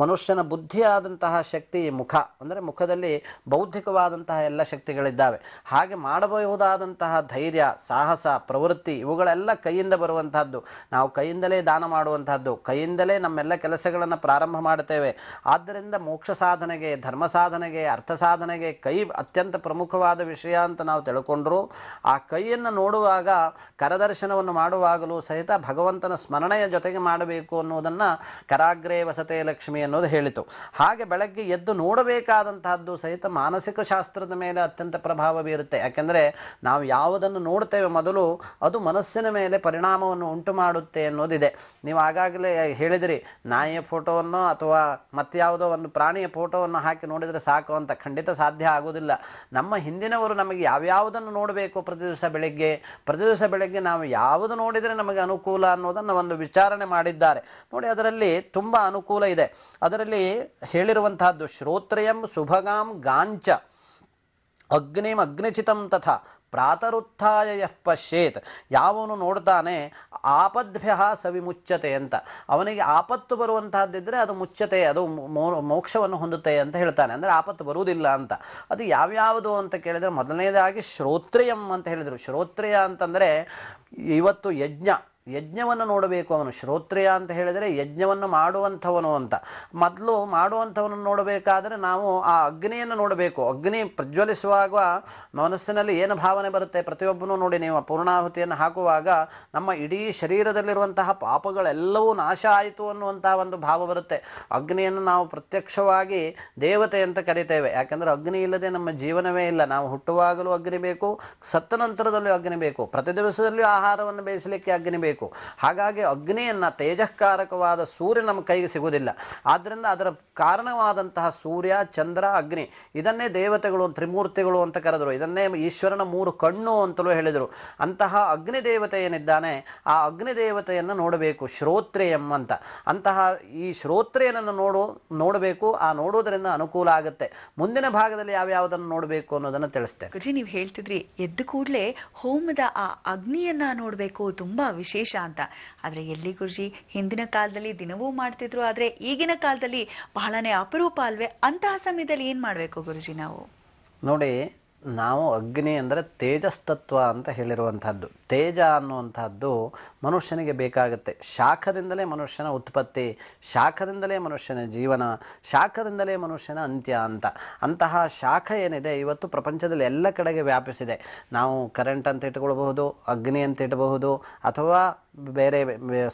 ಮನುಷ್ಯನ ಬುದ್ಧಿಯಾದಂತಹ ಶಕ್ತಿ ಮುಖ, ಅಂದರೆ ಮುಖದಲ್ಲಿ ಬೌದ್ಧಿಕವಾದಂತಹ ಎಲ್ಲ ಶಕ್ತಿಗಳಿದ್ದಾವೆ. ಹಾಗೆ ಮಾಡಬಹುದಾದಂತಹ ಧೈರ್ಯ, ಸಾಹಸ, ಪ್ರವೃತ್ತಿ ಇವುಗಳೆಲ್ಲ ಕೈಯಿಂದ ಬರುವಂತಹದ್ದು. ನಾವು ಕೈಯಿಂದಲೇ ದಾನ ಮಾಡುವಂತಹದ್ದು, ಕೈಯಿಂದಲೇ ನಮ್ಮೆಲ್ಲ ಕೆಲಸಗಳನ್ನು ಪ್ರಾರಂಭ ಮಾಡುತ್ತೇವೆ. ಆದ್ದರಿಂದ ಮೋಕ್ಷ ಸಾಧನೆಗೆ, ಧರ್ಮ ಸಾಧನೆಗೆ, ಅರ್ಥ ಸಾಧನೆಗೆ ಕೈ ಅತ್ಯಂತ ಪ್ರಮುಖವಾದ ವಿಷಯ ಅಂತ ನಾವು ತಿಳ್ಕೊಂಡ್ರು. ಆ ಕೈಯನ್ನು ನೋಡುವಾಗ, ಕರದರ್ಶನವನ್ನು ಮಾಡುವಾಗಲೂ ಸಹಿತ ಭಗವಂತನ ಸ್ಮರಣೆಯ ಜೊತೆಗೆ ಮಾಡಬೇಕು ಅನ್ನೋದನ್ನ ಕರಾಗ್ರೇ ವಸತೆ ಲಕ್ಷ್ಮಿ ಅನ್ನೋದು ಹೇಳಿತು. ಹಾಗೆ ಬೆಳಗ್ಗೆ ಎದ್ದು ನೋಡಬೇಕಾದಂತಹದ್ದು ಸಹಿತ ಮಾನಸಿಕ ಶಾಸ್ತ್ರದ ಮೇಲೆ ಅತ್ಯಂತ ಪ್ರಭಾವ ಬೀರುತ್ತೆ. ಯಾಕೆಂದ್ರೆ ನಾವು ಯಾವುದನ್ನು ನೋಡ್ತೇವೆ ಮೊದಲು ಅದು ಮನಸ್ಸಿನ ಮೇಲೆ ಪರಿಣಾಮವನ್ನು ಉಂಟು ಮಾಡುತ್ತೆ ಅನ್ನೋದಿದೆ. ನೀವು ಆಗಾಗಲೇ ಹೇಳಿದ್ರಿ, ನಾಯಿಯ ಫೋಟೋವನ್ನು ಅಥವಾ ಮತ್ಯಾವುದೋ ಒಂದು ಪ್ರಾಣಿಯ ಫೋಟೋವನ್ನು ಹಾಕಿ ನೋಡಿದರೆ ಸಾಕು ಅಂತ. ಖಂಡಿತ ಸಾಧ್ಯ ಆಗುವುದಿಲ್ಲ. ನಮ್ಮ ಹಿಂದಿನವರು ನಮಗೆ ಯಾವ್ಯಾವುದನ್ನು ನೋಡಬೇಕು ಪ್ರತಿ ದಿವಸ ಬೆಳಗ್ಗೆ ನಾವು ಯಾವುದು ನೋಡಿದರೆ ನಮಗೆ ಅನುಕೂಲ ಅನ್ನೋದನ್ನು ಒಂದು ವಿಚಾರಣೆ ಮಾಡಿದ್ದಾರೆ ನೋಡಿ. ಅದರಲ್ಲಿ ತುಂಬಾ ಅನುಕೂಲ ಇದೆ. ಅದರಲ್ಲಿ ಹೇಳಿರುವಂತಹದ್ದು ಶ್ರೋತ್ರಯಂ ಶುಭಗಾಂ ಗಾಂಚ ಅಗ್ನಿಂ ಅಗ್ನಿಚಿತಂ ತಥಾ ಪ್ರಾತರುತ್ಥಾಯ ಯಃ ಪಶ್ಯೇತ್. ಯಾವನು ನೋಡ್ತಾನೆ ಆಪದ್ಭ್ಯ ಸವಿಮುಚ್ಯತೆ ಅಂತ. ಅವನಿಗೆ ಆಪತ್ತು ಬರುವಂತಹದ್ದಿದ್ರೆ ಅದು ಮುಚ್ಚತೆ, ಅದು ಮೋಕ್ಷವನ್ನು ಹೊಂದುತ್ತೆ ಅಂತ ಹೇಳ್ತಾನೆ. ಅಂದ್ರೆ ಆಪತ್ತು ಬರುವುದಿಲ್ಲ ಅಂತ. ಅದು ಯಾವ್ಯಾವುದು ಅಂತ ಕೇಳಿದ್ರೆ ಮೊದಲನೇದಾಗಿ ಶ್ರೋತ್ರಿಯಂ ಅಂತ ಹೇಳಿದ್ರು. ಶ್ರೋತ್ರಿಯ ಅಂತಂದ್ರೆ ಇವತ್ತು ಯಜ್ಞವನ್ನು ನೋಡಬೇಕು ಅವನು. ಶ್ರೋತ್ರಿಯ ಅಂತ ಹೇಳಿದರೆ ಯಜ್ಞವನ್ನು ಮಾಡುವಂಥವನು ಅಂತ. ಮೊದಲು ಮಾಡುವಂಥವನನ್ನು ನೋಡಬೇಕಾದ್ರೆ ನಾವು ಆ ಅಗ್ನಿಯನ್ನು ನೋಡಬೇಕು. ಅಗ್ನಿ ಪ್ರಜ್ವಲಿಸುವಾಗ ಮನಸ್ಸಿನಲ್ಲಿ ಏನು ಭಾವನೆ ಬರುತ್ತೆ ಪ್ರತಿಯೊಬ್ಬನೂ ನೋಡಿ. ನೀವು ಪೂರ್ಣಾಹುತಿಯನ್ನು ಹಾಕುವಾಗ ನಮ್ಮ ಇಡೀ ಶರೀರದಲ್ಲಿರುವಂತಹ ಪಾಪಗಳೆಲ್ಲವೂ ನಾಶ ಆಯಿತು ಅನ್ನುವಂತಹ ಒಂದು ಭಾವ ಬರುತ್ತೆ. ಅಗ್ನಿಯನ್ನು ನಾವು ಪ್ರತ್ಯಕ್ಷವಾಗಿ ದೇವತೆ ಅಂತ ಕರಿತೇವೆ. ಯಾಕಂದ್ರೆ ಅಗ್ನಿ ಇಲ್ಲದೆ ನಮ್ಮ ಜೀವನವೇ ಇಲ್ಲ. ನಾವು ಹುಟ್ಟುವಾಗಲೂ ಅಗ್ನಿ ಬೇಕು, ಸತ್ತ ನಂತರದಲ್ಲೂ ಅಗ್ನಿ ಬೇಕು, ಪ್ರತಿ ದಿವಸದಲ್ಲಿಯೂ ಆಹಾರವನ್ನು ಬೇಯಿಸಲಿಕ್ಕೆ ಅಗ್ನಿ ಬೇಕು. ಹಾಗಾಗಿ ಅಗ್ನಿಯನ್ನ, ತೇಜಃಕಾರಕವಾದ ಸೂರ್ಯ ನಮ್ಮ ಕೈಗೆ ಸಿಗುವುದಿಲ್ಲ. ಆದ್ರಿಂದ ಅದರ ಕಾರಣವಾದಂತಹ ಸೂರ್ಯ, ಚಂದ್ರ, ಅಗ್ನಿ ಇದನ್ನೇ ದೇವತೆಗಳು, ತ್ರಿಮೂರ್ತಿಗಳು ಅಂತ ಕರೆದರು. ಇದನ್ನೇ ಈಶ್ವರನ 3 ಕಣ್ಣು ಅಂತಲೂ ಹೇಳಿದರು. ಅಂತಹ ಅಗ್ನಿ ದೇವತೆ ಏನಿದ್ದಾನೆ ಆ ಅಗ್ನಿ ದೇವತೆಯನ್ನು ನೋಡಬೇಕು, ಶ್ರೋತ್ರಿಯಂ ಅಂತ. ಅಂತಹ ಈ ಶ್ರೋತ್ರಿಯನನ್ನು ನೋಡಬೇಕು. ಆ ನೋಡುವುದರಿಂದ ಅನುಕೂಲ ಆಗುತ್ತೆ. ಮುಂದಿನ ಭಾಗದಲ್ಲಿ ಯಾವ್ಯಾವುದನ್ನು ನೋಡಬೇಕು ಅನ್ನೋದನ್ನು ತಿಳಿಸ್ತೇನೆ.
ಗುರುಜಿ, ನೀವು ಹೇಳ್ತಿದ್ರಿ ಎದ್ದು ಕೂಡಲೇ ಹೋಮದ ಆ ಅಗ್ನಿಯನ್ನ ನೋಡಬೇಕು, ತುಂಬಾ ವಿಶೇಷ ಅಂತ. ಆದ್ರೆ ಎಲ್ಲಿ ಗುರುಜಿ, ಹಿಂದಿನ ಕಾಲದಲ್ಲಿ ದಿನವೂ ಮಾಡ್ತಿದ್ರು, ಆದ್ರೆ ಈಗಿನ ಕಾಲದಲ್ಲಿ ಬಹಳನೇ ಅಪರೂಪ ಅಲ್ವೇ? ಅಂತಹ ಸಮಯದಲ್ಲಿ ಏನ್ ಮಾಡ್ಬೇಕು ಗುರುಜಿ ನಾವು?
ನೋಡಿ, ನಾವು ಅಗ್ನಿ ಅಂದರೆ ತೇಜಸ್ತತ್ವ ಅಂತ ಹೇಳಿರುವಂತಹದ್ದು. ತೇಜ ಅನ್ನುವಂತಹದ್ದು ಮನುಷ್ಯನಿಗೆ ಬೇಕಾಗುತ್ತೆ. ಶಾಖದಿಂದಲೇ ಮನುಷ್ಯನ ಉತ್ಪತ್ತಿ, ಶಾಖದಿಂದಲೇ ಮನುಷ್ಯನ ಜೀವನ, ಶಾಖದಿಂದಲೇ ಮನುಷ್ಯನ ಅಂತ್ಯ ಅಂತ. ಅಂತಹ ಶಾಖ ಏನಿದೆ ಇವತ್ತು ಪ್ರಪಂಚದಲ್ಲಿ ಎಲ್ಲ ಕಡೆಗೆ ವ್ಯಾಪಿಸಿದೆ. ನಾವು ಕರೆಂಟ್ ಅಂತ ಇಟ್ಕೊಳ್ಬಹುದು, ಅಗ್ನಿ ಅಂತ ಇಟ್ಬಹುದು, ಅಥವಾ ಬೇರೆ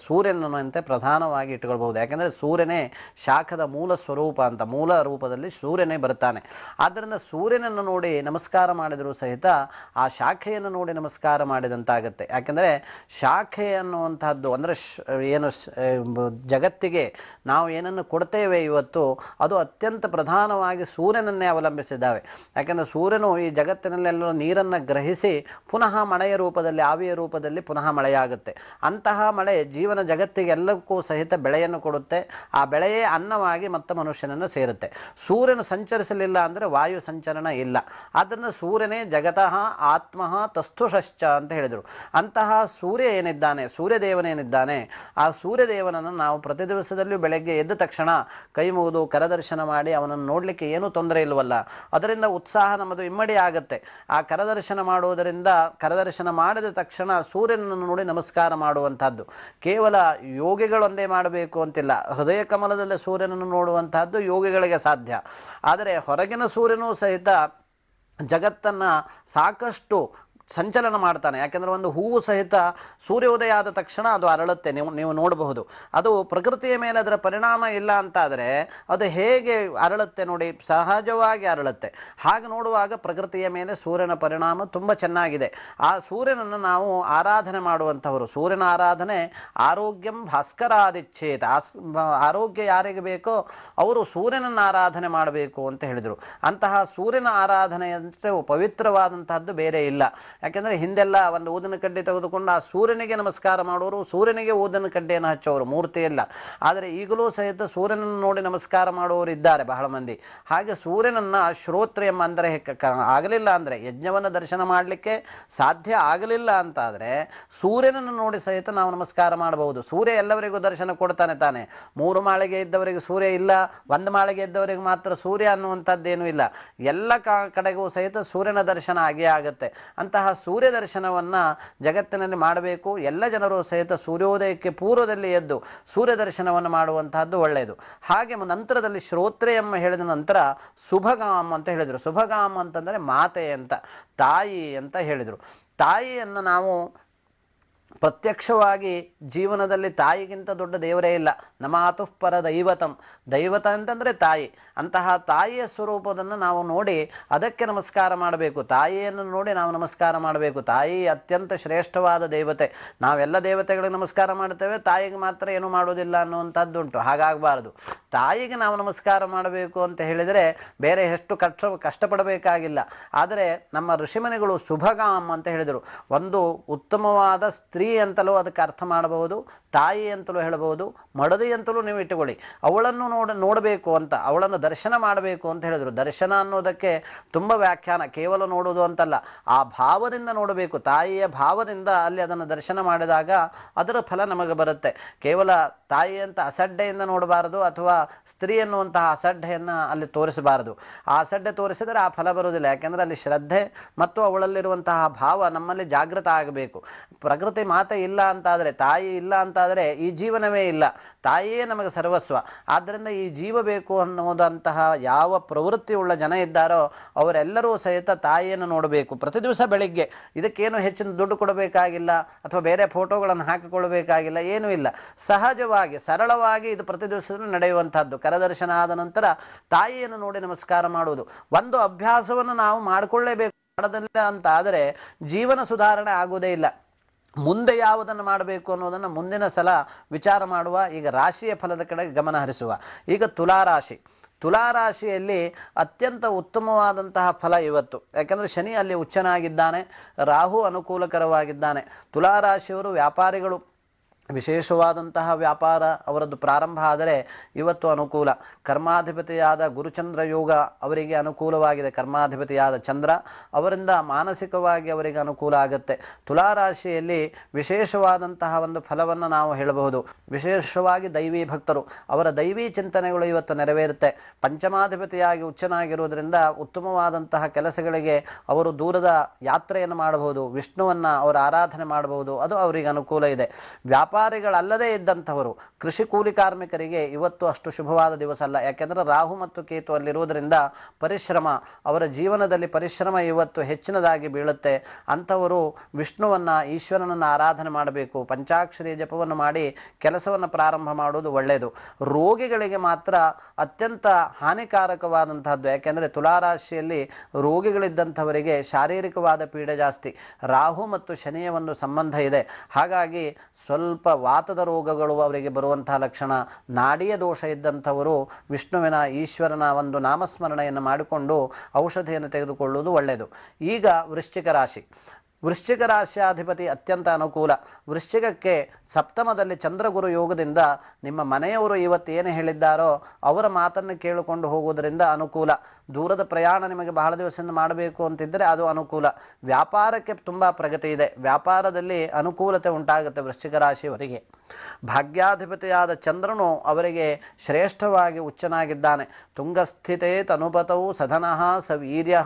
ಸೂರ್ಯನಂತೆ ಪ್ರಧಾನವಾಗಿ ಇಟ್ಕೊಳ್ಬಹುದು. ಯಾಕಂದ್ರೆ ಸೂರ್ಯನೇ ಶಾಖದ ಮೂಲ ಸ್ವರೂಪ ಅಂತ. ಮೂಲ ರೂಪದಲ್ಲಿ ಸೂರ್ಯನೇ ಬರ್ತಾನೆ. ಆದ್ದರಿಂದ ಸೂರ್ಯನನ್ನು ನೋಡಿ ನಮಸ್ಕಾರ ಮಾಡಿದರೂ ಸಹಿತ ಆ ಶಾಖೆಯನ್ನು ನೋಡಿ ನಮಸ್ಕಾರ ಮಾಡಿದಂತಾಗತ್ತೆ. ಯಾಕಂದ್ರೆ ಶಾಖೆಯ ಅನ್ನುವಂತಹದ್ದು ಅಂದ್ರೆ ಏನು ಜಗತ್ತಿಗೆ ನಾವು ಏನನ್ನು ಕೊಡ್ತೇವೆ ಇವತ್ತು ಅದು ಅತ್ಯಂತ ಪ್ರಧಾನವಾಗಿ ಸೂರ್ಯನನ್ನೇ ಅವಲಂಬಿಸಿದ್ದಾವೆ. ಯಾಕೆಂದ್ರೆ ಸೂರ್ಯನು ಈ ಜಗತ್ತಿನಲ್ಲೆಲ್ಲ ನೀರನ್ನು ಗ್ರಹಿಸಿ ಪುನಃ ಮಳೆಯ ರೂಪದಲ್ಲಿ, ಆವಿಯ ರೂಪದಲ್ಲಿ ಪುನಃ ಮಳೆಯಾಗುತ್ತೆ. ಅಂತಹ ಮಳೆ ಜೀವನ ಜಗತ್ತಿಗೆ ಎಲ್ಲಕ್ಕೂ ಸಹಿತ ಬೆಳೆಯನ್ನು ಕೊಡುತ್ತೆ. ಆ ಬೆಳೆಯೇ ಅನ್ನವಾಗಿ ಮತ್ತೆ ಮನುಷ್ಯನನ್ನು ಸೇರುತ್ತೆ. ಸೂರ್ಯನು ಸಂಚರಿಸಲಿಲ್ಲ ಅಂದ್ರೆ ವಾಯು ಸಂಚಲನ ಇಲ್ಲ. ಆದ್ದರಿಂದ ಸೂರ್ಯನೇ ಜಗತಃ ಆತ್ಮಃ ತಸ್ಥುಷಶ್ಚ ಅಂತ ಹೇಳಿದರು. ಅಂತಹ ಸೂರ್ಯ ಏನಿದ್ದಾನೆ, ಸೂರ್ಯದೇವನೇನಿದ್ದಾನೆ, ಆ ಸೂರ್ಯದೇವನನ್ನು ನಾವು ಪ್ರತಿ ದಿವಸದಲ್ಲಿಯೂ ಬೆಳಗ್ಗೆ ಎದ್ದ ತಕ್ಷಣ ಕೈ ಮುಗಿದು ಕರದರ್ಶನ ಮಾಡಿ ಅವನನ್ನು ನೋಡ್ಲಿಕ್ಕೆ ಏನೂ ತೊಂದರೆ ಇಲ್ವಲ್ಲ, ಅದರಿಂದ ಉತ್ಸಾಹ ನಮ್ಮದು ಇಮ್ಮಡಿ ಆಗತ್ತೆ. ಆ ಕರದರ್ಶನ ಮಾಡುವುದರಿಂದ, ಕರದರ್ಶನ ಮಾಡಿದ ತಕ್ಷಣ ಸೂರ್ಯನನ್ನು ನೋಡಿ ನಮಸ್ಕಾರ ಮಾಡುವಂತಹದ್ದು ಕೇವಲ ಯೋಗಿಗಳೊಂದೇ ಮಾಡಬೇಕು ಅಂತಿಲ್ಲ. ಹೃದಯ ಕಮಲದಲ್ಲಿ ಸೂರ್ಯನನ್ನು ನೋಡುವಂತಹದ್ದು ಯೋಗಿಗಳಿಗೆ ಸಾಧ್ಯ. ಆದರೆ ಹೊರಗಿನ ಸೂರ್ಯನೂ ಸಹಿತ ಜಗತ್ತನ್ನ ಸಾಕಷ್ಟು ಸಂಚಲನ ಮಾಡ್ತಾನೆ. ಯಾಕೆಂದ್ರೆ ಒಂದು ಹೂವು ಸಹಿತ ಸೂರ್ಯೋದಯ ಆದ ತಕ್ಷಣ ಅದು ಅರಳುತ್ತೆ. ನೀವು ನೋಡಬಹುದು. ಅದು ಪ್ರಕೃತಿಯ ಮೇಲೆ ಅದರ ಪರಿಣಾಮ ಇಲ್ಲ ಅಂತಾದರೆ ಅದು ಹೇಗೆ ಅರಳುತ್ತೆ ನೋಡಿ, ಸಹಜವಾಗಿ ಅರಳುತ್ತೆ. ಹಾಗೆ ನೋಡುವಾಗ ಪ್ರಕೃತಿಯ ಮೇಲೆ ಸೂರ್ಯನ ಪರಿಣಾಮ ತುಂಬ ಚೆನ್ನಾಗಿದೆ. ಆ ಸೂರ್ಯನನ್ನು ನಾವು ಆರಾಧನೆ ಮಾಡುವಂಥವರು. ಸೂರ್ಯನ ಆರಾಧನೆ ಆರೋಗ್ಯಂ ಭಾಸ್ಕರಾದಿಚ್ಛೇತ್. ಆರೋಗ್ಯ ಯಾರಿಗೆ ಬೇಕೋ ಅವರು ಸೂರ್ಯನನ್ನು ಆರಾಧನೆ ಮಾಡಬೇಕು ಅಂತ ಹೇಳಿದರು. ಅಂತಹ ಸೂರ್ಯನ ಆರಾಧನೆಯಂತೆ ಪವಿತ್ರವಾದಂತಹದ್ದು ಬೇರೆ ಇಲ್ಲ. ಯಾಕೆಂದ್ರೆ ಹಿಂದೆಲ್ಲ ಒಂದು ಊದಿನ ಕಡ್ಡಿ ತೆಗೆದುಕೊಂಡು ಆ ಸೂರ್ಯನಿಗೆ ನಮಸ್ಕಾರ ಮಾಡೋರು, ಸೂರ್ಯನಿಗೆ ಊದಿನ ಕಡ್ಡಿಯನ್ನು ಹಚ್ಚೋರು, ಮೂರ್ತಿ ಇಲ್ಲ. ಆದರೆ ಈಗಲೂ ಸಹಿತ ಸೂರ್ಯನನ್ನು ನೋಡಿ ನಮಸ್ಕಾರ ಮಾಡುವವರು ಇದ್ದಾರೆ ಬಹಳ ಮಂದಿ. ಹಾಗೆ ಸೂರ್ಯನನ್ನ ಶ್ರೋತ್ರಿಯಂ ಅಂದರೆ ಆಗಲಿಲ್ಲ ಅಂದ್ರೆ, ಯಜ್ಞವನ್ನು ದರ್ಶನ ಮಾಡಲಿಕ್ಕೆ ಸಾಧ್ಯ ಆಗಲಿಲ್ಲ ಅಂತಾದ್ರೆ ಸೂರ್ಯನನ್ನು ನೋಡಿ ಸಹಿತ ನಾವು ನಮಸ್ಕಾರ ಮಾಡಬಹುದು. ಸೂರ್ಯ ಎಲ್ಲವರಿಗೂ ದರ್ಶನ ಕೊಡ್ತಾನೆ ತಾನೆ. 3 ಮಾಳಿಗೆ ಇದ್ದವರಿಗೆ ಸೂರ್ಯ ಇಲ್ಲ, 1 ಮಾಳಿಗೆ ಇದ್ದವರಿಗೆ ಮಾತ್ರ ಸೂರ್ಯ ಅನ್ನುವಂಥದ್ದೇನೂ ಇಲ್ಲ. ಎಲ್ಲ ಕಡೆಗೂ ಸಹಿತ ಸೂರ್ಯನ ದರ್ಶನ ಆಗೇ ಆಗತ್ತೆ. ಅಂತಹ ಸೂರ್ಯ ದರ್ಶನವನ್ನ ಜಗತ್ತಿನಲ್ಲಿ ಮಾಡಬೇಕು. ಎಲ್ಲ ಜನರು ಸಹಿತ ಸೂರ್ಯೋದಯಕ್ಕೆ ಪೂರ್ವದಲ್ಲಿ ಎದ್ದು ಸೂರ್ಯ ದರ್ಶನವನ್ನು ಮಾಡುವಂತಹದ್ದು ಒಳ್ಳೆಯದು. ಹಾಗೆ ನಂತರದಲ್ಲಿ ಶ್ರೋತ್ರೆಯಮ್ಮ ಹೇಳಿದ ನಂತರ ಶುಭಗಾಮ್ ಅಂತ ಹೇಳಿದರು. ಶುಭಗಾಮ್ ಅಂತಂದ್ರೆ ಮಾತೆ ಅಂತ, ತಾಯಿ ಅಂತ ಹೇಳಿದರು. ತಾಯಿಯನ್ನು ನಾವು ಪ್ರತ್ಯಕ್ಷವಾಗಿ ಜೀವನದಲ್ಲಿ ತಾಯಿಗಿಂತ ದೊಡ್ಡ ದೇವರೇ ಇಲ್ಲ. ನಮಾತುಃ ಪರ ದೈವತಂ. ದೈವತ ಅಂತಂದ್ರೆ ತಾಯಿ. ಅಂತಹ ತಾಯಿಯ ಸ್ವರೂಪದನ್ನು ನಾವು ನೋಡಿ ಅದಕ್ಕೆ ನಮಸ್ಕಾರ ಮಾಡಬೇಕು. ತಾಯಿಯನ್ನು ನೋಡಿ ನಾವು ನಮಸ್ಕಾರ ಮಾಡಬೇಕು. ತಾಯಿ ಅತ್ಯಂತ ಶ್ರೇಷ್ಠವಾದ ದೇವತೆ. ನಾವೆಲ್ಲ ದೇವತೆಗಳಿಗೆ ನಮಸ್ಕಾರ ಮಾಡ್ತೇವೆ, ತಾಯಿಗೆ ಮಾತ್ರ ಏನು ಮಾಡೋದಿಲ್ಲ ಅನ್ನುವಂಥದ್ದುಂಟು. ಹಾಗಾಗಬಾರದು. ತಾಯಿಗೆ ನಾವು ನಮಸ್ಕಾರ ಮಾಡಬೇಕು ಅಂತ ಹೇಳಿದರೆ ಬೇರೆ ಎಷ್ಟು ಕಷ್ಟಪಡಬೇಕಾಗಿಲ್ಲ. ಆದರೆ ನಮ್ಮ ಋಷಿಮನಿಗಳು ಶುಭಗಾಮ್ ಅಂತ ಹೇಳಿದರು. ಒಂದು ಉತ್ತಮವಾದ ಸ್ತ್ರೀ ಅಂತಲೂ ಅದಕ್ಕೆ ಅರ್ಥ ಮಾಡಬಹುದು, ತಾಯಿ ಅಂತಲೂ ಹೇಳಬಹುದು, ಮಡದಿ ಅಂತಲೂ ನೀವು ಇಟ್ಟುಕೊಳ್ಳಿ. ಅವಳನ್ನು ನೋಡಬೇಕು ಅಂತ, ಅವಳನ್ನು ದರ್ಶನ ಮಾಡಬೇಕು ಅಂತ ಹೇಳಿದ್ರು. ದರ್ಶನ ಅನ್ನೋದಕ್ಕೆ ತುಂಬ ವ್ಯಾಖ್ಯಾನ. ಕೇವಲ ನೋಡುವುದು ಅಂತಲ್ಲ, ಆ ಭಾವದಿಂದ ನೋಡಬೇಕು. ತಾಯಿಯ ಭಾವದಿಂದ ಅಲ್ಲಿ ಅದನ್ನು ದರ್ಶನ ಮಾಡಿದಾಗ ಅದರ ಫಲ ನಮಗೆ ಬರುತ್ತೆ. ಕೇವಲ ತಾಯಿ ಅಂತ ಅಸಡ್ಡೆಯಿಂದ ನೋಡಬಾರದು, ಅಥವಾ ಸ್ತ್ರೀ ಎನ್ನುವಂತಹ ಅಸಡ್ಡೆಯನ್ನು ಅಲ್ಲಿ ತೋರಿಸಬಾರದು. ಆ ಅಸಡ್ಡೆ ತೋರಿಸಿದರೆ ಆ ಫಲ ಬರುವುದಿಲ್ಲ. ಯಾಕೆಂದ್ರೆ ಅಲ್ಲಿ ಶ್ರದ್ಧೆ ಮತ್ತು ಅವಳಲ್ಲಿರುವಂತಹ ಭಾವ ನಮ್ಮಲ್ಲಿ ಜಾಗೃತ ಆಗಬೇಕು. ಪ್ರಕೃತಿ ಮಾತೆ ಇಲ್ಲ ಅಂತಾದರೆ, ತಾಯಿ ಇಲ್ಲ ಅಂತಾದರೆ ಈ ಜೀವನವೇ ಇಲ್ಲ. ತಾಯಿಯೇ ನಮಗೆ ಸರ್ವಸ್ವ. ಆದ್ದರಿಂದ ಈ ಜೀವ ಬೇಕು ಅನ್ನುವುದಂತಹ ಯಾವ ಪ್ರವೃತ್ತಿ ಉಳ್ಳ ಜನ ಇದ್ದಾರೋ ಅವರೆಲ್ಲರೂ ಸಹಿತ ತಾಯಿಯನ್ನು ನೋಡಬೇಕು. ಪ್ರತಿ ದಿವಸ ಬೆಳಿಗ್ಗೆ. ಇದಕ್ಕೇನು ಹೆಚ್ಚಿನ ದುಡ್ಡು ಕೊಡಬೇಕಾಗಿಲ್ಲ, ಅಥವಾ ಬೇರೆ ಫೋಟೋಗಳನ್ನು ಹಾಕಿಕೊಳ್ಳಬೇಕಾಗಿಲ್ಲ, ಏನೂ ಇಲ್ಲ. ಸಹಜವಾಗಿ ಸರಳವಾಗಿ ಇದು ಪ್ರತಿ ದಿವಸದಲ್ಲಿ ನಡೆಯುವಂತಹದ್ದು. ಕರದರ್ಶನ ಆದ ನಂತರ ತಾಯಿಯನ್ನು ನೋಡಿ ನಮಸ್ಕಾರ ಮಾಡುವುದು ಒಂದು ಅಭ್ಯಾಸವನ್ನು ನಾವು ಮಾಡಿಕೊಳ್ಳೇಬೇಕು. ಮಾಡದಿಲ್ಲ ಅಂತ ಆದರೆ ಜೀವನ ಸುಧಾರಣೆ ಆಗುವುದೇ ಇಲ್ಲ. ಮುಂದೆ ಯಾವುದನ್ನು ಮಾಡಬೇಕು ಅನ್ನೋದನ್ನು ಮುಂದಿನ ಸಲ ವಿಚಾರ ಮಾಡುವ. ಈಗ ರಾಶಿಯ ಫಲದ ಕಡೆಗೆ ಗಮನ ಹರಿಸುವ. ಈಗ ತುಲಾರಾಶಿ. ತುಲಾರಾಶಿಯಲ್ಲಿ ಅತ್ಯಂತ ಉತ್ತಮವಾದಂತಹ ಫಲ ಇವತ್ತು. ಯಾಕೆಂದರೆ ಶನಿ ಅಲ್ಲಿ ಉಚ್ಚನಾಗಿದ್ದಾನೆ, ರಾಹು ಅನುಕೂಲಕರವಾಗಿದ್ದಾನೆ. ತುಲಾರಾಶಿಯವರು ವ್ಯಾಪಾರಿಗಳು. ವಿಶೇಷವಾದಂತಹ ವ್ಯಾಪಾರ ಅವರದ್ದು ಪ್ರಾರಂಭ ಆದರೆ ಇವತ್ತು ಅನುಕೂಲ. ಕರ್ಮಾಧಿಪತಿಯಾದ ಗುರುಚಂದ್ರ ಯೋಗ ಅವರಿಗೆ ಅನುಕೂಲವಾಗಿದೆ. ಕರ್ಮಾಧಿಪತಿಯಾದ ಚಂದ್ರ ಅವರಿಂದ ಮಾನಸಿಕವಾಗಿ ಅವರಿಗೆ ಅನುಕೂಲ ಆಗುತ್ತೆ. ತುಲಾರಾಶಿಯಲ್ಲಿ ವಿಶೇಷವಾದಂತಹ ಒಂದು ಫಲವನ್ನು ನಾವು ಹೇಳಬಹುದು. ವಿಶೇಷವಾಗಿ ದೈವಿ ಭಕ್ತರು, ಅವರ ದೈವಿ ಚಿಂತನೆಗಳು ಇವತ್ತು ನೆರವೇರುತ್ತೆ. ಪಂಚಮಾಧಿಪತಿಯಾಗಿ ಉಚ್ಚನಾಗಿರುವುದರಿಂದ ಉತ್ತಮವಾದಂತಹ ಕೆಲಸಗಳಿಗೆ ಅವರು ದೂರದ ಯಾತ್ರೆಯನ್ನು ಮಾಡಬಹುದು. ವಿಷ್ಣುವನ್ನ ಅವರ ಆರಾಧನೆ ಮಾಡಬಹುದು. ಅದು ಅವರಿಗೆ ಅನುಕೂಲ ಇದೆ. ವ್ಯಾಪಾರ ವ್ಯಾಪಾರಿಗಳಲ್ಲದೇ ಇದ್ದಂಥವರು ಕೃಷಿ ಕೂಲಿ ಕಾರ್ಮಿಕರಿಗೆ ಇವತ್ತು ಅಷ್ಟು ಶುಭವಾದ ದಿವಸ ಅಲ್ಲ. ಯಾಕೆಂದ್ರೆ ರಾಹು ಮತ್ತು ಕೇತು ಅಲ್ಲಿರುವುದರಿಂದ ಪರಿಶ್ರಮ, ಅವರ ಜೀವನದಲ್ಲಿ ಪರಿಶ್ರಮ ಇವತ್ತು ಹೆಚ್ಚಿನದಾಗಿ ಬೀಳುತ್ತೆ. ಅಂಥವರು ವಿಷ್ಣುವನ್ನ, ಈಶ್ವರನನ್ನ ಆರಾಧನೆ ಮಾಡಬೇಕು. ಪಂಚಾಕ್ಷರಿ ಜಪವನ್ನು ಮಾಡಿ ಕೆಲಸವನ್ನು ಪ್ರಾರಂಭ ಮಾಡುವುದು ಒಳ್ಳೆಯದು. ರೋಗಿಗಳಿಗೆ ಮಾತ್ರ ಅತ್ಯಂತ ಹಾನಿಕಾರಕವಾದಂತಹದ್ದು. ಯಾಕೆಂದ್ರೆ ತುಲಾರಾಶಿಯಲ್ಲಿ ರೋಗಿಗಳಿದ್ದಂಥವರಿಗೆ ಶಾರೀರಿಕವಾದ ಪೀಡೆ ಜಾಸ್ತಿ. ರಾಹು ಮತ್ತು ಶನಿಯ ಒಂದು ಸಂಬಂಧ ಇದೆ. ಹಾಗಾಗಿ ಸ್ವಲ್ಪ ವಾತದ ರೋಗಗಳು ಅವರಿಗೆ ಬರುವಂತಹ ಲಕ್ಷಣ. ನಾಡಿಯ ದೋಷ ಇದ್ದಂಥವರು ವಿಷ್ಣುವಿನ, ಈಶ್ವರನ ಒಂದು ನಾಮಸ್ಮರಣೆಯನ್ನು ಮಾಡಿಕೊಂಡು ಔಷಧಿಯನ್ನು ತೆಗೆದುಕೊಳ್ಳುವುದು ಒಳ್ಳೆಯದು. ಈಗ ವೃಶ್ಚಿಕ ರಾಶಿ. ವೃಶ್ಚಿಕ ರಾಶಿಯಾಧಿಪತಿ ಅತ್ಯಂತ ಅನುಕೂಲ. ವೃಶ್ಚಿಕಕ್ಕೆ ಸಪ್ತಮದಲ್ಲಿ ಚಂದ್ರಗುರು ಯೋಗದಿಂದ ನಿಮ್ಮ ಮನೆಯವರು ಇವತ್ತು ಏನು ಹೇಳಿದ್ದಾರೋ ಅವರ ಮಾತನ್ನು ಕೇಳಿಕೊಂಡು ಹೋಗುವುದರಿಂದ ಅನುಕೂಲ. ದೂರದ ಪ್ರಯಾಣ ನಿಮಗೆ ಬಹಳ ದಿವಸದಿಂದ ಮಾಡಬೇಕು ಅಂತಿದ್ದರೆ ಅದು ಅನುಕೂಲ. ವ್ಯಾಪಾರಕ್ಕೆ ತುಂಬಾ ಪ್ರಗತಿ ಇದೆ. ವ್ಯಾಪಾರದಲ್ಲಿ ಅನುಕೂಲತೆ ಉಂಟಾಗುತ್ತೆ ವೃಶ್ಚಿಕ ರಾಶಿಯವರಿಗೆ. ಭಾಗ್ಯಾಧಿಪತಿಯಾದ ಚಂದ್ರನು ಅವರಿಗೆ ಶ್ರೇಷ್ಠವಾಗಿ ಉಚ್ಚನಾಗಿದ್ದಾನೆ. ತುಂಗಸ್ಥಿತೇ ತನುಪತೌ ಸಧನಃ ಸವೀರ್ಯ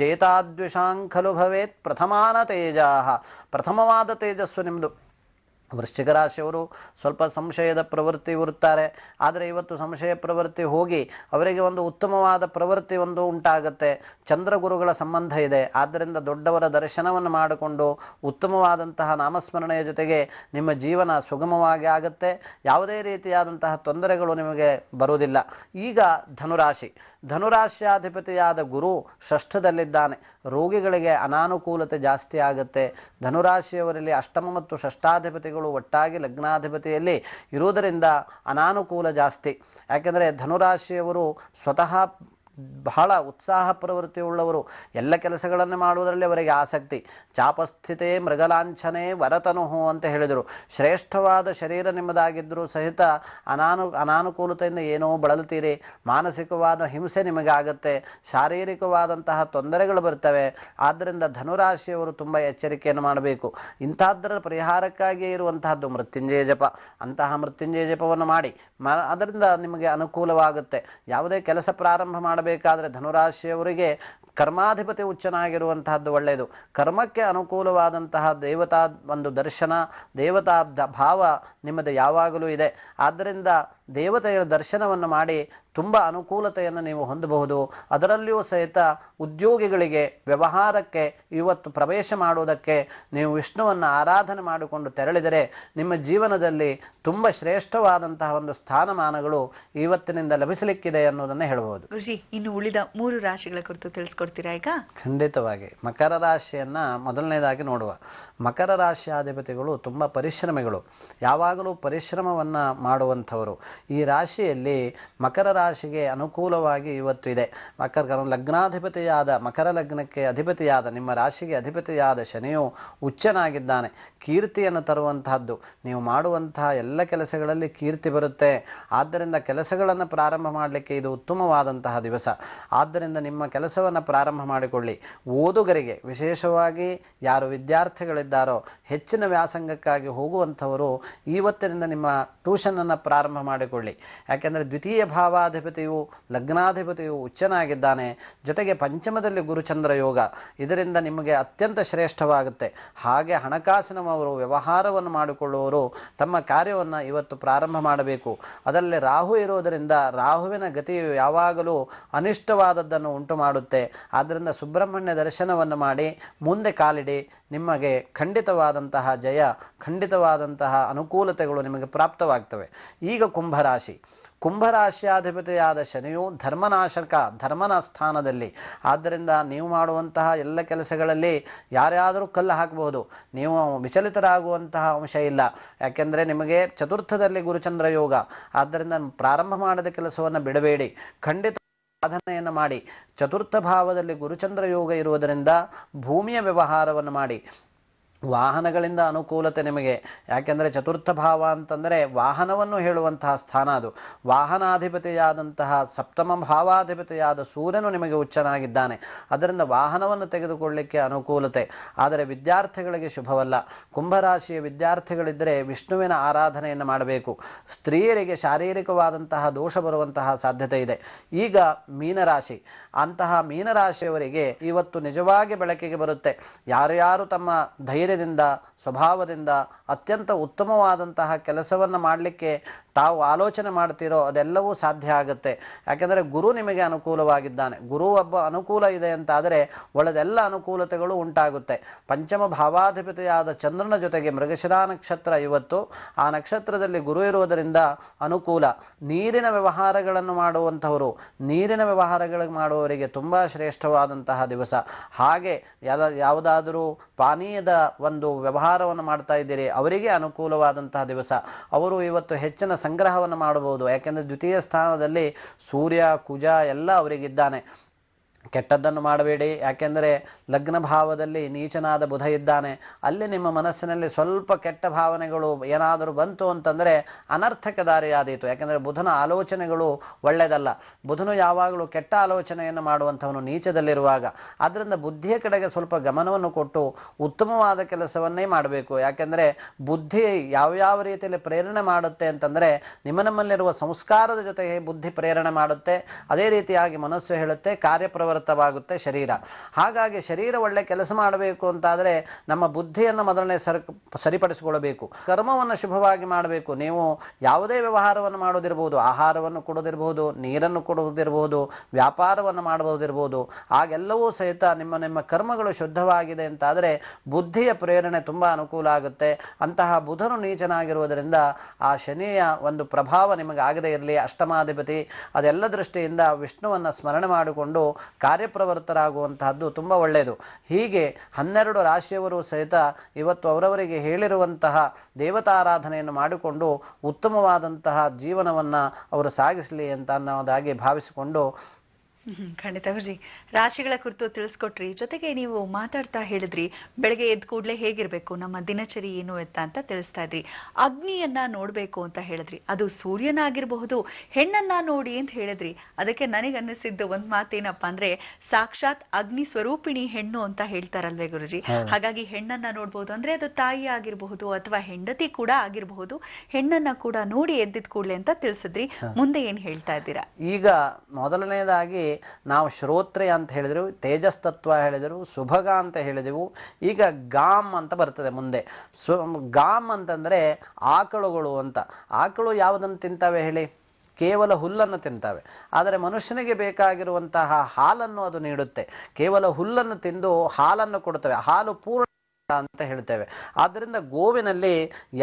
ಜೇತಾದ್ವಿಷಾಂಖಲು ಭವೇತ್ ಪ್ರಥಮಾನ ತೇಜಾಹ. ಪ್ರಥಮವಾದ ತೇಜಸ್ಸು ನಿಮ್ಮದು. ವೃಶ್ಚಿಕ ರಾಶಿಯವರು ಸ್ವಲ್ಪ ಸಂಶಯದ ಪ್ರವೃತ್ತಿ ಇರುತ್ತಾರೆ. ಆದರೆ ಇವತ್ತು ಸಂಶಯ ಪ್ರವೃತ್ತಿ ಹೋಗಿ ಅವರಿಗೆ ಒಂದು ಉತ್ತಮವಾದ ಪ್ರವೃತ್ತಿ ಒಂದು ಉಂಟಾಗತ್ತೆ. ಚಂದ್ರಗುರುಗಳ ಸಂಬಂಧ ಇದೆ. ಆದ್ದರಿಂದ ದೊಡ್ಡವರ ದರ್ಶನವನ್ನು ಮಾಡಿಕೊಂಡು ಉತ್ತಮವಾದಂತಹ ನಾಮಸ್ಮರಣೆಯ ಜೊತೆಗೆ ನಿಮ್ಮ ಜೀವನ ಸುಗಮವಾಗಿ ಆಗುತ್ತೆ. ಯಾವುದೇ ರೀತಿಯಾದಂತಹ ತೊಂದರೆಗಳು ನಿಮಗೆ ಬರುವುದಿಲ್ಲ. ಈಗ ಧನುರಾಶಿ. ಧನುರಾಶ್ಯಾಧಿಪತಿಯಾದ ಗುರು ಷಷ್ಠದಲ್ಲಿದ್ದಾನೆ. ರೋಗಿಗಳಿಗೆ ಅನಾನುಕೂಲತೆ ಜಾಸ್ತಿ ಆಗುತ್ತೆ. ಧನುರಾಶಿಯವರಲ್ಲಿ ಅಷ್ಟಮ ಮತ್ತು ಷಷ್ಠಾಧಿಪತಿಗಳು ಒಟ್ಟಾಗಿ ಲಗ್ನಾಧಿಪತಿಯಲ್ಲಿ ಇರುವುದರಿಂದ ಅನಾನುಕೂಲ ಜಾಸ್ತಿ. ಯಾಕೆಂದರೆ ಧನುರಾಶಿಯವರು ಸ್ವತಃ ಬಹಳ ಉತ್ಸಾಹ ಪ್ರವೃತ್ತಿ ಉಳ್ಳವರು. ಎಲ್ಲ ಕೆಲಸಗಳನ್ನು ಮಾಡುವುದರಲ್ಲಿ ಅವರಿಗೆ ಆಸಕ್ತಿ. ಚಾಪಸ್ಥಿತೇ ಮೃಗಲಾಂಛನೆ ವರತನುಹು ಅಂತ ಹೇಳಿದರು. ಶ್ರೇಷ್ಠವಾದ ಶರೀರ ನಿಮ್ಮದಾಗಿದ್ದರೂ ಸಹಿತ ಅನಾನುಕೂಲತೆಯಿಂದ ಏನೋ ಬಳಲುತ್ತೀರಿ. ಮಾನಸಿಕವಾದ ಹಿಂಸೆ ನಿಮಗಾಗತ್ತೆ. ಶಾರೀರಿಕವಾದಂತಹ ತೊಂದರೆಗಳು ಬರ್ತವೆ. ಆದ್ದರಿಂದ ಧನುರಾಶಿಯವರು ತುಂಬ ಎಚ್ಚರಿಕೆಯನ್ನು ಮಾಡಬೇಕು. ಇಂತಹದ್ದರ ಪರಿಹಾರಕ್ಕಾಗಿಯೇ ಇರುವಂತಹದ್ದು ಮೃತ್ಯುಂಜಯ ಜಪ. ಅಂತಹ ಮೃತ್ಯುಂಜಯ ಜಪವನ್ನು ಮಾಡಿ ಅದರಿಂದ ನಿಮಗೆ ಅನುಕೂಲವಾಗುತ್ತೆ. ಯಾವುದೇ ಕೆಲಸ ಪ್ರಾರಂಭ ಮಾಡಬೇಕಾದ್ರೆ ಧನುರಾಶಿಯವರಿಗೆ ಕರ್ಮಾಧಿಪತಿ ಉಚ್ಚನಾಗಿರುವಂತಹದ್ದು ಒಳ್ಳೆಯದು. ಕರ್ಮಕ್ಕೆ ಅನುಕೂಲವಾದಂತಹ ದೇವತಾ ಒಂದು ದರ್ಶನ, ದೇವತಾ ಭಾವ ನಿಮ್ಮದು ಯಾವಾಗಲೂ ಇದೆ. ಆದ್ದರಿಂದ ದೇವತೆಯ ದರ್ಶನವನ್ನು ಮಾಡಿ ತುಂಬ ಅನುಕೂಲತೆಯನ್ನು ನೀವು ಹೊಂದಬಹುದು. ಅದರಲ್ಲಿಯೂ ಸಹಿತ ಉದ್ಯೋಗಿಗಳಿಗೆ ವ್ಯವಹಾರಕ್ಕೆ ಇವತ್ತು ಪ್ರವೇಶ ಮಾಡುವುದಕ್ಕೆ ನೀವು ವಿಷ್ಣುವನ್ನು ಆರಾಧನೆ ಮಾಡಿಕೊಂಡು ತೆರಳಿದರೆ ನಿಮ್ಮ ಜೀವನದಲ್ಲಿ ತುಂಬ ಶ್ರೇಷ್ಠವಾದಂತಹ ಒಂದು ಸ್ಥಾನಮಾನಗಳು ಇವತ್ತಿನಿಂದ ಲಭಿಸಲಿಕ್ಕಿದೆ ಅನ್ನೋದನ್ನು ಹೇಳಬಹುದು.
ಗುರುಜಿ, ಇನ್ನು ಉಳಿದ 3 ರಾಶಿಗಳ ಕುರಿತು ತಿಳಿಸ್ಕೊಡ್ತೀರಾ ಈಗ?
ಖಂಡಿತವಾಗಿ. ಮಕರ ರಾಶಿಯನ್ನ ಮೊದಲನೇದಾಗಿ ನೋಡುವ. ಮಕರ ರಾಶಿಯಾಧಿಪತಿಗಳು ತುಂಬ ಪರಿಶ್ರಮಿಗಳು. ಯಾವಾಗಲೂ ಪರಿಶ್ರಮವನ್ನ ಮಾಡುವಂಥವರು. ಈ ರಾಶಿಯಲ್ಲಿ ಮಕರ ರಾಶಿಗೆ ಅನುಕೂಲವಾಗಿ ಇವತ್ತು ಇದೆ. ಲಗ್ನಾಧಿಪತಿಯಾದ ಮಕರ ಲಗ್ನಕ್ಕೆ ಅಧಿಪತಿಯಾದ ನಿಮ್ಮ ರಾಶಿಗೆ ಅಧಿಪತಿಯಾದ ಶನಿಯು ಉಚ್ಚನಾಗಿದ್ದಾನೆ. ಕೀರ್ತಿಯನ್ನು ತರುವಂತಹದ್ದು. ನೀವು ಮಾಡುವಂತಹ ಎಲ್ಲ ಕೆಲಸಗಳಲ್ಲಿ ಕೀರ್ತಿ ಬರುತ್ತೆ. ಆದ್ದರಿಂದ ಕೆಲಸಗಳನ್ನು ಪ್ರಾರಂಭ ಮಾಡಲಿಕ್ಕೆ ಇದು ಉತ್ತಮವಾದಂತಹ ದಿವಸ. ಆದ್ದರಿಂದ ನಿಮ್ಮ ಕೆಲಸವನ್ನು ಪ್ರಾರಂಭ ಮಾಡಿಕೊಳ್ಳಿ. ಓದುಗರಿಗೆ ವಿಶೇಷವಾಗಿ ಯಾರು ವಿದ್ಯಾರ್ಥಿಗಳಿದ್ದಾರೋ ಹೆಚ್ಚಿನ ವ್ಯಾಸಂಗಕ್ಕಾಗಿ ಹೋಗುವಂಥವರು ಇವತ್ತಿನಿಂದ ನಿಮ್ಮ ಟ್ಯೂಷನ್ ಅನ್ನು ಪ್ರಾರಂಭ ಮಾಡಿಕೊಳ್ಳಿ. ಯಾಕೆಂದರೆ ದ್ವಿತೀಯ ಭಾವಾಧಿಪತಿಯು ಲಗ್ನಾಧಿಪತಿಯು ಉಚ್ಚನಾಗಿದ್ದಾನೆ. ಜೊತೆಗೆ ಪಂಚಮದಲ್ಲಿ ಗುರುಚಂದ್ರ ಯೋಗ. ಇದರಿಂದ ನಿಮಗೆ ಅತ್ಯಂತ ಶ್ರೇಷ್ಠವಾಗುತ್ತೆ. ಹಾಗೆ ಹಣಕಾಸಿನವರು ವ್ಯವಹಾರವನ್ನು ಮಾಡಿಕೊಳ್ಳುವವರು ತಮ್ಮ ಕಾರ್ಯವನ್ನು ಇವತ್ತು ಪ್ರಾರಂಭ ಮಾಡಬೇಕು. ಅದರಲ್ಲಿ ರಾಹು ಇರೋದರಿಂದ ರಾಹುವಿನ ಗತಿಯು ಯಾವಾಗಲೂ ಅನಿಷ್ಟವಾದದ್ದನ್ನು ಉಂಟು ಮಾಡುತ್ತೆ. ಆದ್ದರಿಂದ ಸುಬ್ರಹ್ಮಣ್ಯ ದರ್ಶನವನ್ನು ಮಾಡಿ ಮುಂದೆ ಕಾಲಿಡಿ. ನಿಮಗೆ ಖಂಡಿತವಾದಂತಹ ಜಯ, ಖಂಡಿತವಾದಂತಹ ಅನುಕೂಲತೆಗಳು ನಿಮಗೆ ಪ್ರಾಪ್ತವಾಗ್ತವೆ. ಈಗ ಕುಂಭರಾಶಿ. ಕುಂಭರಾಶಿಯಾಧಿಪತಿಯಾದ ಶನಿಯು ಧರ್ಮನಾಶಕ, ಧರ್ಮನ ಸ್ಥಾನದಲ್ಲಿ. ಆದ್ದರಿಂದ ನೀವು ಮಾಡುವಂತಹ ಎಲ್ಲ ಕೆಲಸಗಳಲ್ಲಿ ಯಾರ್ಯಾದರೂ ಕಲ್ಲು ಹಾಕಬಹುದು. ನೀವು ವಿಚಲಿತರಾಗುವಂತಹ ಅಂಶ ಇಲ್ಲ. ಯಾಕೆಂದರೆ ನಿಮಗೆ ಚತುರ್ಥದಲ್ಲಿ ಗುರುಚಂದ್ರ ಯೋಗ. ಆದ್ದರಿಂದ ಪ್ರಾರಂಭ ಮಾಡಿದ ಕೆಲಸವನ್ನು ಬಿಡಬೇಡಿ. ಖಂಡಿತ ಸಾಧನೆಯನ್ನು ಮಾಡಿ. ಚತುರ್ಥ ಭಾವದಲ್ಲಿ ಗುರುಚಂದ್ರ ಯೋಗ ಇರುವುದರಿಂದ ಭೂಮಿಯ ವ್ಯವಹಾರವನ್ನು ಮಾಡಿ. ವಾಹನಗಳಿಂದ ಅನುಕೂಲತೆ ನಿಮಗೆ. ಯಾಕೆಂದರೆ ಚತುರ್ಥ ಭಾವ ಅಂತಂದರೆ ವಾಹನವನ್ನು ಹೇಳುವಂತಹ ಸ್ಥಾನ ಅದು. ವಾಹನಾಧಿಪತಿಯಾದಂತಹ ಸಪ್ತಮ ಭಾವಾಧಿಪತಿಯಾದ ಸೂರ್ಯನು ನಿಮಗೆ ಉಚ್ಚನಾಗಿದ್ದಾನೆ. ಅದರಿಂದ ವಾಹನವನ್ನು ತೆಗೆದುಕೊಳ್ಳಲಿಕ್ಕೆ ಅನುಕೂಲತೆ. ಆದರೆ ವಿದ್ಯಾರ್ಥಿಗಳಿಗೆ ಶುಭವಲ್ಲ. ಕುಂಭರಾಶಿಯ ವಿದ್ಯಾರ್ಥಿಗಳಿದ್ದರೆ ವಿಷ್ಣುವಿನ ಆರಾಧನೆಯನ್ನು ಮಾಡಬೇಕು. ಸ್ತ್ರೀಯರಿಗೆ ಶಾರೀರಿಕವಾದಂತಹ ದೋಷ ಬರುವಂತಹ ಸಾಧ್ಯತೆ ಇದೆ. ಈಗ ಮೀನರಾಶಿ. ಅಂತಹ ಮೀನರಾಶಿಯವರಿಗೆ ಇವತ್ತು ನಿಜವಾಗಿ ಬೆಳಕಿಗೆ ಬರುತ್ತೆ. ಯಾರ್ಯಾರು ತಮ್ಮ ಧೈರ್ಯ ಧೈರ್ಯದಿಂದ ಸ್ವಭಾವದಿಂದ ಅತ್ಯಂತ ಉತ್ತಮವಾದಂತಹ ಕೆಲಸವನ್ನು ಮಾಡಲಿಕ್ಕೆ ತಾವು ಆಲೋಚನೆ ಮಾಡ್ತೀರೋ ಅದೆಲ್ಲವೂ ಸಾಧ್ಯ ಆಗುತ್ತೆ. ಯಾಕೆಂದರೆ ಗುರು ನಿಮಗೆ ಅನುಕೂಲವಾಗಿದ್ದಾನೆ. ಗುರು ಒಬ್ಬ ಅನುಕೂಲ ಇದೆ ಅಂತಾದರೆ ಒಳ್ಳೆದೆಲ್ಲ ಅನುಕೂಲತೆಗಳು ಉಂಟಾಗುತ್ತೆ. ಪಂಚಮ ಭಾವಾಧಿಪತಿಯಾದ ಚಂದ್ರನ ಜೊತೆಗೆ ಮೃಗಶಿರಾ ನಕ್ಷತ್ರ ಇವತ್ತು, ಆ ನಕ್ಷತ್ರದಲ್ಲಿ ಗುರು ಇರುವುದರಿಂದ ಅನುಕೂಲ. ನೀರಿನ ವ್ಯವಹಾರಗಳನ್ನು ಮಾಡುವಂಥವರು, ನೀರಿನ ವ್ಯವಹಾರಗಳು ಮಾಡುವವರಿಗೆ ತುಂಬ ಶ್ರೇಷ್ಠವಾದಂತಹ ದಿವಸ. ಹಾಗೆ ಯಾವುದಾದರೂ ಪಾನೀಯದ ಒಂದು ವ್ಯವಹಾರವನ್ನು ಮಾಡ್ತಾ ಇದ್ದೀರಿ, ಅವರಿಗೆ ಅನುಕೂಲವಾದಂತಹ ದಿವಸ. ಅವರು ಇವತ್ತು ಹೆಚ್ಚಿನ ಸಂಗ್ರಹವನ್ನು ಮಾಡಬಹುದು. ಯಾಕೆಂದರೆ ದ್ವಿತೀಯ ಸ್ಥಾನದಲ್ಲಿ ಸೂರ್ಯ ಕುಜ ಎಲ್ಲ ಅವರಿಗಿದ್ದಾನೆ. ಕೆಟ್ಟದ್ದನ್ನು ಮಾಡಬೇಡಿ. ಯಾಕೆಂದರೆ ಲಗ್ನ ಭಾವದಲ್ಲಿ ನೀಚನಾದ ಬುಧ ಇದ್ದಾನೆ. ಅಲ್ಲಿ ನಿಮ್ಮ ಮನಸ್ಸಿನಲ್ಲಿ ಸ್ವಲ್ಪ ಕೆಟ್ಟ ಭಾವನೆಗಳು ಏನಾದರೂ ಬಂತು ಅಂತಂದರೆ ಅನರ್ಥಕ ದಾರಿಯಾದೀತು. ಯಾಕೆಂದರೆ ಬುಧನ ಆಲೋಚನೆಗಳು ಒಳ್ಳೆಯದಲ್ಲ. ಬುಧನು ಯಾವಾಗಲೂ ಕೆಟ್ಟ ಆಲೋಚನೆಯನ್ನು ಮಾಡುವಂಥವನು ನೀಚದಲ್ಲಿರುವಾಗ. ಆದ್ದರಿಂದ ಬುದ್ಧಿಯ ಕಡೆಗೆ ಸ್ವಲ್ಪ ಗಮನವನ್ನು ಕೊಟ್ಟು ಉತ್ತಮವಾದ ಕೆಲಸವನ್ನೇ ಮಾಡಬೇಕು. ಯಾಕೆಂದರೆ ಬುದ್ಧಿ ಯಾವ್ಯಾವ ರೀತಿಯಲ್ಲಿ ಪ್ರೇರಣೆ ಮಾಡುತ್ತೆ ಅಂತಂದರೆ ನಮ್ಮಲ್ಲಿರುವ ಸಂಸ್ಕಾರದ ಜೊತೆಗೆ ಬುದ್ಧಿ ಪ್ರೇರಣೆ ಮಾಡುತ್ತೆ. ಅದೇ ರೀತಿಯಾಗಿ ಮನಸ್ಸು ಹೇಳುತ್ತೆ, ಕಾರ್ಯಪ್ರವೃತ್ತವಾಗುತ್ತೆ ಶರೀರ. ಹಾಗಾಗಿ ಶರೀರ ಒಳ್ಳೆ ಕೆಲಸ ಮಾಡಬೇಕು ಅಂತಾದರೆ ನಮ್ಮ ಬುದ್ಧಿಯನ್ನು ಮೊದಲನೇ ಸರಿಪಡಿಸಿಕೊಳ್ಳಬೇಕು. ಕರ್ಮವನ್ನು ಶುಭವಾಗಿ ಮಾಡಬೇಕು. ನೀವು ಯಾವುದೇ ವ್ಯವಹಾರವನ್ನು ಮಾಡೋದಿರ್ಬೋದು, ಆಹಾರವನ್ನು ಕೊಡೋದಿರ್ಬೋದು, ನೀರನ್ನು ಕೊಡುವುದಿರ್ಬೋದು, ವ್ಯಾಪಾರವನ್ನು ಮಾಡಬಹುದಿರ್ಬೋದು, ಆಗೆಲ್ಲವೂ ಸಹಿತ ನಿಮ್ಮ ಕರ್ಮಗಳು ಶುದ್ಧವಾಗಿದೆ ಅಂತಾದರೆ ಬುದ್ಧಿಯ ಪ್ರೇರಣೆ ತುಂಬ ಅನುಕೂಲ ಆಗುತ್ತೆ. ಅಂತಹ ಬುಧನು ನೀಚನಾಗಿರುವುದರಿಂದ ಆ ಶನಿಯ ಒಂದು ಪ್ರಭಾವ ನಿಮಗೆ ಆಗದೇ ಇರಲಿ. ಅಷ್ಟಮಾಧಿಪತಿ, ಅದೆಲ್ಲ ದೃಷ್ಟಿಯಿಂದ ವಿಷ್ಣುವನ್ನು ಸ್ಮರಣೆ ಮಾಡಿಕೊಂಡು ಕಾರ್ಯಪ್ರವೃತ್ತರಾಗುವಂತಹದ್ದು ತುಂಬ ಒಳ್ಳೆಯದು. ಹೀಗೆ 12 ರಾಶಿಯವರು ಸಹಿತ ಇವತ್ತು ಅವರವರಿಗೆ ಹೇಳಿರುವಂತಹ ದೇವತಾರಾಧನೆಯನ್ನು ಮಾಡಿಕೊಂಡು ಉತ್ತಮವಾದಂತಹ ಜೀವನವನ್ನು ಅವರು ಸಾಗಿಸಲಿ ಅಂತ ಅನ್ನೋದಾಗಿ ಭಾವಿಸಿಕೊಂಡು
ಖಂಡಿತ ಗುರುಜಿ, ರಾಶಿಗಳ ಕುರಿತು ತಿಳಿಸ್ಕೊಟ್ರಿ. ಜೊತೆಗೆ ನೀವು ಮಾತಾಡ್ತಾ ಹೇಳಿದ್ರಿ ಬೆಳಗ್ಗೆ ಎದ್ದ ಕೂಡಲೇ ಹೇಗಿರ್ಬೇಕು, ನಮ್ಮ ದಿನಚರಿ ಏನು ಅಂತ ತಿಳಿಸ್ತಾ ಇದ್ರಿ. ಅಗ್ನಿಯನ್ನ ನೋಡ್ಬೇಕು ಅಂತ ಹೇಳಿದ್ರಿ. ಅದು ಸೂರ್ಯನಾಗಿರಬಹುದು, ಹೆಣ್ಣನ್ನ ನೋಡಿ ಅಂತ ಹೇಳಿದ್ರಿ. ಅದಕ್ಕೆ ನನಗನ್ನಿಸಿದ್ದು ಒಂದ್ ಮಾತೇನಪ್ಪಾ ಅಂದ್ರೆ, ಸಾಕ್ಷಾತ್ ಅಗ್ನಿ ಸ್ವರೂಪಿಣಿ ಹೆಣ್ಣು ಅಂತ ಹೇಳ್ತಾರಲ್ವೇ ಗುರುಜಿ. ಹಾಗಾಗಿ ಹೆಣ್ಣನ್ನ ನೋಡ್ಬಹುದು ಅಂದ್ರೆ ಅದು ತಾಯಿ ಆಗಿರಬಹುದು ಅಥವಾ ಹೆಂಡತಿ ಕೂಡ ಆಗಿರಬಹುದು. ಹೆಣ್ಣನ್ನ ಕೂಡ ನೋಡಿ ಎದ್ದಿದ್ ಕೂಡ್ಲೆ ಅಂತ ತಿಳಿಸಿದ್ರಿ. ಮುಂದೆ ಏನ್ ಹೇಳ್ತಾ ಇದ್ದೀರಾ?
ಈಗ ಮೊದಲನೇದಾಗಿ ನಾವು ಶ್ರೋತ್ರೆ ಅಂತ ಹೇಳಿದ್ರು, ತೇಜಸ್ತತ್ವ ಹೇಳಿದರು, ಸುಭಗ ಅಂತ ಹೇಳಿದೆವು. ಈಗ ಗಾಮ್ ಅಂತ ಬರ್ತದೆ ಮುಂದೆ. ಗಾಮ್ ಅಂತಂದ್ರೆ ಆಕಳುಗಳು ಅಂತ. ಆಕಳು ಯಾವುದನ್ನು ತಿಂತಾವೆ ಹೇಳಿ? ಕೇವಲ ಹುಲ್ಲನ್ನು ತಿಂತಾವೆ. ಆದರೆ ಮನುಷ್ಯನಿಗೆ ಬೇಕಾಗಿರುವಂತಹ ಹಾಲನ್ನು ಅದು ನೀಡುತ್ತೆ. ಕೇವಲ ಹುಲ್ಲನ್ನು ತಿಂದು ಹಾಲನ್ನು ಕೊಡುತ್ತವೆ. ಹಾಲು ಪೂರ್ಣ ಅಂತ ಹೇಳ್ತೇವೆ. ಆದ್ದರಿಂದ ಗೋವಿನಲ್ಲಿ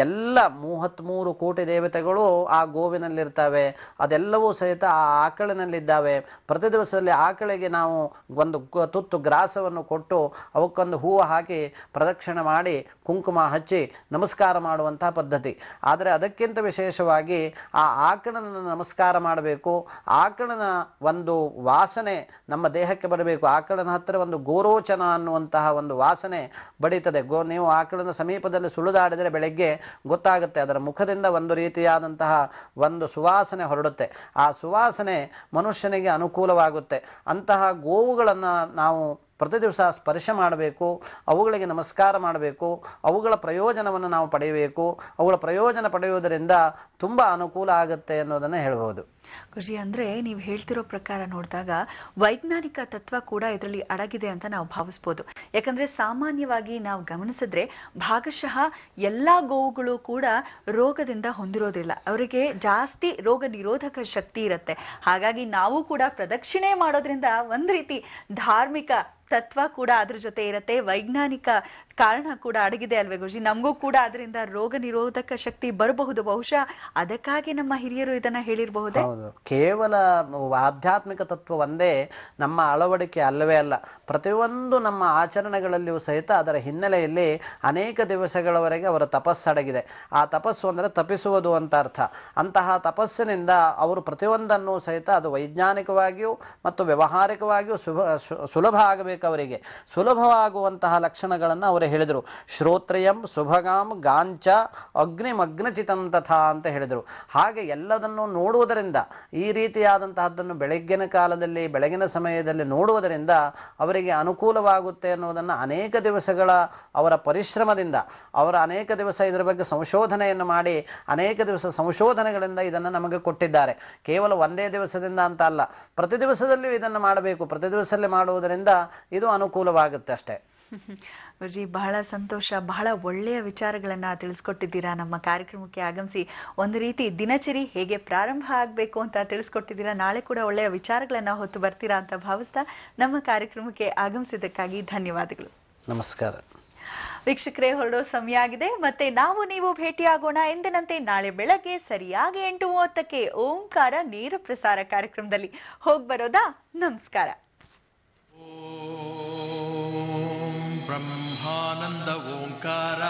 ಎಲ್ಲ 33 ಕೋಟಿ ದೇವತೆಗಳು ಆ ಗೋವಿನಲ್ಲಿರ್ತವೆ. ಅದೆಲ್ಲವೂ ಸಹಿತ ಆ ಆಕಳಿನಲ್ಲಿದ್ದಾವೆ. ಪ್ರತಿ ದಿವಸದಲ್ಲಿ ಆಕಳಿಗೆ ನಾವು ಒಂದು ತುತ್ತು ಗ್ರಾಸವನ್ನು ಕೊಟ್ಟು ಅವಕ್ಕೊಂದು ಹೂವು ಹಾಕಿ ಪ್ರದಕ್ಷಿಣೆ ಮಾಡಿ ಕುಂಕುಮ ಹಚ್ಚಿ ನಮಸ್ಕಾರ ಮಾಡುವಂತಹ ಪದ್ಧತಿ. ಆದರೆ ಅದಕ್ಕಿಂತ ವಿಶೇಷವಾಗಿ ಆ ಆಕಳನ ನಮಸ್ಕಾರ ಮಾಡಬೇಕು. ಆಕಳನ ಒಂದು ವಾಸನೆ ನಮ್ಮ ದೇಹಕ್ಕೆ ಬರಬೇಕು. ಆಕಳನ ಹತ್ತಿರ ಒಂದು ಗೋರೋಚನ ಅನ್ನುವಂತಹ ಒಂದು ವಾಸನೆ ಬಡೀತದೆ. ನೀವು ಆಕಳನ ಸಮೀಪದಲ್ಲಿ ಸುಳಿದಾಡಿದರೆ ಬೆಳಗ್ಗೆ ಗೊತ್ತಾಗುತ್ತೆ, ಅದರ ಮುಖದಿಂದ ಒಂದು ರೀತಿಯಾದಂತಹ ಒಂದು ಸುವಾಸನೆ ಹೊರಡುತ್ತೆ. ಆ ಸುವಾಸನೆ ಮನುಷ್ಯನಿಗೆ ಅನುಕೂಲವಾಗುತ್ತೆ. ಅಂತಹ ಗೋವುಗಳನ್ನು ನಾವು ಪ್ರತಿ ದಿವಸ ಸ್ಪರ್ಶ ಮಾಡಬೇಕು. ಅವುಗಳಿಗೆ ನಮಸ್ಕಾರ ಮಾಡಬೇಕು. ಅವುಗಳ ಪ್ರಯೋಜನವನ್ನು ನಾವು ಪಡೆಯಬೇಕು. ಅವುಗಳ ಪ್ರಯೋಜನ ಪಡೆಯುವುದರಿಂದ ತುಂಬ ಅನುಕೂಲ ಆಗುತ್ತೆ ಅನ್ನೋದನ್ನು ಹೇಳ್ಬೋದು.
ಗುರುಜಿ, ಅಂದ್ರೆ ನೀವು ಹೇಳ್ತಿರೋ ಪ್ರಕಾರ ನೋಡಿದಾಗ ವೈಜ್ಞಾನಿಕ ತತ್ವ ಕೂಡ ಇದರಲ್ಲಿ ಅಡಗಿದೆ ಅಂತ ನಾವು ಭಾವಿಸ್ಬೋದು. ಯಾಕಂದ್ರೆ ಸಾಮಾನ್ಯವಾಗಿ ನಾವು ಗಮನಿಸಿದ್ರೆ ಭಾಗಶಃ ಎಲ್ಲಾ ಗೋವುಗಳು ಕೂಡ ರೋಗದಿಂದ ಹೊಂದಿರೋದಿಲ್ಲ. ಅವರಿಗೆ ಜಾಸ್ತಿ ರೋಗ ನಿರೋಧಕ ಶಕ್ತಿ ಇರುತ್ತೆ. ಹಾಗಾಗಿ ನಾವು ಕೂಡ ಪ್ರದಕ್ಷಿಣೆ ಮಾಡೋದ್ರಿಂದ ಒಂದ್ ರೀತಿ ಧಾರ್ಮಿಕ ತತ್ವ ಕೂಡ ಅದ್ರ ಜೊತೆ ಇರುತ್ತೆ. ವೈಜ್ಞಾನಿಕ ಕಾರಣ ಕೂಡ ಅಡಗಿದೆ ಅಲ್ವೇ ಗುರುಜಿ? ನಮಗೂ ಕೂಡ ಅದರಿಂದ ರೋಗ ನಿರೋಧಕ ಶಕ್ತಿ ಬರಬಹುದು. ಬಹುಶಃ ಅದಕ್ಕಾಗಿ ನಮ್ಮ ಹಿರಿಯರು ಇದನ್ನ ಹೇಳಿರಬಹುದೇ?
ಕೇವಲ ಆಧ್ಯಾತ್ಮಿಕ ತತ್ವ ಒಂದೇ ನಮ್ಮ ಅಳವಡಿಕೆ ಅಲ್ಲವೇ ಅಲ್ಲ. ಪ್ರತಿಯೊಂದು ನಮ್ಮ ಆಚರಣೆಗಳಲ್ಲಿಯೂ ಸಹಿತ ಅದರ ಹಿನ್ನೆಲೆಯಲ್ಲಿ ಅನೇಕ ದಿವಸಗಳವರೆಗೆ ಅವರ ತಪಸ್ಸಡಗಿದೆ. ಆ ತಪಸ್ಸು ಅಂದರೆ ತಪಿಸುವುದು ಅಂತ ಅರ್ಥ. ಅಂತಹ ತಪಸ್ಸಿನಿಂದ ಅವರು ಪ್ರತಿಯೊಂದನ್ನು ಸಹಿತ ಅದು ವೈಜ್ಞಾನಿಕವಾಗಿಯೂ ಮತ್ತು ವ್ಯವಹಾರಿಕವಾಗಿಯೂ ಸುಲಭ ಆಗಬೇಕು. ಅವರಿಗೆ ಸುಲಭವಾಗುವಂತಹ ಲಕ್ಷಣಗಳನ್ನು ಅವರು ಹೇಳಿದರು. ಶ್ರೋತ್ರಿಯಂ ಸುಭಗಾಂ ಗಾಂಚ ಅಗ್ನಿಮಗ್ನಚಿತಂ ತಥಾ ಅಂತ ಹೇಳಿದರು. ಹಾಗೆ ಎಲ್ಲದನ್ನು ನೋಡುವುದರಿಂದ, ಈ ರೀತಿಯಾದಂತಹದ್ದನ್ನು ಬೆಳಗ್ಗಿನ ಕಾಲದಲ್ಲಿ ಬೆಳಗಿನ ಸಮಯದಲ್ಲಿ ನೋಡುವುದರಿಂದ ಅವರಿಗೆ ಅನುಕೂಲವಾಗುತ್ತೆ ಅನ್ನೋದನ್ನು ಅನೇಕ ದಿವಸಗಳ ಅವರ ಪರಿಶ್ರಮದಿಂದ, ಅವರ ಅನೇಕ ದಿವಸ ಇದರ ಬಗ್ಗೆ ಸಂಶೋಧನೆಯನ್ನು ಮಾಡಿ ಅನೇಕ ದಿವಸ ಸಂಶೋಧನೆಗಳಿಂದ ಇದನ್ನು ನಮಗೆ ಕೊಟ್ಟಿದ್ದಾರೆ. ಕೇವಲ ಒಂದೇ ದಿವಸದಿಂದ ಅಂತ ಅಲ್ಲ, ಪ್ರತಿ ದಿವಸದಲ್ಲಿಯೂ ಇದನ್ನು ಮಾಡಬೇಕು. ಪ್ರತಿ ದಿವಸದಲ್ಲಿ ಮಾಡುವುದರಿಂದ ಇದು ಅನುಕೂಲವಾಗುತ್ತೆ ಅಷ್ಟೇ.
ಗುರುಜಿ, ಬಹಳ ಸಂತೋಷ. ಬಹಳ ಒಳ್ಳೆಯ ವಿಚಾರಗಳನ್ನ ತಿಳಿಸ್ಕೊಟ್ಟಿದ್ದೀರಾ. ನಮ್ಮ ಕಾರ್ಯಕ್ರಮಕ್ಕೆ ಆಗಮಿಸಿ ಒಂದು ರೀತಿ ದಿನಚರಿ ಹೇಗೆ ಪ್ರಾರಂಭ ಆಗಬೇಕು ಅಂತ ತಿಳಿಸ್ಕೊಟ್ಟಿದ್ದೀರಾ. ನಾಳೆ ಕೂಡ ಒಳ್ಳೆಯ ವಿಚಾರಗಳನ್ನ ಹೊತ್ತು ಬರ್ತೀರಾ ಅಂತ ಭಾವಿಸ್ತಾ ನಮ್ಮ ಕಾರ್ಯಕ್ರಮಕ್ಕೆ ಆಗಮಿಸಿದ್ದಕ್ಕಾಗಿ ಧನ್ಯವಾದಗಳು.
ನಮಸ್ಕಾರ.
ವೀಕ್ಷಕರೇ, ಹೊರಡೋ ಸಮಯ ಆಗಿದೆ. ಮತ್ತೆ ನಾವು ನೀವು ಭೇಟಿಯಾಗೋಣ ಎಂದಿನಂತೆ ನಾಳೆ ಬೆಳಗ್ಗೆ ಸರಿಯಾಗಿ 8:30ಕ್ಕೆ ಓಂಕಾರ ನೇರ ಪ್ರಸಾರ ಕಾರ್ಯಕ್ರಮದಲ್ಲಿ. ಹೋಗ್ ಬರೋದಾ? ನಮಸ್ಕಾರ.
ಓಂ ಬ್ರಹ್ಮಾನಂದ ಓಂಕಾರ